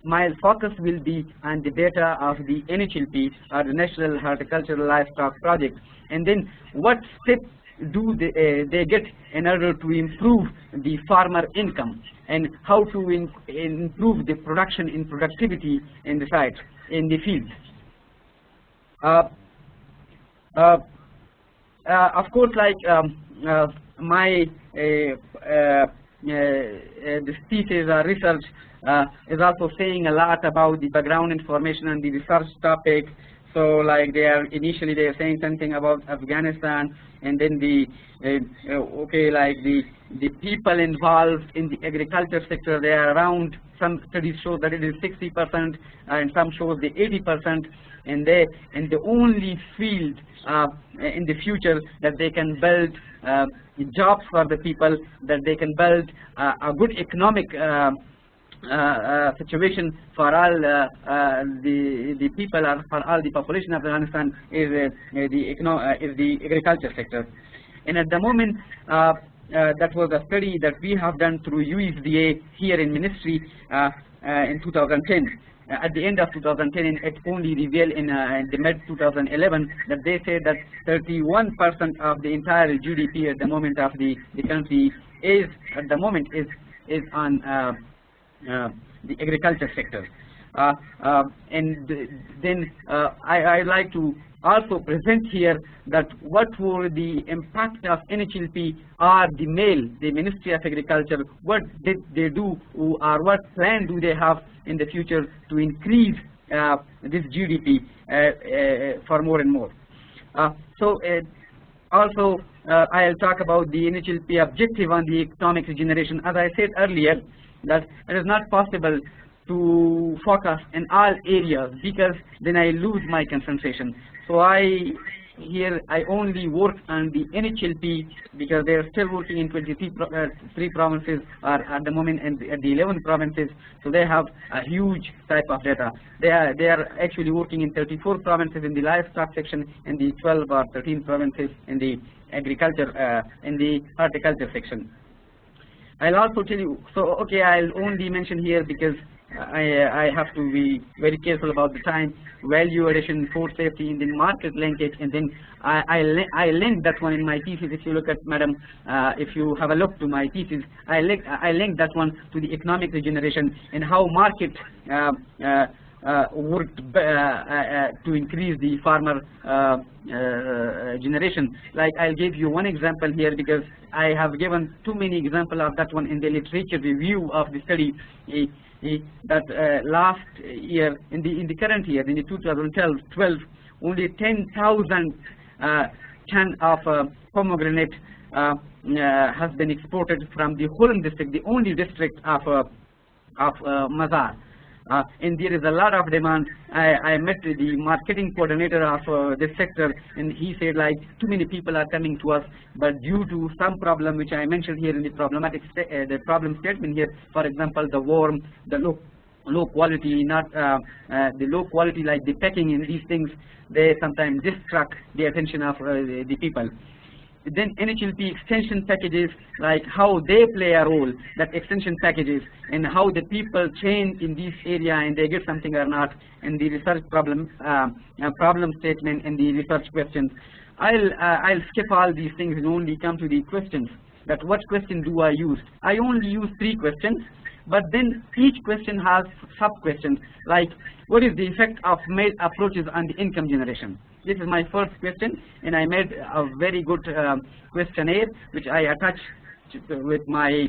Speaker 6: my focus will be on the data of the NHLP, or the National Horticultural Livestock Project, and then what steps do they get in order to improve the farmer income, and how to improve the production in productivity in the site, in the fields. Of course, like my this thesis or research is also saying a lot about the background information on the research topic. So like initially they are saying something about Afghanistan, and then the people involved in the agriculture sector, they are around, some studies show that it is 60%, and some shows the 80%, and the only field in the future that they can build jobs for the people, that they can build a good economic situation for all the people, or for all the population of Afghanistan, is the agriculture sector. And at the moment, that was a study that we have done through USDA here in ministry in 2010. At the end of 2010, and it only revealed in the mid-2011 that they say that 31% of the entire GDP at the moment of the country is on the agriculture sector. And then I like to also present here that what were the impact of NHLP or the Ministry of Agriculture, what did they do, or what plan do they have in the future to increase this GDP for more and more. Also I'll talk about the NHLP objective on the economic regeneration. As I said earlier, that it is not possible to focus in all areas, because then I lose my concentration. So I here I only work on the NHLP because they are still working in 23 provinces or at the moment and at the 11 provinces, so they have a huge type of data. They are actually working in 34 provinces in the livestock section and the 12 or 13 provinces in the agriculture in the horticulture section. I'll also tell you, so okay, I'll only mention here because I have to be very careful about the time. Value addition, food safety, and then market linkage, and then I linked that one in my thesis. If you look at, madam, if you have a look to my thesis, I linked that one to the economic regeneration and how market worked to increase the farmer generation. Like I'll give you one example here because I have given too many examples of that one in the literature review of the study. That last year, in the current year, in the 2012, only 10,000 ton of pomegranate has been exported from the Huron district, the only district of Mazar. And there is a lot of demand. I met the marketing coordinator of this sector, and he said like too many people are coming to us, but due to some problem which I mentioned here in the the problem statement here, for example, the worm, the low quality, not the low quality like the packing in these things, they sometimes distract the attention of the people. Then NHLP extension packages, like how they play a role, that extension packages, and how the people change in this area and they get something or not, and the research problem statement and the research questions. I'll skip all these things and only come to the questions. That what question do I use? I only use 3 questions, but then each question has sub-questions, like what is the effect of male approaches on the income generation? This is my first question, and I made a very good questionnaire which I attached with my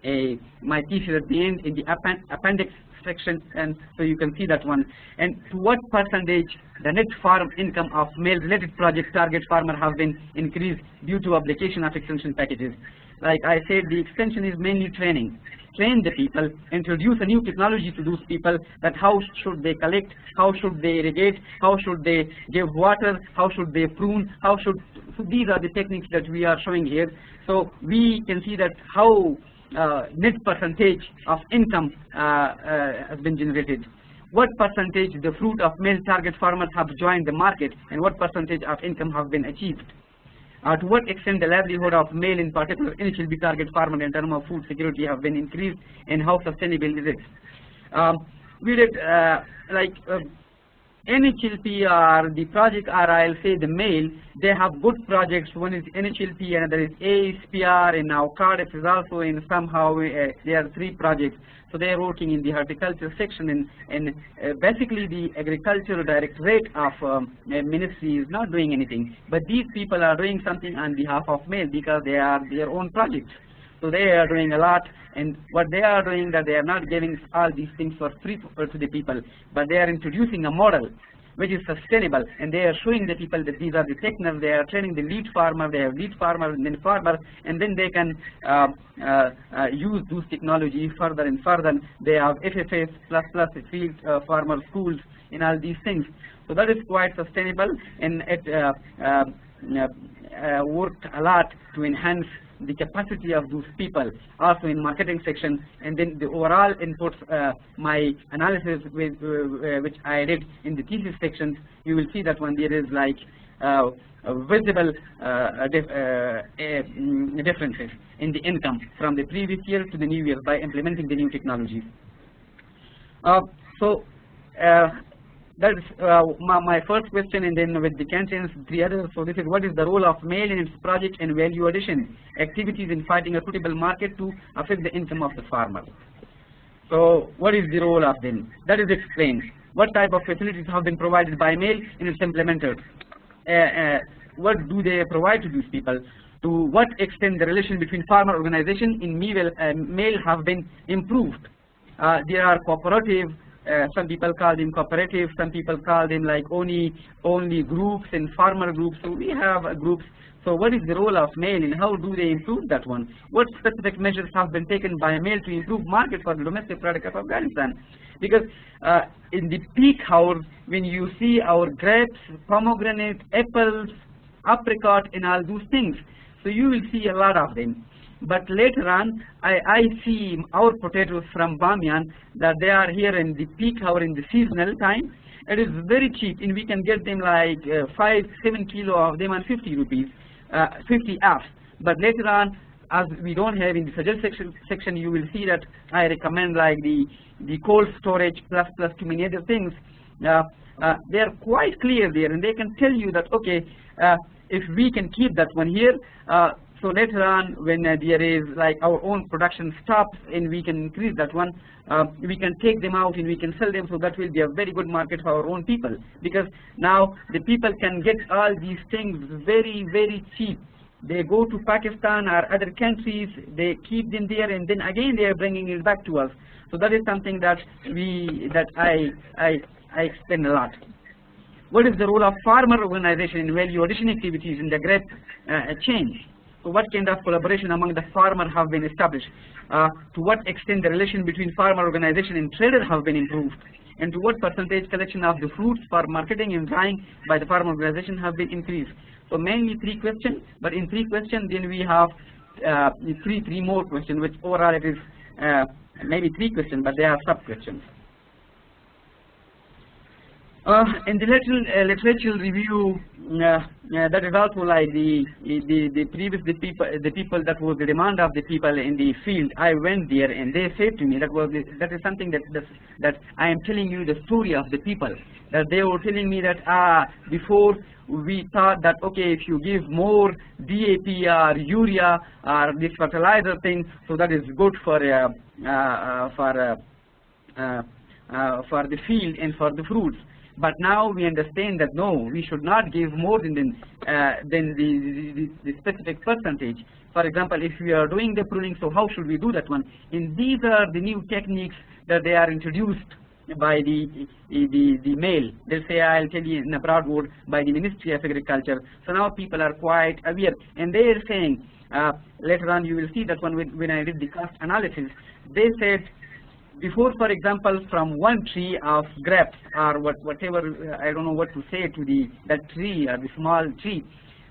Speaker 6: thesis at the end in the appendix section, and so you can see that one. And to what percentage the net farm income of male-related project target farmer have been increased due to application of extension packages? Like I said, the extension is mainly training. Train the people, introduce a new technology to those people, that how should they collect, how should they irrigate, how should they give water, how should they prune, so these are the techniques that we are showing here. So we can see that how net percentage of income has been generated. What percentage the fruit of male target farmers have joined the market, and what percentage of income have been achieved? To what extent the livelihood of male, in particular NHLP target farmer in terms of food security, have been increased, and how sustainable is it? We did NHLP or the project, or I'll say the male, they have good projects. One is NHLP, another is ASPR, and now Cardiff is also in somehow, there are 3 projects. So they are working in the horticulture section, and basically the agricultural directorate of ministry is not doing anything. But these people are doing something on behalf of male because they are their own projects. So they are doing a lot, and what they are doing, that they are not giving all these things for free to the people, but they are introducing a model which is sustainable, and they are showing the people that these are the techniques. They are training the lead farmer, they have lead farmer and then farmer, and then they can use those technology further and further. They have FFS plus field farmer schools and all these things. So that is quite sustainable, and it worked a lot to enhance the capacity of those people, also in marketing section. And then the overall inputs, my analysis which I did in the thesis sections, you will see that when there is like visible differences in the income from the previous year to the new year by implementing the new technologies. That is my first question, and then with the candidates, 3 others. So this is, what is the role of male in its project and value addition activities in finding a suitable market to affect the income of the farmer? So what is the role of them? That is explained. What type of facilities have been provided by male and it's implemented? What do they provide to these people? To what extent the relation between farmer organization and male have been improved? There are cooperative. Some people call them cooperative, some people call them like only groups and farmer groups. So we have groups. So what is the role of male and how do they improve that one? What specific measures have been taken by male to improve market for the domestic product of Afghanistan? Because in the peak hour, when you see our grapes, pomegranate, apples, apricot and all those things, so you will see a lot of them. But later on, I see our potatoes from Bamiyan that they are here in the peak hour in the seasonal time. It is very cheap, and we can get them like 5-7 kilo of them on 50 rupees, 50 Fs. But later on, as we don't have in the suggest section, you will see that I recommend like the cold storage plus too many other things. They are quite clear there, and they can tell you that okay, if we can keep that one here. So later on, when there is like our own production stops and we can increase that one, we can take them out and we can sell them. So that will be a very good market for our own people, because now the people can get all these things very cheap. They go to Pakistan or other countries, they keep them there, and then again they are bringing it back to us. So that is something that I explain a lot. What is the role of farmer organization in value addition activities in the grape chain? So what kind of collaboration among the farmers have been established? To what extent the relation between farmer organization and trader have been improved? And to what percentage collection of the fruits for marketing and drying by the farmer organization have been increased? So mainly 3 questions, but in 3 questions then we have three more questions, which overall it is maybe 3 questions, but they are sub-questions. In the literature review, that is also like the people that was the demand of the people in the field. I went there and they said to me that is something that I am telling you the story of the people. That they were telling me that before we thought that okay, if you give more DAP or urea or this fertilizer thing, so that is good for the field and for the fruits. But now we understand that no, we should not give more than the specific percentage. For example, if we are doing the pruning, so how should we do that one? And these are the new techniques that they are introduced by the mail. They'll say, I'll tell you in a broad word, by the Ministry of Agriculture. So now people are quite aware, and they are saying later on you will see that one when I did the cost analysis, they said before, for example, from one tree of grapes or whatever, I don't know what to say to that tree or the small tree,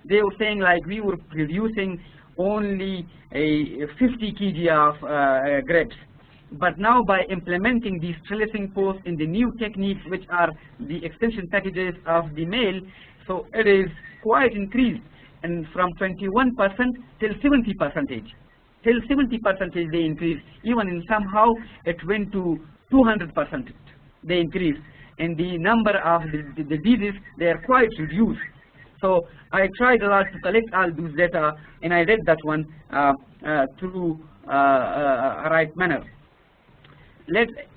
Speaker 6: they were saying like we were producing only a 50 kg of grapes. But now by implementing these trellising posts in the new techniques, which are the extension packages of the male, so it is quite increased, and from 21% till 70%. Till 70% they increased. Even in somehow it went to 200% they increased. And the number of the diseases, they are quite reduced. So I tried a lot to collect all those data, and I did that one through a right manner.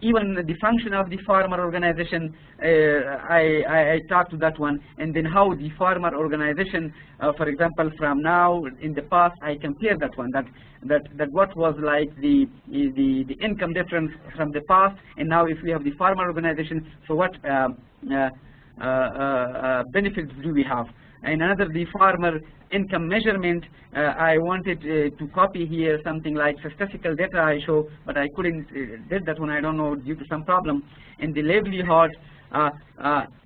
Speaker 6: Even the function of the farmer organization, I talked to that one, and then how the farmer organization, for example, from now in the past, I compare that one, that what was like the income difference from the past, and now if we have the farmer organization, so what benefits do we have? And another, the farmer income measurement, I wanted to copy here something like statistical data I show, but I couldn't did that one, I don't know, due to some problem. And the livelihood,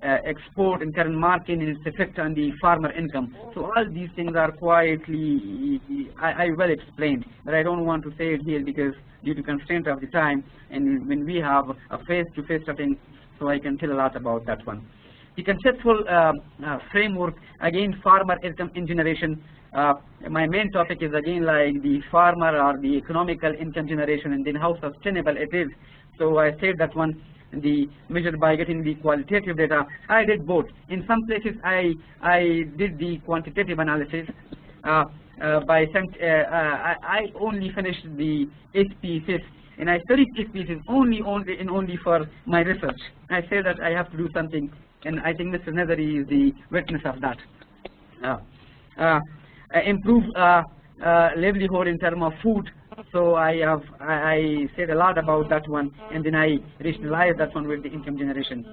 Speaker 6: export and current market and its effect on the farmer income. So all these things are quietly, I well explained, but I don't want to say it here because due to constraint of the time, and when we have a face-to-face setting, so I can tell a lot about that one. The conceptual framework, again, farmer income generation. My main topic is again like the farmer or the economical income generation, and then how sustainable it is. So I said that one, the measured by getting the qualitative data. I did both. In some places I did the quantitative analysis. I only finished the SPSS, and I studied SPSS only for my research. I said that I have to do something, and I think Mr. Nazari is the witness of that. Improve livelihood in terms of food. So I said a lot about that one, and then I rationalized that one with the income generation.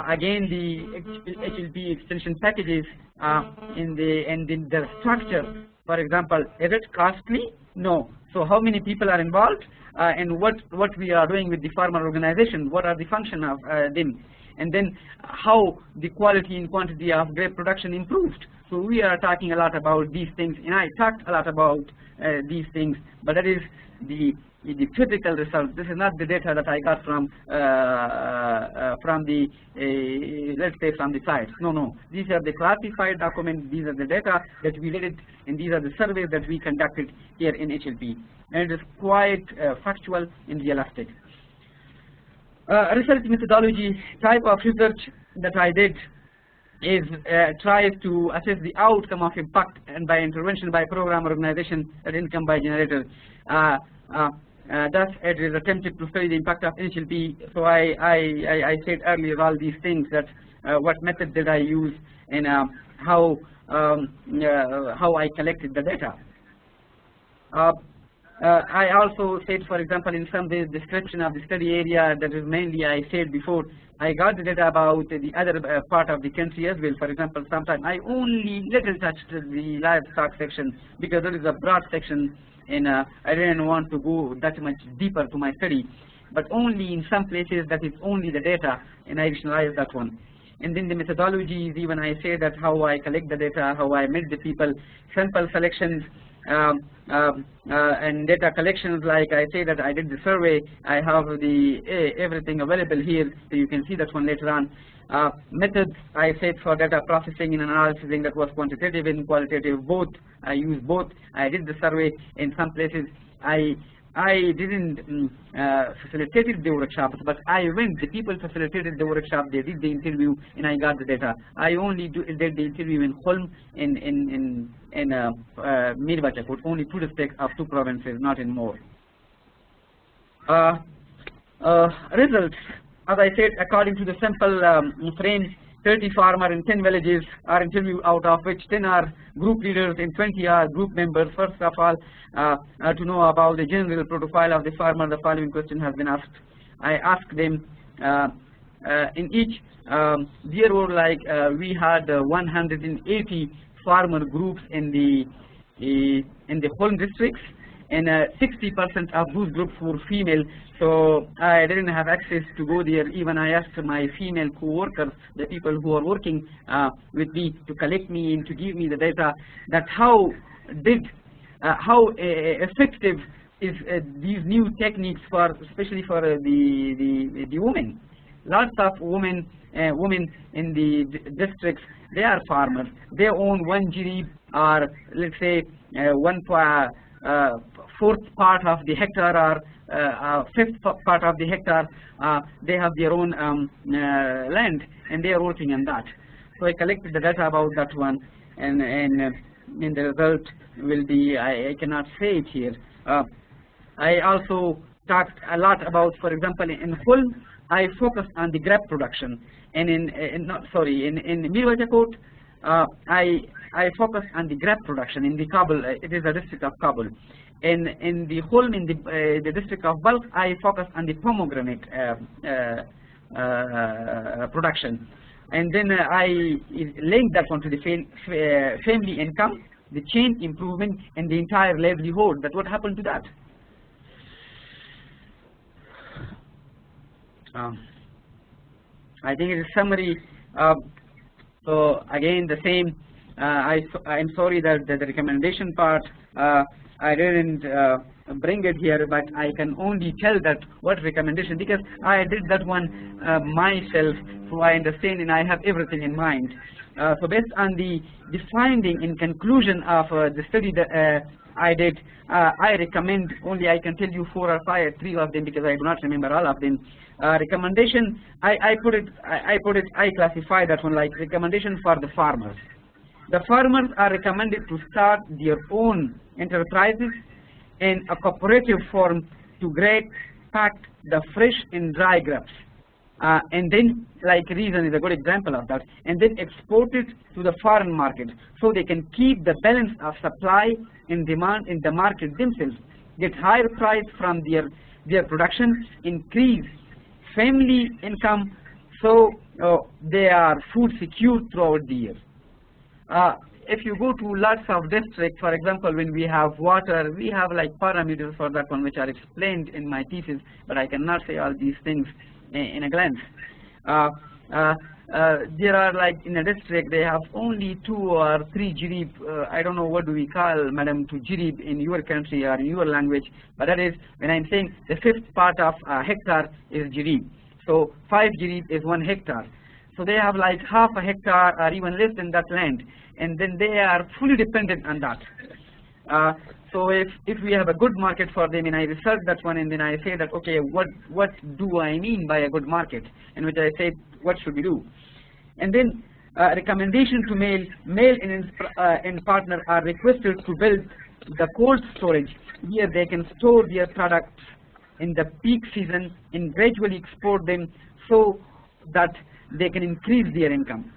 Speaker 6: Again, the HLP extension packages and then the structure. For example, is it costly? No. So how many people are involved, and what we are doing with the farmer organization? What are the function of them? And then how the quality and quantity of grape production improved. So we are talking a lot about these things, and I talked a lot about these things, but that is the physical result. This is not the data that I got from the let's say from the sites. No. These are the classified documents. These are the data that we did, and these are the surveys that we conducted here in HLP, and it is quite factual and realistic. Research methodology type of research that I did is tries to assess the outcome of impact and by intervention by program, organization, and income by generator. Thus, it is attempted to study the impact of HLP. So I said earlier all these things, that what method did I use, and how I collected the data. I also said, for example, in some description of the study area, that is mainly I said before, I got the data about the other part of the country as well. For example, sometimes I only little touched the livestock section because there is a broad section, and I didn't want to go that much deeper to my study. But only in some places that is only the data, and I rationalized that one. And then the methodologies, even I say that how I collect the data, how I met the people, sample selections, and data collections. Like I say that I did the survey, I have the everything available here, so you can see that one later on. Methods, I said for data processing and analysis, that was quantitative and qualitative both. I used both. I did the survey. In some places I didn't facilitate the workshops, but I went. The people facilitated the workshop. They did the interview, and I got the data. I only did the interview in Holm, in Mirvachakot, only 2 districts of 2 provinces, not in more. Results, as I said, according to the sample frame, 30 farmers in 10 villages are interviewed, out of which 10 are group leaders and 20 are group members. First of all, to know about the general profile of the farmer, the following question has been asked. I asked them, in each, there were like, we had 180 farmer groups in the whole districts, and 60% of those groups were female. So I didn't have access to go there. Even I asked my female co-workers, the people who are working with me, to collect me and to give me the data, that how effective is these new techniques for, especially for the women. Lots of women in the districts, they are farmers. They own 1 GD, or let's say 1/4 part of the hectare, or 1/5 part of the hectare. They have their own land, and they are working on that. So I collected the data about that one, and the result will be, I cannot say it here. I also talked a lot about, for example, in Holm, I focused on the grape production, and in Mirvachakot, I focused on the grape production in the Kabul. It is a district of Kabul. In the Holm, in the district of Balkh, I focused on the pomegranate production. And then I linked that one to the family income, the chain improvement, and the entire livelihood. That what happened to that? I think it is summary. So again, the same. I'm sorry that the recommendation part I didn't bring it here, but I can only tell that what recommendation, because I did that one myself, so I understand and I have everything in mind. So based on the finding and conclusion of the study that I did, I recommend only, I can tell you 4 or 5, 3 of them, because I do not remember all of them. Recommendation, I classify that one like recommendation for the farmers. The farmers are recommended to start their own enterprises in a cooperative form to grade, pack the fresh and dry grapes, and then, like reason is a good example of that, and then export it to the foreign market, so they can keep the balance of supply and demand in the market themselves. get higher price from their production, increase family income, so they are food secure throughout the year. If you go to lots of districts, for example, when we have water, we have like parameters for that one which are explained in my thesis, but I cannot say all these things in a glance. There are like in a district they have only 2 or 3 jirib. I don't know what do we call, madam, to jirib in your country or in your language, but that is when I'm saying the 5th part of a hectare is jirib. So 5 jirib is 1 hectare. So they have like half a hectare or even less than that land, and then they are fully dependent on that. So if we have a good market for them, and I research that one, and then I say that, okay, what do I mean by a good market, in which I say what should we do, and then recommendation to male and partner are requested to build the cold storage where they can store their products in the peak season and gradually export them so that they can increase their income.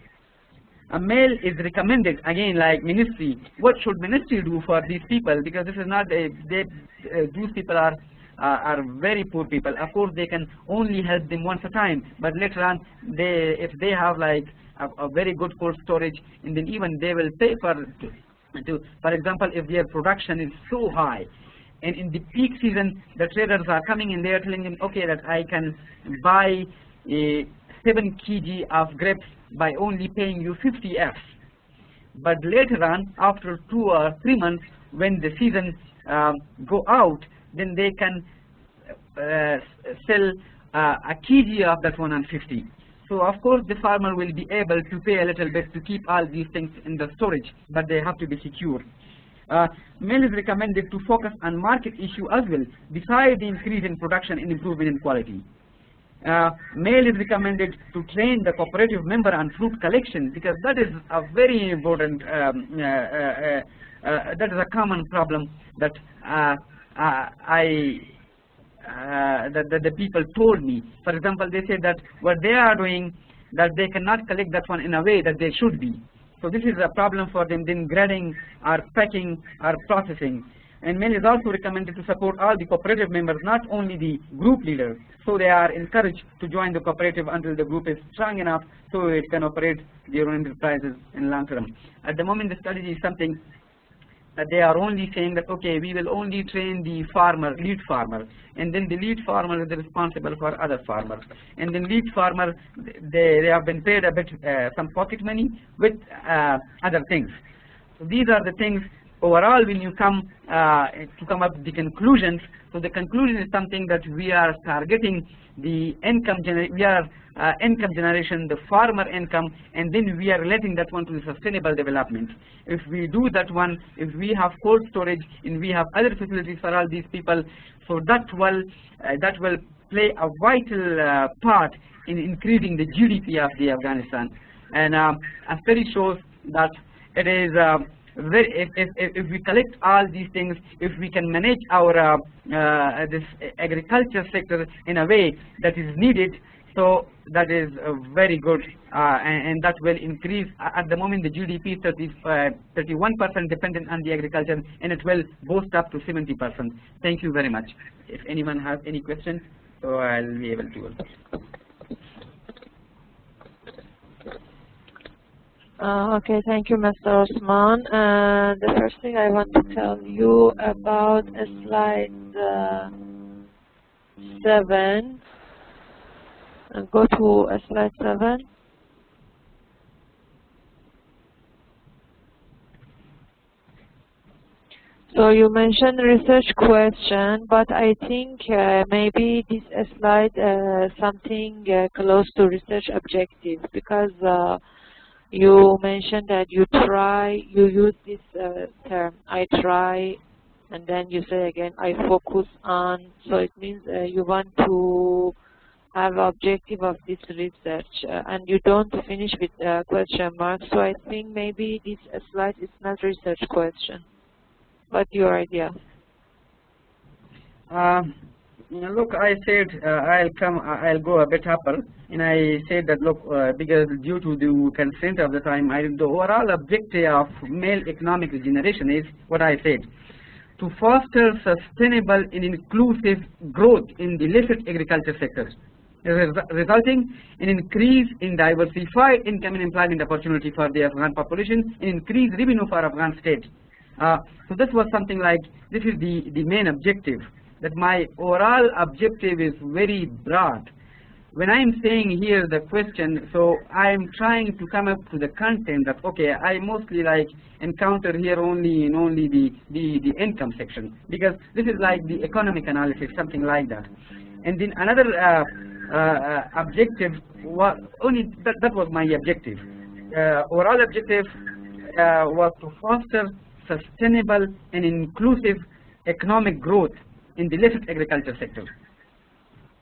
Speaker 6: A male is recommended, again like ministry. What should ministry do for these people? Because this is not these people are very poor people. Of course, they can only help them once a time, but later on, if they have like a very good cold storage, and then even they will pay for example, if their production is so high, and in the peak season, the traders are coming and they are telling them, okay, that I can buy 7 kg of grapes by only paying you 50 Fs. But later on, after 2 or 3 months, when the season go out, then they can sell a kg of that 150. So of course the farmer will be able to pay a little bit to keep all these things in the storage, but they have to be secure. Male is recommended to focus on market issue as well, besides the increase in production and improvement in quality. Male is recommended to train the cooperative member on fruit collection, because that is a very important, that is a common problem that that the people told me. For example, they say that what they are doing, that they cannot collect that one in a way that they should be. So this is a problem for them, then grading or packing or processing. And male is also recommended to support all the cooperative members, not only the group leader. So they are encouraged to join the cooperative until the group is strong enough so it can operate their own enterprises in long term. At the moment, the strategy is something that they are only saying that, okay, we will only train the farmer, lead farmer, and then the lead farmer is responsible for other farmers. And then lead farmer, they have been paid a bit, some pocket money with other things. So these are the things. Overall, when you come to come up with the conclusions, so the conclusion is something that we are targeting the income generation, the farmer income, and then we are relating that one to the sustainable development. If we do that one, if we have cold storage and we have other facilities for all these people, so that will play a vital part in increasing the GDP of the Afghanistan. And a study shows that it is if we collect all these things, if we can manage our this agriculture sector in a way that is needed, so that is very good, and that will increase. At the moment, the GDP is 31% dependent on the agriculture, and it will boost up to 70%. Thank you very much. If anyone has any questions, so I'll be able to.
Speaker 1: Okay, thank you, Mr. Osman. The first thing I want to tell you about slide 7. Go to slide 7. So you mentioned research question, but I think maybe this slide something close to research objective, because you mentioned that you use this term, I try, and then you say again, I focus on. So it means you want to have objective of this research, and you don't finish with question mark. So I think maybe this slide is not research question. What's your idea?
Speaker 6: Look, I said I'll go a bit upper, and I said that look, because due to the constraint of the time, the overall objective of male economic regeneration is what I said, to foster sustainable and inclusive growth in the illicit agriculture sector, resulting in increase in diversified income and employment opportunity for the Afghan population and increased revenue for Afghan state. So this was something like, this is the main objective, that my overall objective is very broad. When I am saying here the question, so I am trying to come up to the content that, okay, I mostly like encounter here only the income section, because this is like the economic analysis, something like that. And then another objective was only that was my objective. Overall objective was to foster sustainable and inclusive economic growth in the illicit agriculture sector.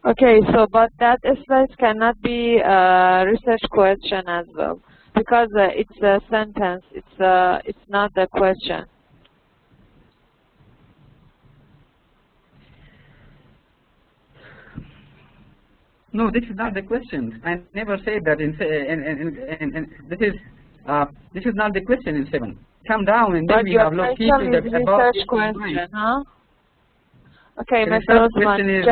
Speaker 1: Okay, so but that slide cannot be a research question as well, because it's a sentence. It's not a question.
Speaker 6: No, this is not the question. I never said that this is not the question in 7. Come down and then we have looked into that about
Speaker 1: research question, huh? Okay,
Speaker 6: the
Speaker 1: Mr.
Speaker 6: first question is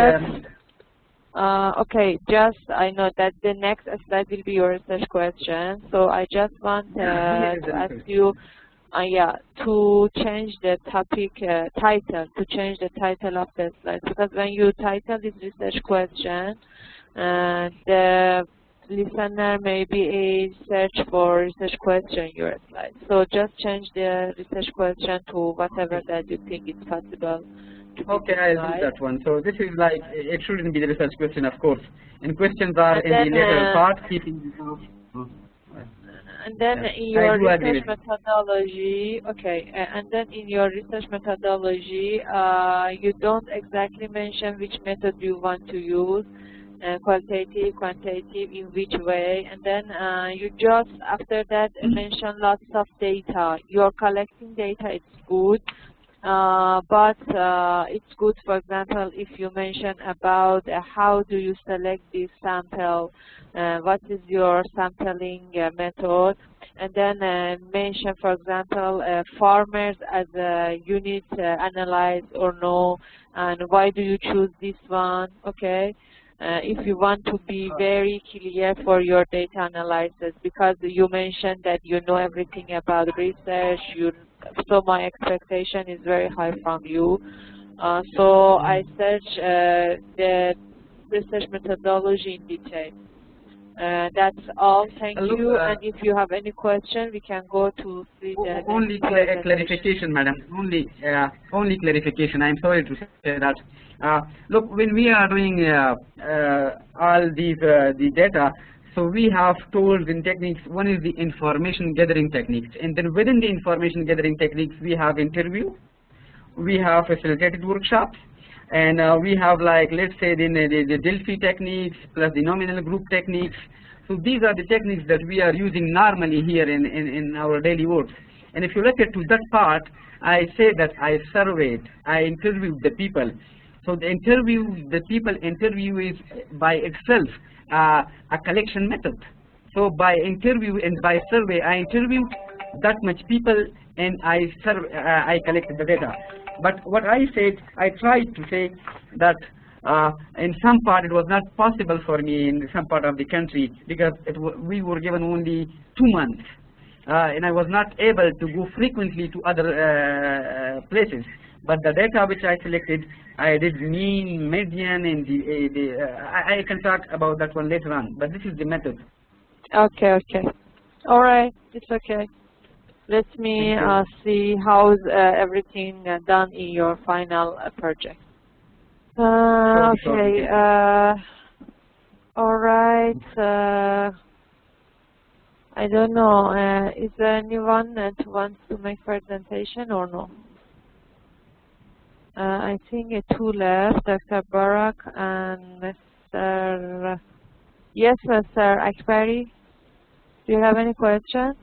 Speaker 1: okay, just I know that the next slide will be your research question, so I just want to ask you, to change the topic title, to change the title of the slide, because when you title this research question, the listener maybe search for research question your slide. So just change the research question to whatever that you think is possible.
Speaker 6: Okay, I'll do that one. So this is like, it shouldn't be the research question, of course. And questions are in the later part, keeping
Speaker 1: and then in your research methodology, okay, and then in your research methodology, you don't exactly mention which method you want to use, qualitative, quantitative, in which way, and then you just after that mention lots of data. You're collecting data, it's good. But it's good, for example, if you mention about how do you select this sample, what is your sampling method, and then mention, for example, farmers as a unit analyzed or no, and why do you choose this one, okay? If you want to be very clear for your data analysis, because you mentioned that you know everything about research, so my expectation is very high from you. So I search the research methodology in detail. That's all. Thank you. And if you have any question, we can go to see the
Speaker 6: only clarification, madam. Only clarification. I'm sorry to say that. Look, when we are doing all these the data, so we have tools and techniques. One is the information gathering techniques, and then within the information gathering techniques, we have interview, we have facilitated workshops, and we have, like, let's say the Delphi techniques plus the nominal group techniques. So these are the techniques that we are using normally here in our daily work. And if you look at to that part, I say that I surveyed, I interviewed the people. So the people interview is by itself a collection method. So by interview and by survey, I interviewed that much people and I collected the data. But what I said, I tried to say that in some part it was not possible for me in some part of the country, because we were given only 2 months, and I was not able to go frequently to other places. But the data which I selected, I did mean, median, and I can talk about that one later on. But this is the method.
Speaker 1: Okay, okay. All right, it's okay. Let me see how's everything done in your final project. Okay. All right. I don't know. Is there anyone that wants to make presentation or no? I think 2 left, Dr. Barak and Mr. Yes, Mr. Akbari. Do you have any questions?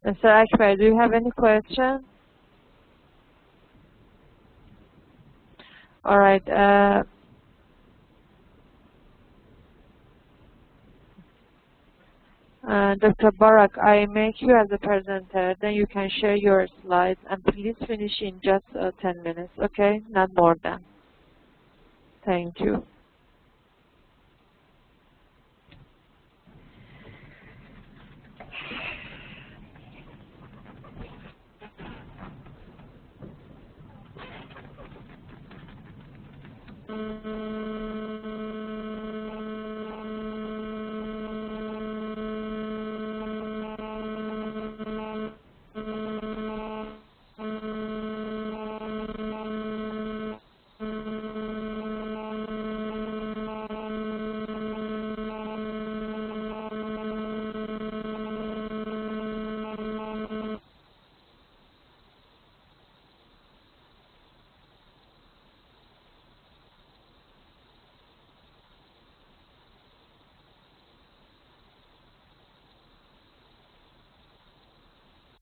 Speaker 1: Mr. Akbari, do you have any questions? All right. Dr. Barak, I make you as a presenter, then you can share your slides, and please finish in just 10 minutes, okay? Not more than. Thank you.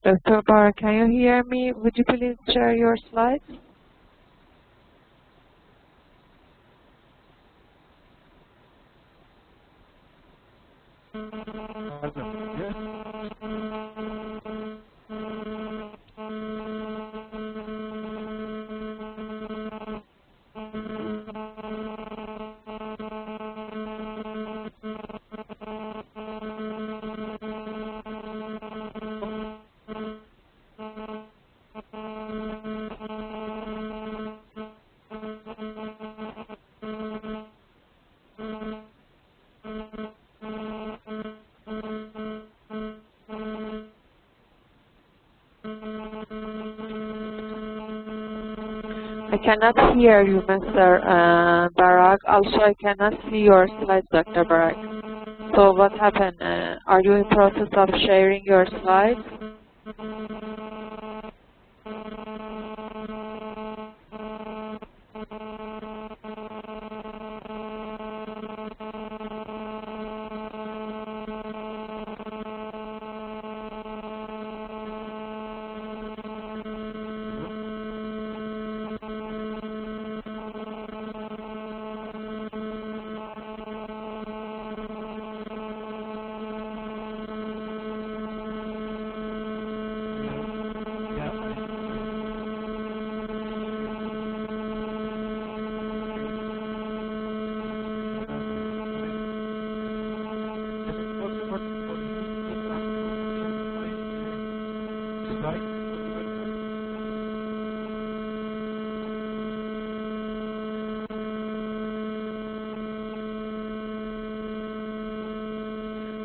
Speaker 1: Dr. Barak, can you hear me? Would you please share your slides? I cannot hear you, Mr. Barak. Also, I cannot see your slides, Dr. Barak. So what happened? Are you in process of sharing your slides?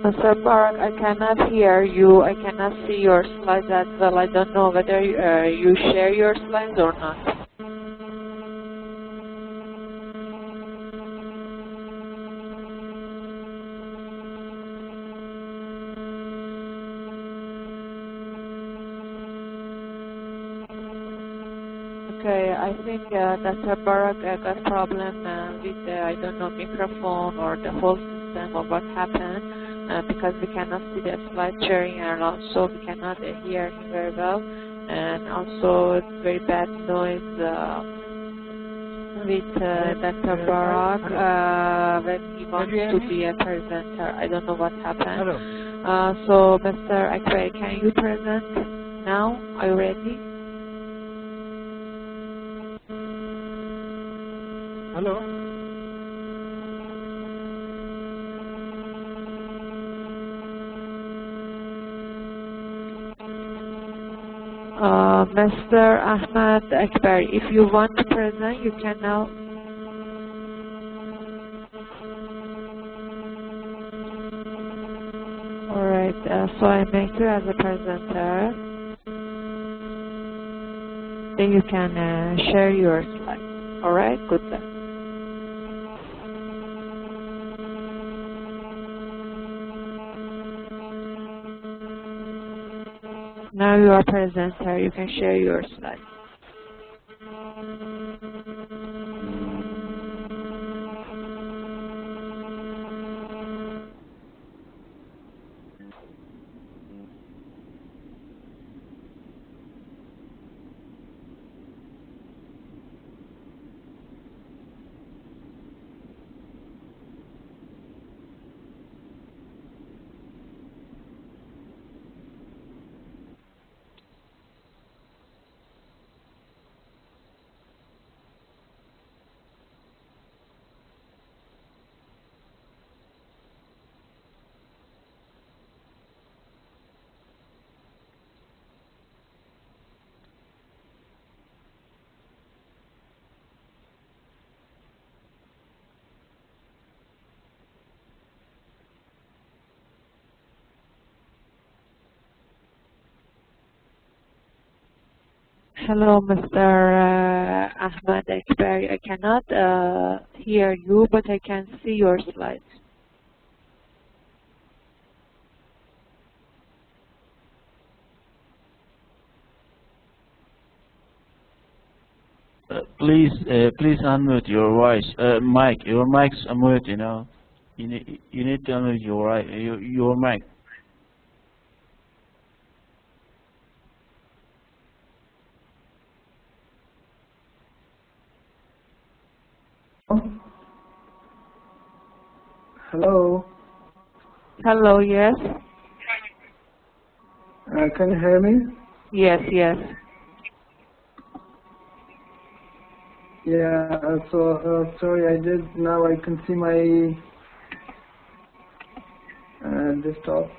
Speaker 1: Mr. Barak, I cannot hear you. I cannot see your slides as well. I don't know whether you share your slides or not. Okay, I think Dr. Barak got problem with the, I don't know, microphone or the whole system or what happened. Because we cannot see the slide sharing and also we cannot hear him very well, and also it's very bad noise with Dr. Barak when he wants to be a presenter. I don't know what happened. So Mr. Akbari, can you present now? Are you ready?
Speaker 2: Hello?
Speaker 1: Mr. Ahmad Akbari, if you want to present, you can now. Alright, so I make you as a presenter. Then you can share your slides. Alright, good luck. Now you are presenter, you can share your slides. Hello, Mr. Ahmed Ekbari. I cannot hear you, but I can see your slides.
Speaker 5: Please unmute your voice. Mic, your mic's unmute. You know, you need to unmute your mic.
Speaker 7: Hello.
Speaker 1: Hello, yes.
Speaker 7: Can you hear me?
Speaker 1: Yes, yes.
Speaker 7: Yeah. Sorry, now I can see my desktop.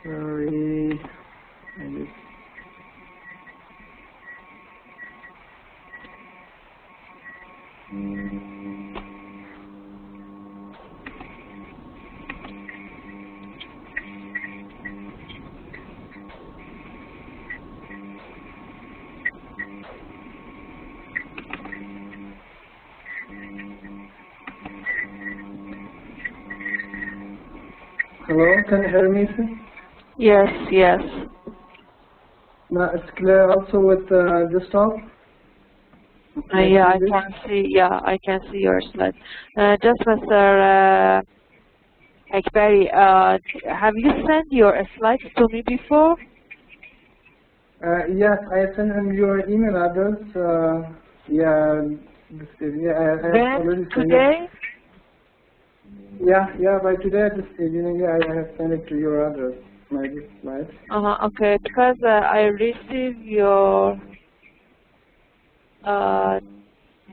Speaker 7: Sorry. Hello, can you hear me, sir?
Speaker 1: Yes, yes.
Speaker 7: Now it's clear also with desktop?
Speaker 1: Yeah, I can see. Yeah, I can see your slide. Just Mr. Ekbari, have you sent your slides to me before?
Speaker 7: Yes, I sent him your email address. I already sent
Speaker 1: today?
Speaker 7: it. Yeah, by today this evening, I have sent it to your address, my slides.
Speaker 1: Okay, because I received your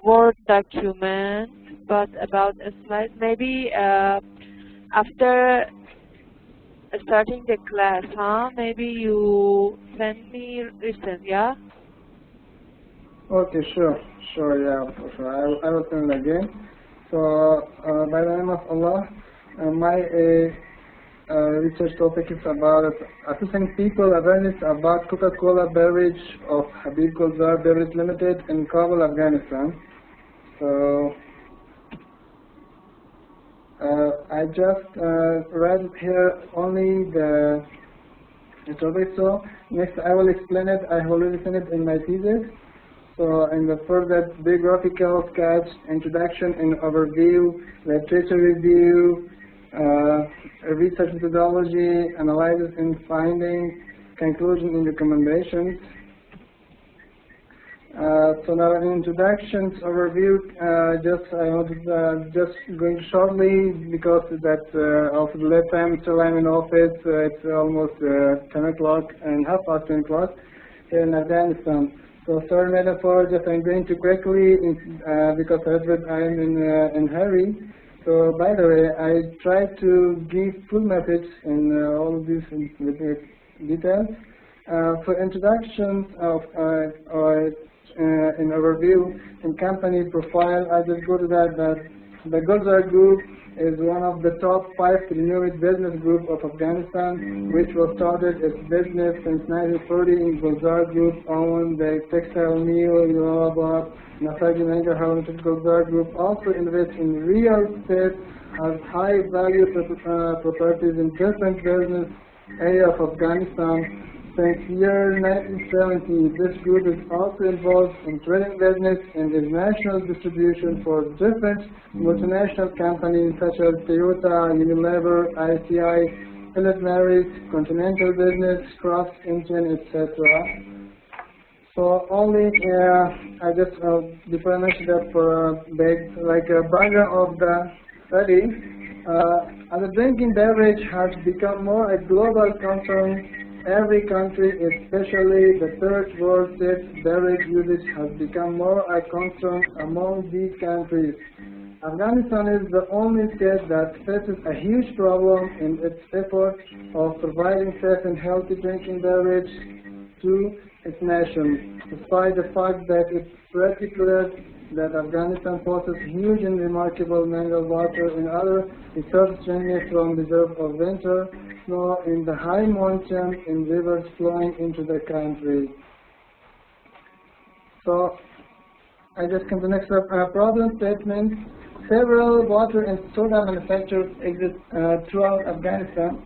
Speaker 1: Word document, but about a slide, maybe after starting the class, maybe you send me recent, yeah?
Speaker 7: Okay, sure, yeah, for sure. I will send it again. So, by the name of Allah, my research topic is about assessing people awareness about Coca-Cola beverage of Habib Gulzar Beverage Limited in Kabul, Afghanistan. So, I just read here only the topic. So, next I will explain it. I have already seen it in my thesis. So, in the further biographical sketch, introduction and overview, literature review, research methodology, analysis and findings, conclusion and recommendations. So now in introductions, overview, I was just going shortly because that of the late time, so I'm in office, it's almost 10 o'clock and half past 10 o'clock here in Afghanistan. So sorry metaphor, just I'm going too quickly because I'm in hurry. So by the way, I try to give full message in all of these details. For introductions of in overview and company profile, I just go to that the Gulzar Group is one of the top 5 renewed business group of Afghanistan, which was started its business since 1940 in Gulzar Group owned the textile mill, Yalabad, Nasaji Nangarhar Limited. Gulzar Group also invests in real estate, has high value properties in different business areas of Afghanistan. Since year 1970, this group is also involved in trading business and international distribution for different multinational companies such as Toyota, Unilever, ICI, Philip Morris, Continental Business, Cross Engine, etc. So only I just before I mention that for like a background of the study, the drinking beverage has become more a global concern. Every country, especially the third world states, beverage usage has become more a concern among these countries. Afghanistan is the only state that faces a huge problem in its effort of providing safe and healthy drinking beverage to its nation, despite the fact that its particular that Afghanistan possesses huge and remarkable mineral water and other resources generated from reserve of winter snow in the high mountains and rivers flowing into the country. So I just come to the next problem statement. Several water and soda manufacturers exist throughout Afghanistan,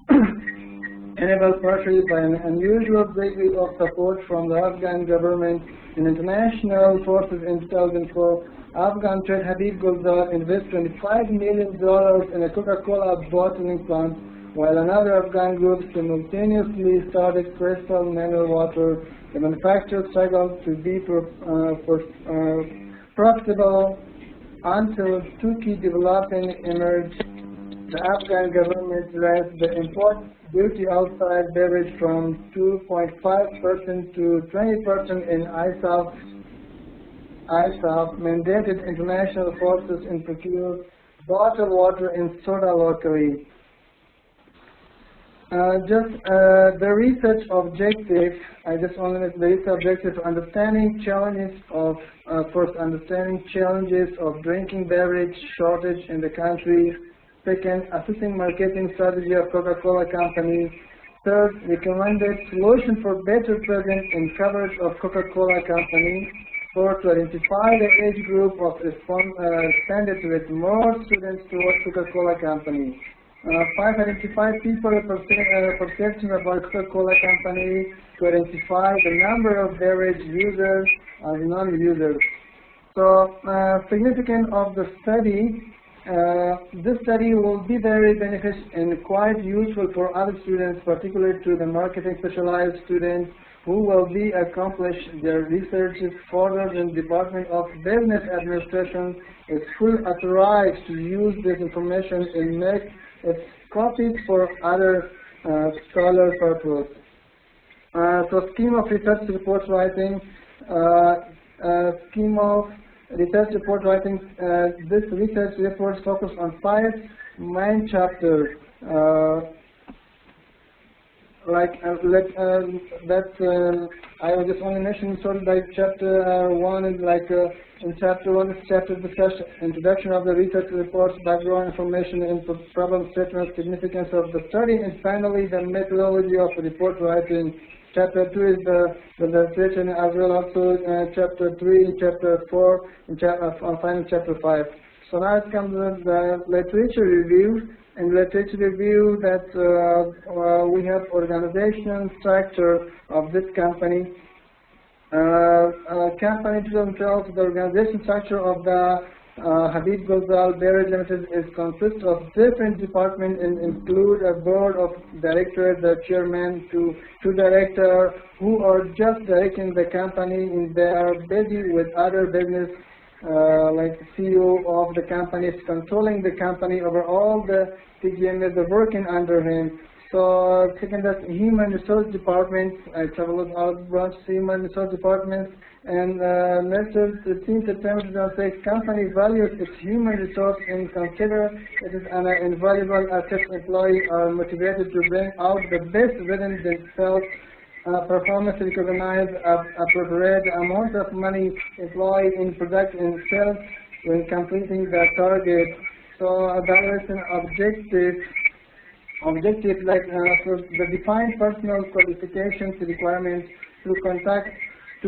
Speaker 7: enabled partially by an unusual degree of support from the Afghan government and international forces. In 2004, Afghan trade Habib Gulzar invested $25 million in a Coca-Cola bottling plant, while another Afghan group simultaneously started crystal mineral water. The manufacturers struggled to be profitable until two key developments emerged. The Afghan government raised the import duty outside beverage from 2.5% to 20% in ISAF mandated international forces and procure bottled water and soda locally. The research objective, I just want to make the research objective, understanding challenges of, first, understanding challenges of drinking beverage shortage in the country. Second, assessing marketing strategy of Coca-Cola company. Third, recommended solution for better presence and coverage of Coca-Cola company. Fourth, to identify the age group of respondents with more students towards Coca-Cola company. 5, identify people perception about Coca-Cola company. To identify the number of beverage users and non-users. So, significance of the study. This study will be very beneficial and quite useful for other students, particularly to the marketing specialized students who will be accomplish their researches further in Department of Business Administration is fully authorized to use this information and make its copies for other scholar purpose. So scheme of research report writing. Scheme of research report writing. This research report focuses on 5 main chapters. I will just only mention sort of like chapter 1 is like in chapter 1 is chapter discussion, introduction of the research reports, background information, and problem statement, significance of the study, and finally the methodology of report writing. Chapter 2 is the presentation, as well also chapter 3, chapter 4, and final chapter 5. So now it comes to the literature review. In literature review, that we have organization structure of this company. Company 2012, the organization structure of the Habib Gulzar Beverage Limited consists of different departments and include a board of directors, the chairman, two directors who are just directing the company, and they are busy with other business. Like CEO of the company is controlling the company over all the TGMs are working under him. So second, that's human resource department. I travel out branch human resource department, and later 13 September 2006, company values its human resource and consider it is an invaluable asset. Employees are motivated to bring out the best within themselves. Performance recognize appropriate amount of money employed in product and sales when completing the target. So evaluation objective like for the defined personal qualifications requirements to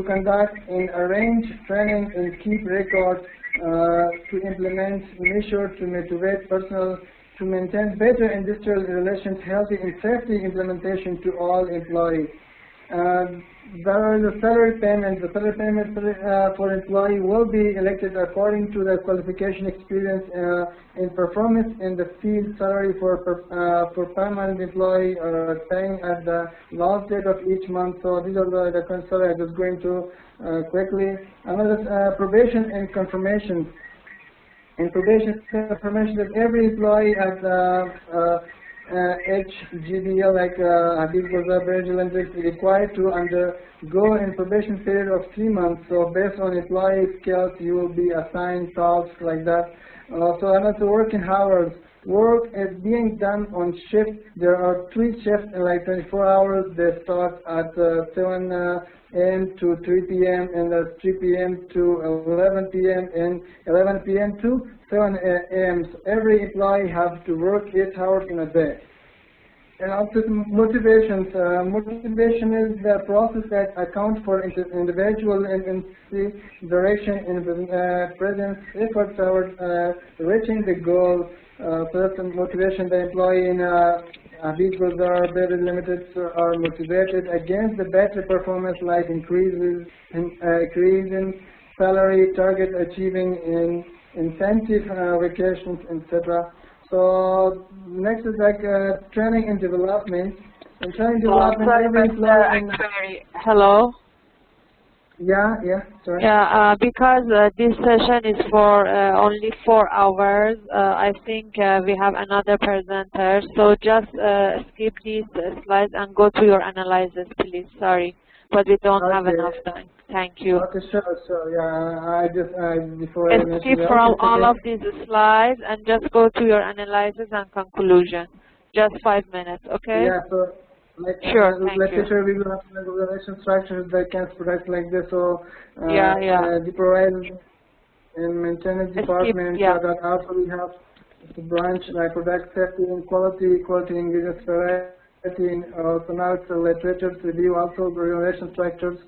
Speaker 7: conduct and arrange training and keep records, to implement measures to motivate personnel to maintain better industrial relations, healthy and safety implementation to all employees. There is a salary payment. The salary payment for employee will be elected according to the qualification, experience, and performance in the field. Salary for permanent employee are paying at the last date of each month. So these are the different salaries. I'm just going to quickly. Another probation and confirmation. In probation confirmation, that every employee at HGBL, like Habib Gulzar Beverage Limited, is required to undergo in probation period of 3 months. So based on employee skills, you will be assigned tasks like that. So another working hours. work is being done on shift. There are 3 shifts in like 24 hours. They start at 7 a.m. to 3 p.m. and that's 3 p.m. to 11 p.m. and 11 p.m. to 7 a.m. So every employee has to work 8 hours in a day. And also motivations. Motivation is the process that accounts for individual inspiration and presence effort towards reaching the goal. First, motivation, the employee in these goals are very limited, so are motivated against the better performance like increasing salary, target achieving in incentive, vacations, etc. So next is like training and development. And training development.
Speaker 1: Sorry, but actually, hello.
Speaker 7: Yeah, sorry.
Speaker 1: Yeah, because this session is for only 4 hours. I think we have another presenter. So just skip these slides and go to your analysis, please. Sorry, but we don't have enough time. Thank you.
Speaker 7: Okay, sure. Yeah, before I
Speaker 1: skip from all of these slides and just go to your analysis and conclusion. Just 5 minutes, okay?
Speaker 7: Yeah, so like
Speaker 1: sure, thank you.
Speaker 7: later we will have an organization structure that can product like this. So the provider and maintenance department.
Speaker 1: Yeah.
Speaker 7: So that also we have the branch like product safety and quality and business variety, and also now it's a literature review, also regulation structures.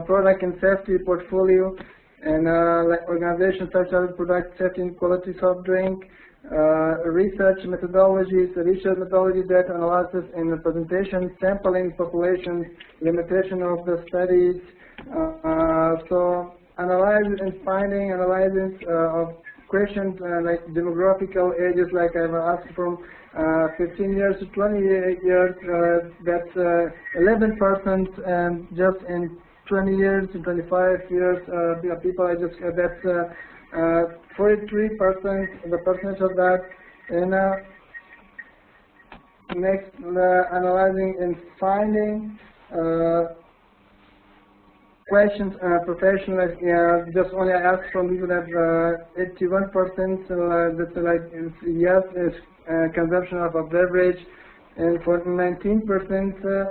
Speaker 7: Product and safety portfolio, and like organizations such as product safety and quality soft drink, research methodologies, research methodology data analysis and presentation, sampling population, limitation of the studies, so analysis and finding, analysis of questions like demographical ages, like I've asked from 15 years to 20 years, that's 11%, and just in 20 years to 25 years, people are just, that's 43%, the percentage of that. And next, analyzing and finding questions, professional, just only I asked from people that 81%, that's like yes, is consumption of a beverage, and for 19%,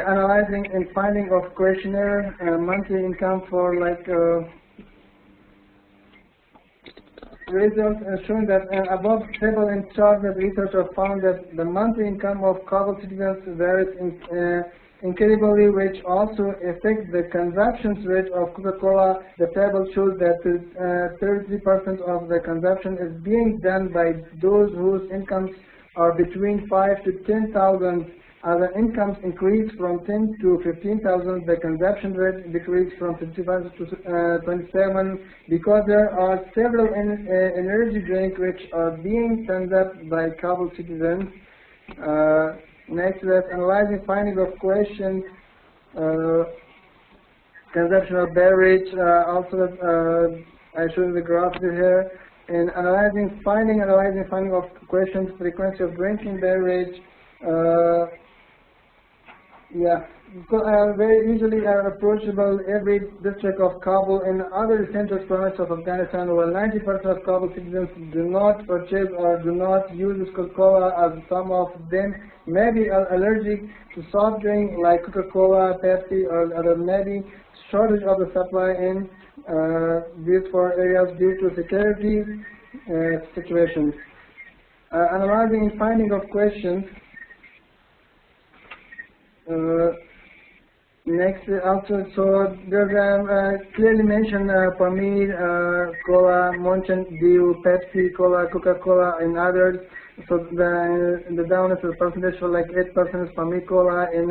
Speaker 7: analyzing and finding of questionnaire, monthly income for like results showing that above table and chart that researchers found that the monthly income of Kabul citizens varies incredibly, which also affects the consumption rate of Coca-Cola. The table shows that 33% of the consumption is being done by those whose incomes are between 5 to 10,000. As the incomes increase from 10 to 15,000, the consumption rate decreased from 55 to 27, because there are several energy drinks which are being consumed by Kabul citizens. Next, let's analyzing finding of questions, consumption of beverage, also I showed the graph here, and analyzing finding of questions, frequency of drinking beverage, very easily approachable every district of Kabul and other central provinces of Afghanistan, where 90% of Kabul citizens do not purchase or do not use Coca-Cola, as some of them may be allergic to soft drink like Coca-Cola, Pepsi, or other, maybe shortage of the supply in these 4 areas due to security situations. Analyzing and finding of questions. Next, also, so there's clearly mentioned Pamir, Cola, Mountain Dew, Pepsi, Cola, Coca-Cola, and others. So the down is a percentage for like 8% is Pamir Cola, and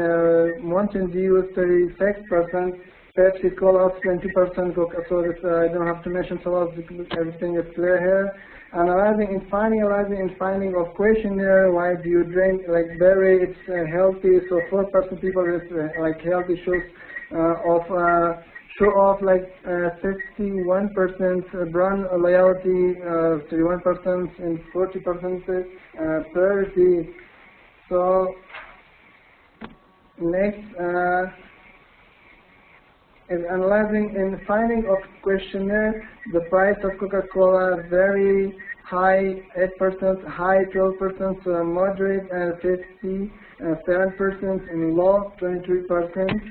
Speaker 7: Mountain Dew is 36%, Pepsi Cola 20%, Coca. So this, I don't have to mention, so everything is clear here. Analyzing and finding of questionnaire, why do you drink like berry, it's healthy, so 4% people is like healthy show off like 61% brand loyalty, 31% and 40% priority. So next, In analyzing and finding of questionnaire, the price of Coca-Cola very high 8%, high 12%, moderate 57%, and low 23%.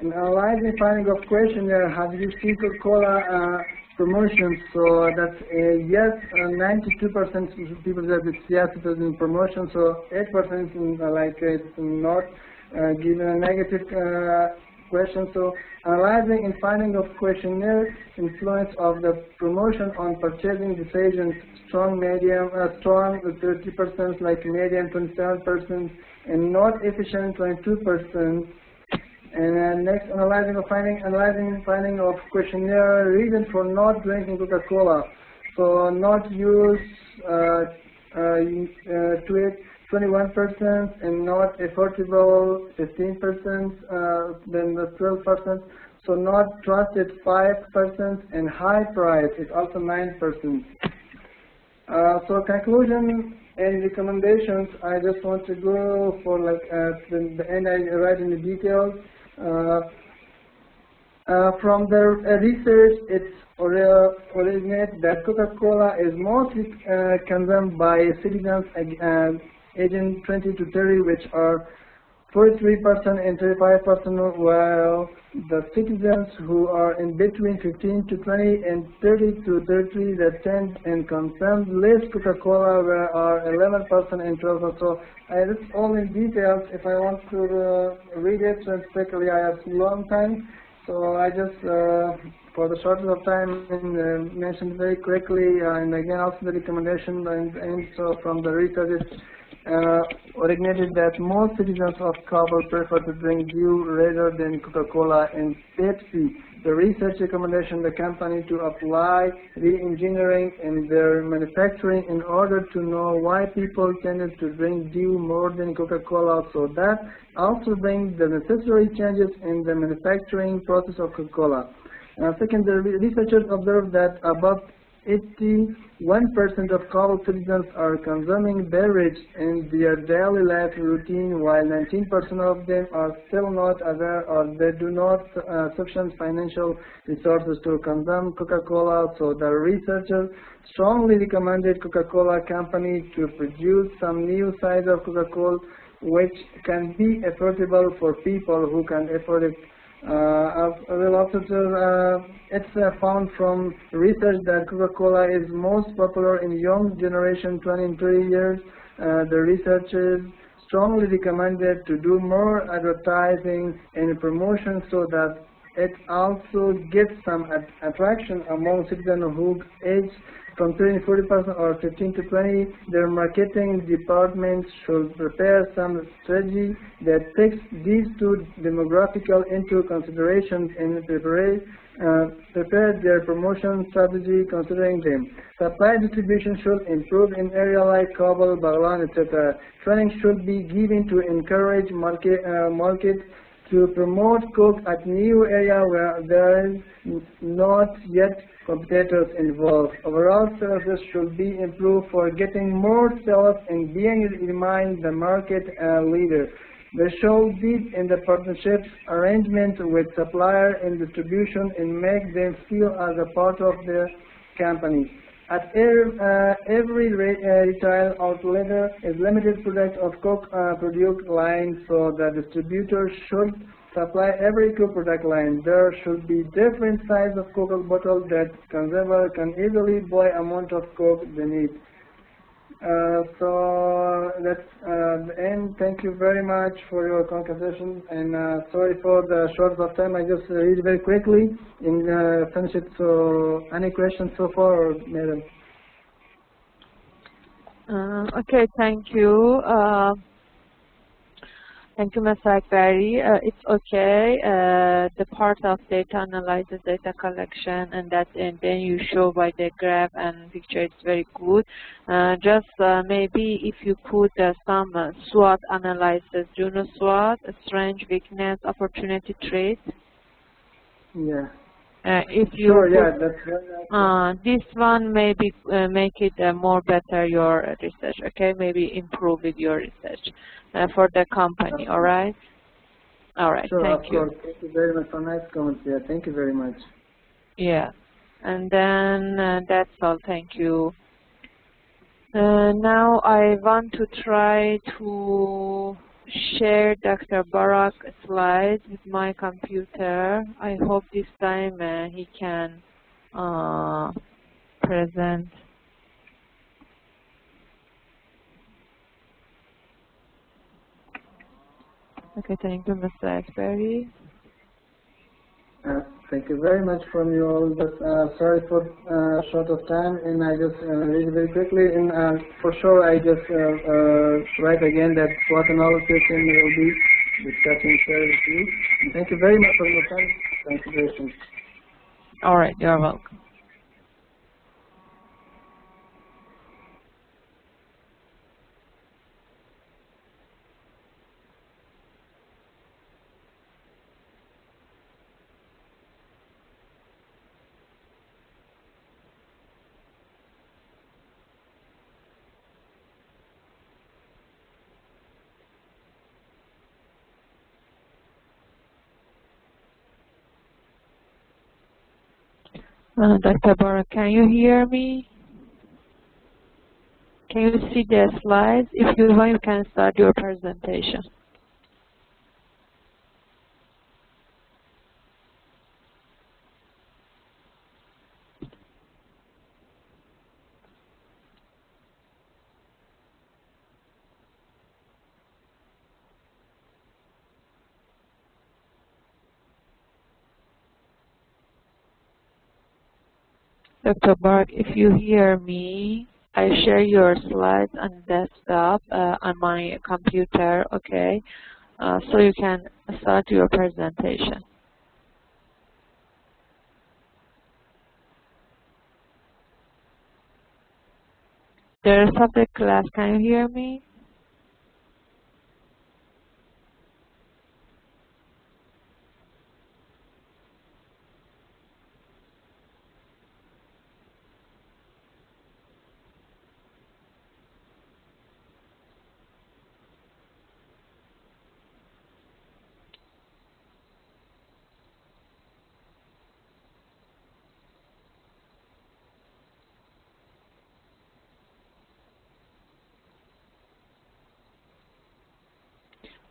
Speaker 7: In analyzing finding of questionnaire, have you seen Coca-Cola promotions? So that's a yes, 92% people said it's yes, it is in promotion. So 8% like it's not given a negative question. So analyzing and finding of questionnaire influence of the promotion on purchasing decisions, strong, medium, strong 30%, like medium 27%, and not efficient 22%. And next, analyzing finding of questionnaire reason for not drinking Coca-Cola. So not use to it 21%, and not affordable 15%, then the 12%. So not trusted 5%, and high price is also 9%. So conclusion and recommendations, I just want to go for like at the end I write in the details. From the research, it's originated that Coca-Cola is mostly consumed by citizens aged 20 to 30, which are 43% and 35%, while the citizens who are in between 15 to 20 and 30 to 30 that tend and consume less Coca-Cola are 11% and 12%. So that's all in details. If I want to read it specifically, I have long time. So I just, for the shortness of time, mentioned very quickly, and again also the recommendation, and so from the research originated that most citizens of Kabul prefer to drink dew rather than Coca-Cola and Pepsi. The research recommendation the company to apply re-engineering in their manufacturing in order to know why people tended to drink dew more than Coca-Cola, so that also brings the necessary changes in the manufacturing process of Coca-Cola. Second, the researchers observed that about 81% of Kabul citizens are consuming beverage in their daily life routine, while 19% of them are still not aware or they do not sufficient financial resources to consume Coca-Cola. So the researchers strongly recommended Coca-Cola company to produce some new size of Coca-Cola which can be affordable for people who can afford it. It's found from research that Coca-Cola is most popular in young generation 20 and 30 years. The researchers strongly recommended to do more advertising and promotion so that it also gets some attraction among citizens who age from 30 to 40% or 15 to 20. Their marketing department should prepare some strategy that takes these two demographics into consideration and prepare their promotion strategy considering them. Supply distribution should improve in areas like Kabul, Baghlan, etc. Training should be given to encourage market to promote Coke at new area where there is not yet competitors involved. Overall services should be improved for getting more sales and being remain the market leader. They should deep in the partnership arrangement with supplier and distribution and make them feel as a part of the company. At every retail outlet is limited product of Coke product line, so the distributor should supply every Coke product line. There should be different size of Coke bottle that consumer can easily buy amount of Coke they need. So that's the end. Thank you very much for your conversation, and sorry for the short of time. I just read very quickly and finish it. So any questions so far, madam?
Speaker 1: Okay, thank you. Thank you, Mr. Akbari. It's okay. The part of data analysis, data collection, and that, and then you show by the graph and picture, it's very good. Just maybe if you put some SWOT analysis, do you know SWOT? Strength, weakness, opportunity, trait.
Speaker 7: Yeah.
Speaker 1: If you
Speaker 7: sure,
Speaker 1: put,
Speaker 7: yeah, that's
Speaker 1: this one maybe make it more better your research. Okay, maybe improve with your research for the company. All right. All right,
Speaker 7: Sure,
Speaker 1: thank
Speaker 7: of
Speaker 1: you.
Speaker 7: course. Thank you very much for nice comments. Yeah, thank you very much.
Speaker 1: Yeah, and then that's all. Thank you. Now I want to try to share Dr. Barak's slides with my computer. I hope this time he can present. Okay, thank you, Mr. Akbari.
Speaker 7: Thank you very much from you all. Just sorry for short of time, and I just read very quickly. And for sure, I just write again that SWOT analysis and will be discussing share with you. And thank you very much for your time. Thank you very much.
Speaker 1: All right, you're welcome. Dr. Barak, can you hear me? Can you see the slides? If you want, you can start your presentation. Dr. Barak, if you hear me, I share your slides on desktop on my computer, okay? So you can start your presentation. The rest of the class, can you hear me?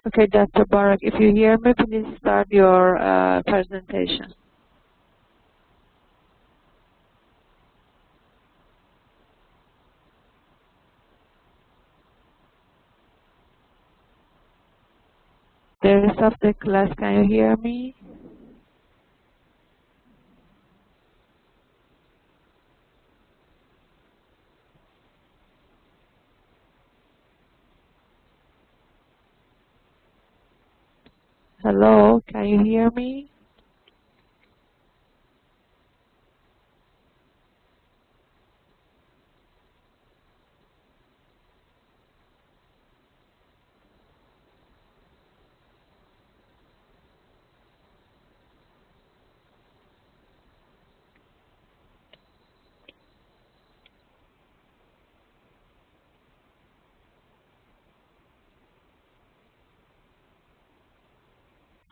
Speaker 1: Okay, Dr. Barak, if you hear me, please start your presentation. The rest of the class, can you hear me? Hello, can you hear me?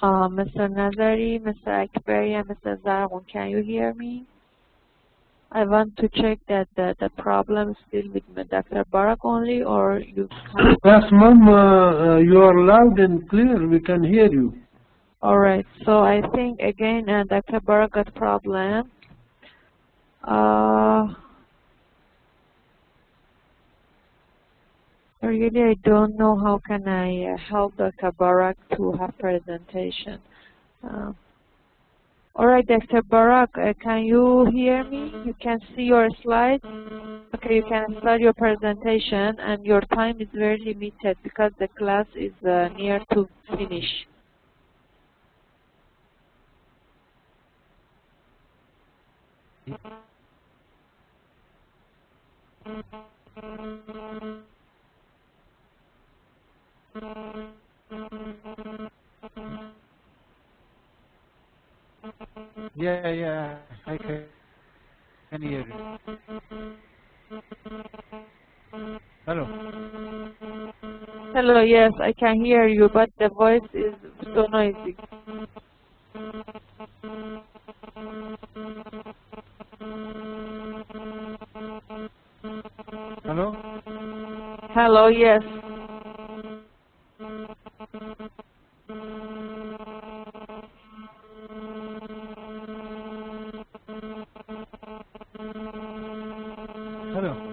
Speaker 1: Mr. Nazari, Mr. Akbari, and Mr. Zargun, can you hear me? I want to check that the problem is still with Dr. Barak only, or you can...
Speaker 4: Yes, ma'am, you are loud and clear. We can hear you.
Speaker 1: All right. So I think, again, Dr. Barak got problem. Really, I don't know how can I help Dr. Barak to have presentation. All right, Dr. Barak, can you hear me? You can see your slides? Okay, you can start your presentation, and your time is very limited because the class is near to finish.
Speaker 8: Yeah, I can hear you. Hello.
Speaker 1: Hello, yes, I can hear you, but the voice is so noisy.
Speaker 8: Hello?
Speaker 1: Hello, yes.
Speaker 8: Hello?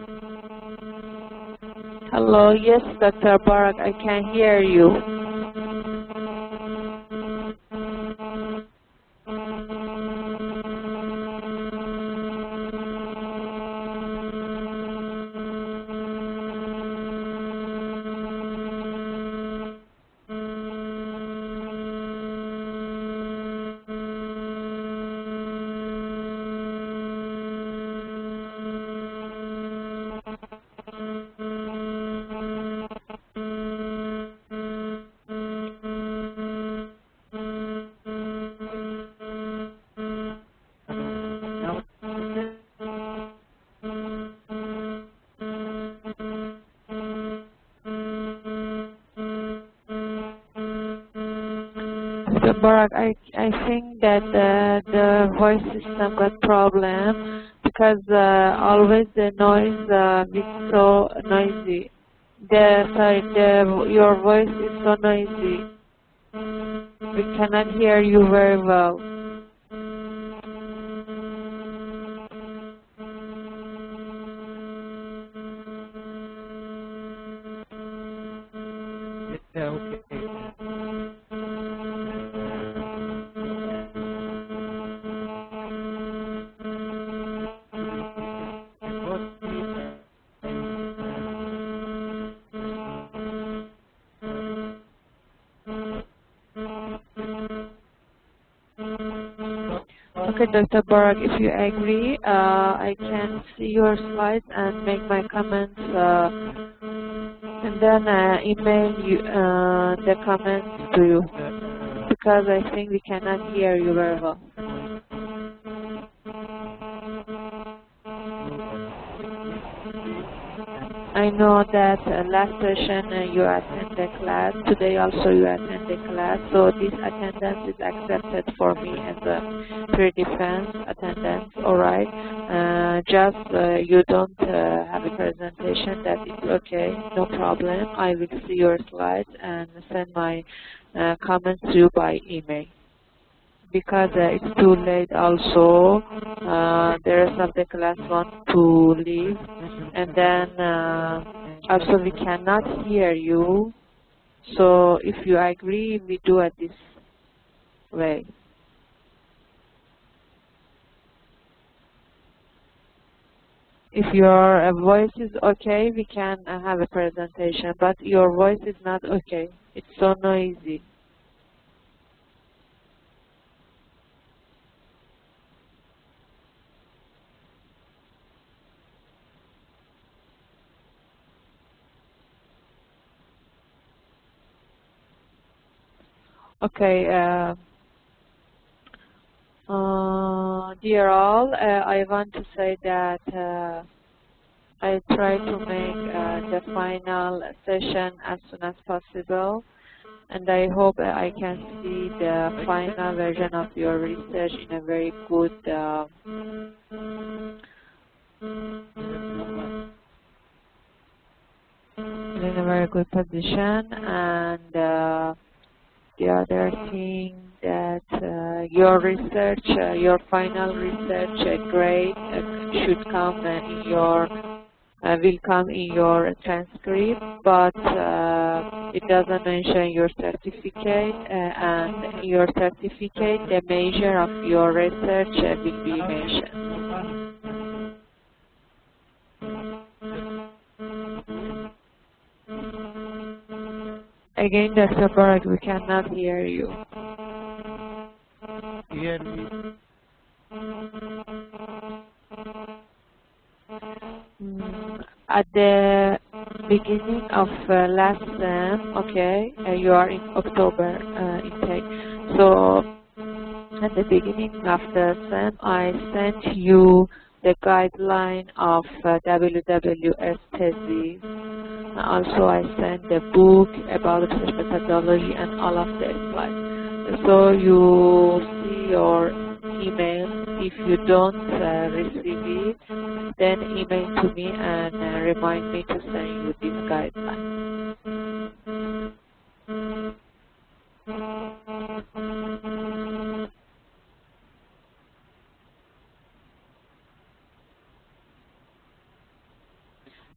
Speaker 1: Hello, yes, Dr. Barak, I can hear you. Dr. Barak, I think that the voice system got problem because always the noise is so noisy. Your voice is so noisy. We cannot hear you very well.
Speaker 8: Yeah, okay.
Speaker 1: Okay, Dr. Barak, if you agree, I can see your slides and make my comments, and then email you the comments to you, because I think we cannot hear you very well. I know that last session you attended class, today also you attended class, so this attendance is accepted for me as a pre-defense attendance, alright. Just you don't have a presentation, that is okay, no problem. I will see your slides and send my comments to you by email. Because it's too late also, the rest of the class wants to leave, and then also we cannot hear you, so if you agree, we do it this way. If your voice is okay, we can have a presentation, but your voice is not okay, it's so noisy. Okay, dear all, I want to say that I try to make the final session as soon as possible, and I hope I can see the final version of your research in a very good position, and the other thing that your research, your final research grade should come in your, will come in your transcript, but it doesn't mention your certificate, and in your certificate the measure of your research will be mentioned. Again, Dr. Barak, we cannot hear you.
Speaker 8: Hear me.
Speaker 1: At the beginning of last sem, okay, you are in October intake. So at the beginning of the sem, I sent you the guideline of WWS thesis, Also, I sent the book about the research methodology and all of the slides. So you see your email. If you don't receive it, then email to me and remind me to send you this guideline.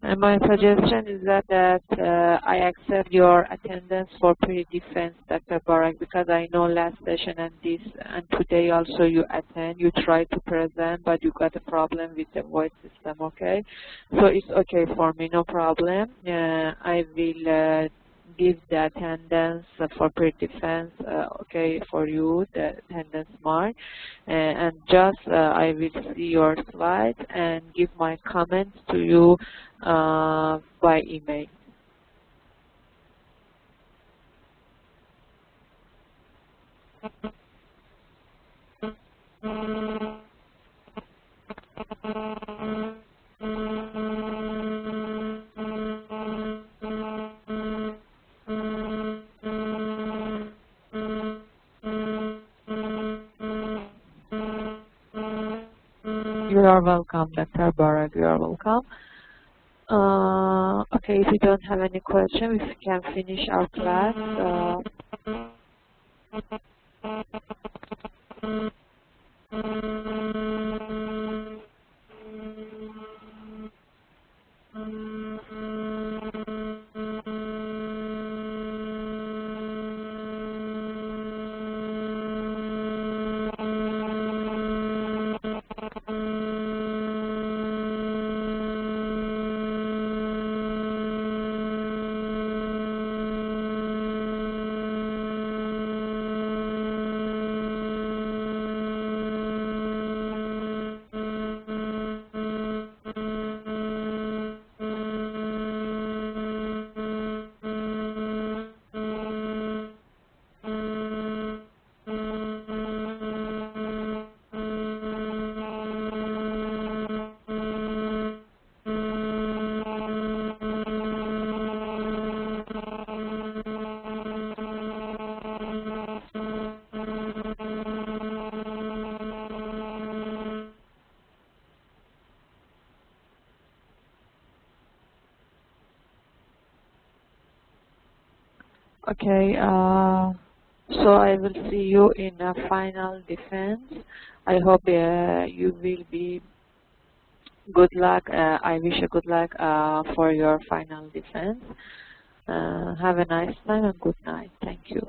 Speaker 1: And my suggestion is that I accept your attendance for pre-defense, Dr. Barak, because I know last session and this and today also you attend, you try to present, but you got a problem with the voice system, okay? So it's okay for me, no problem. I will give the attendance for pre-defense, okay, for you, the attendance mark, and just I will see your slides and give my comments to you by email. You are welcome, Dr. Barak, you are welcome. Okay, if you don't have any questions, we can finish our class. Okay, so I will see you in a final defense. I hope you will be good luck. I wish you good luck for your final defense. Have a nice time and good night. Thank you.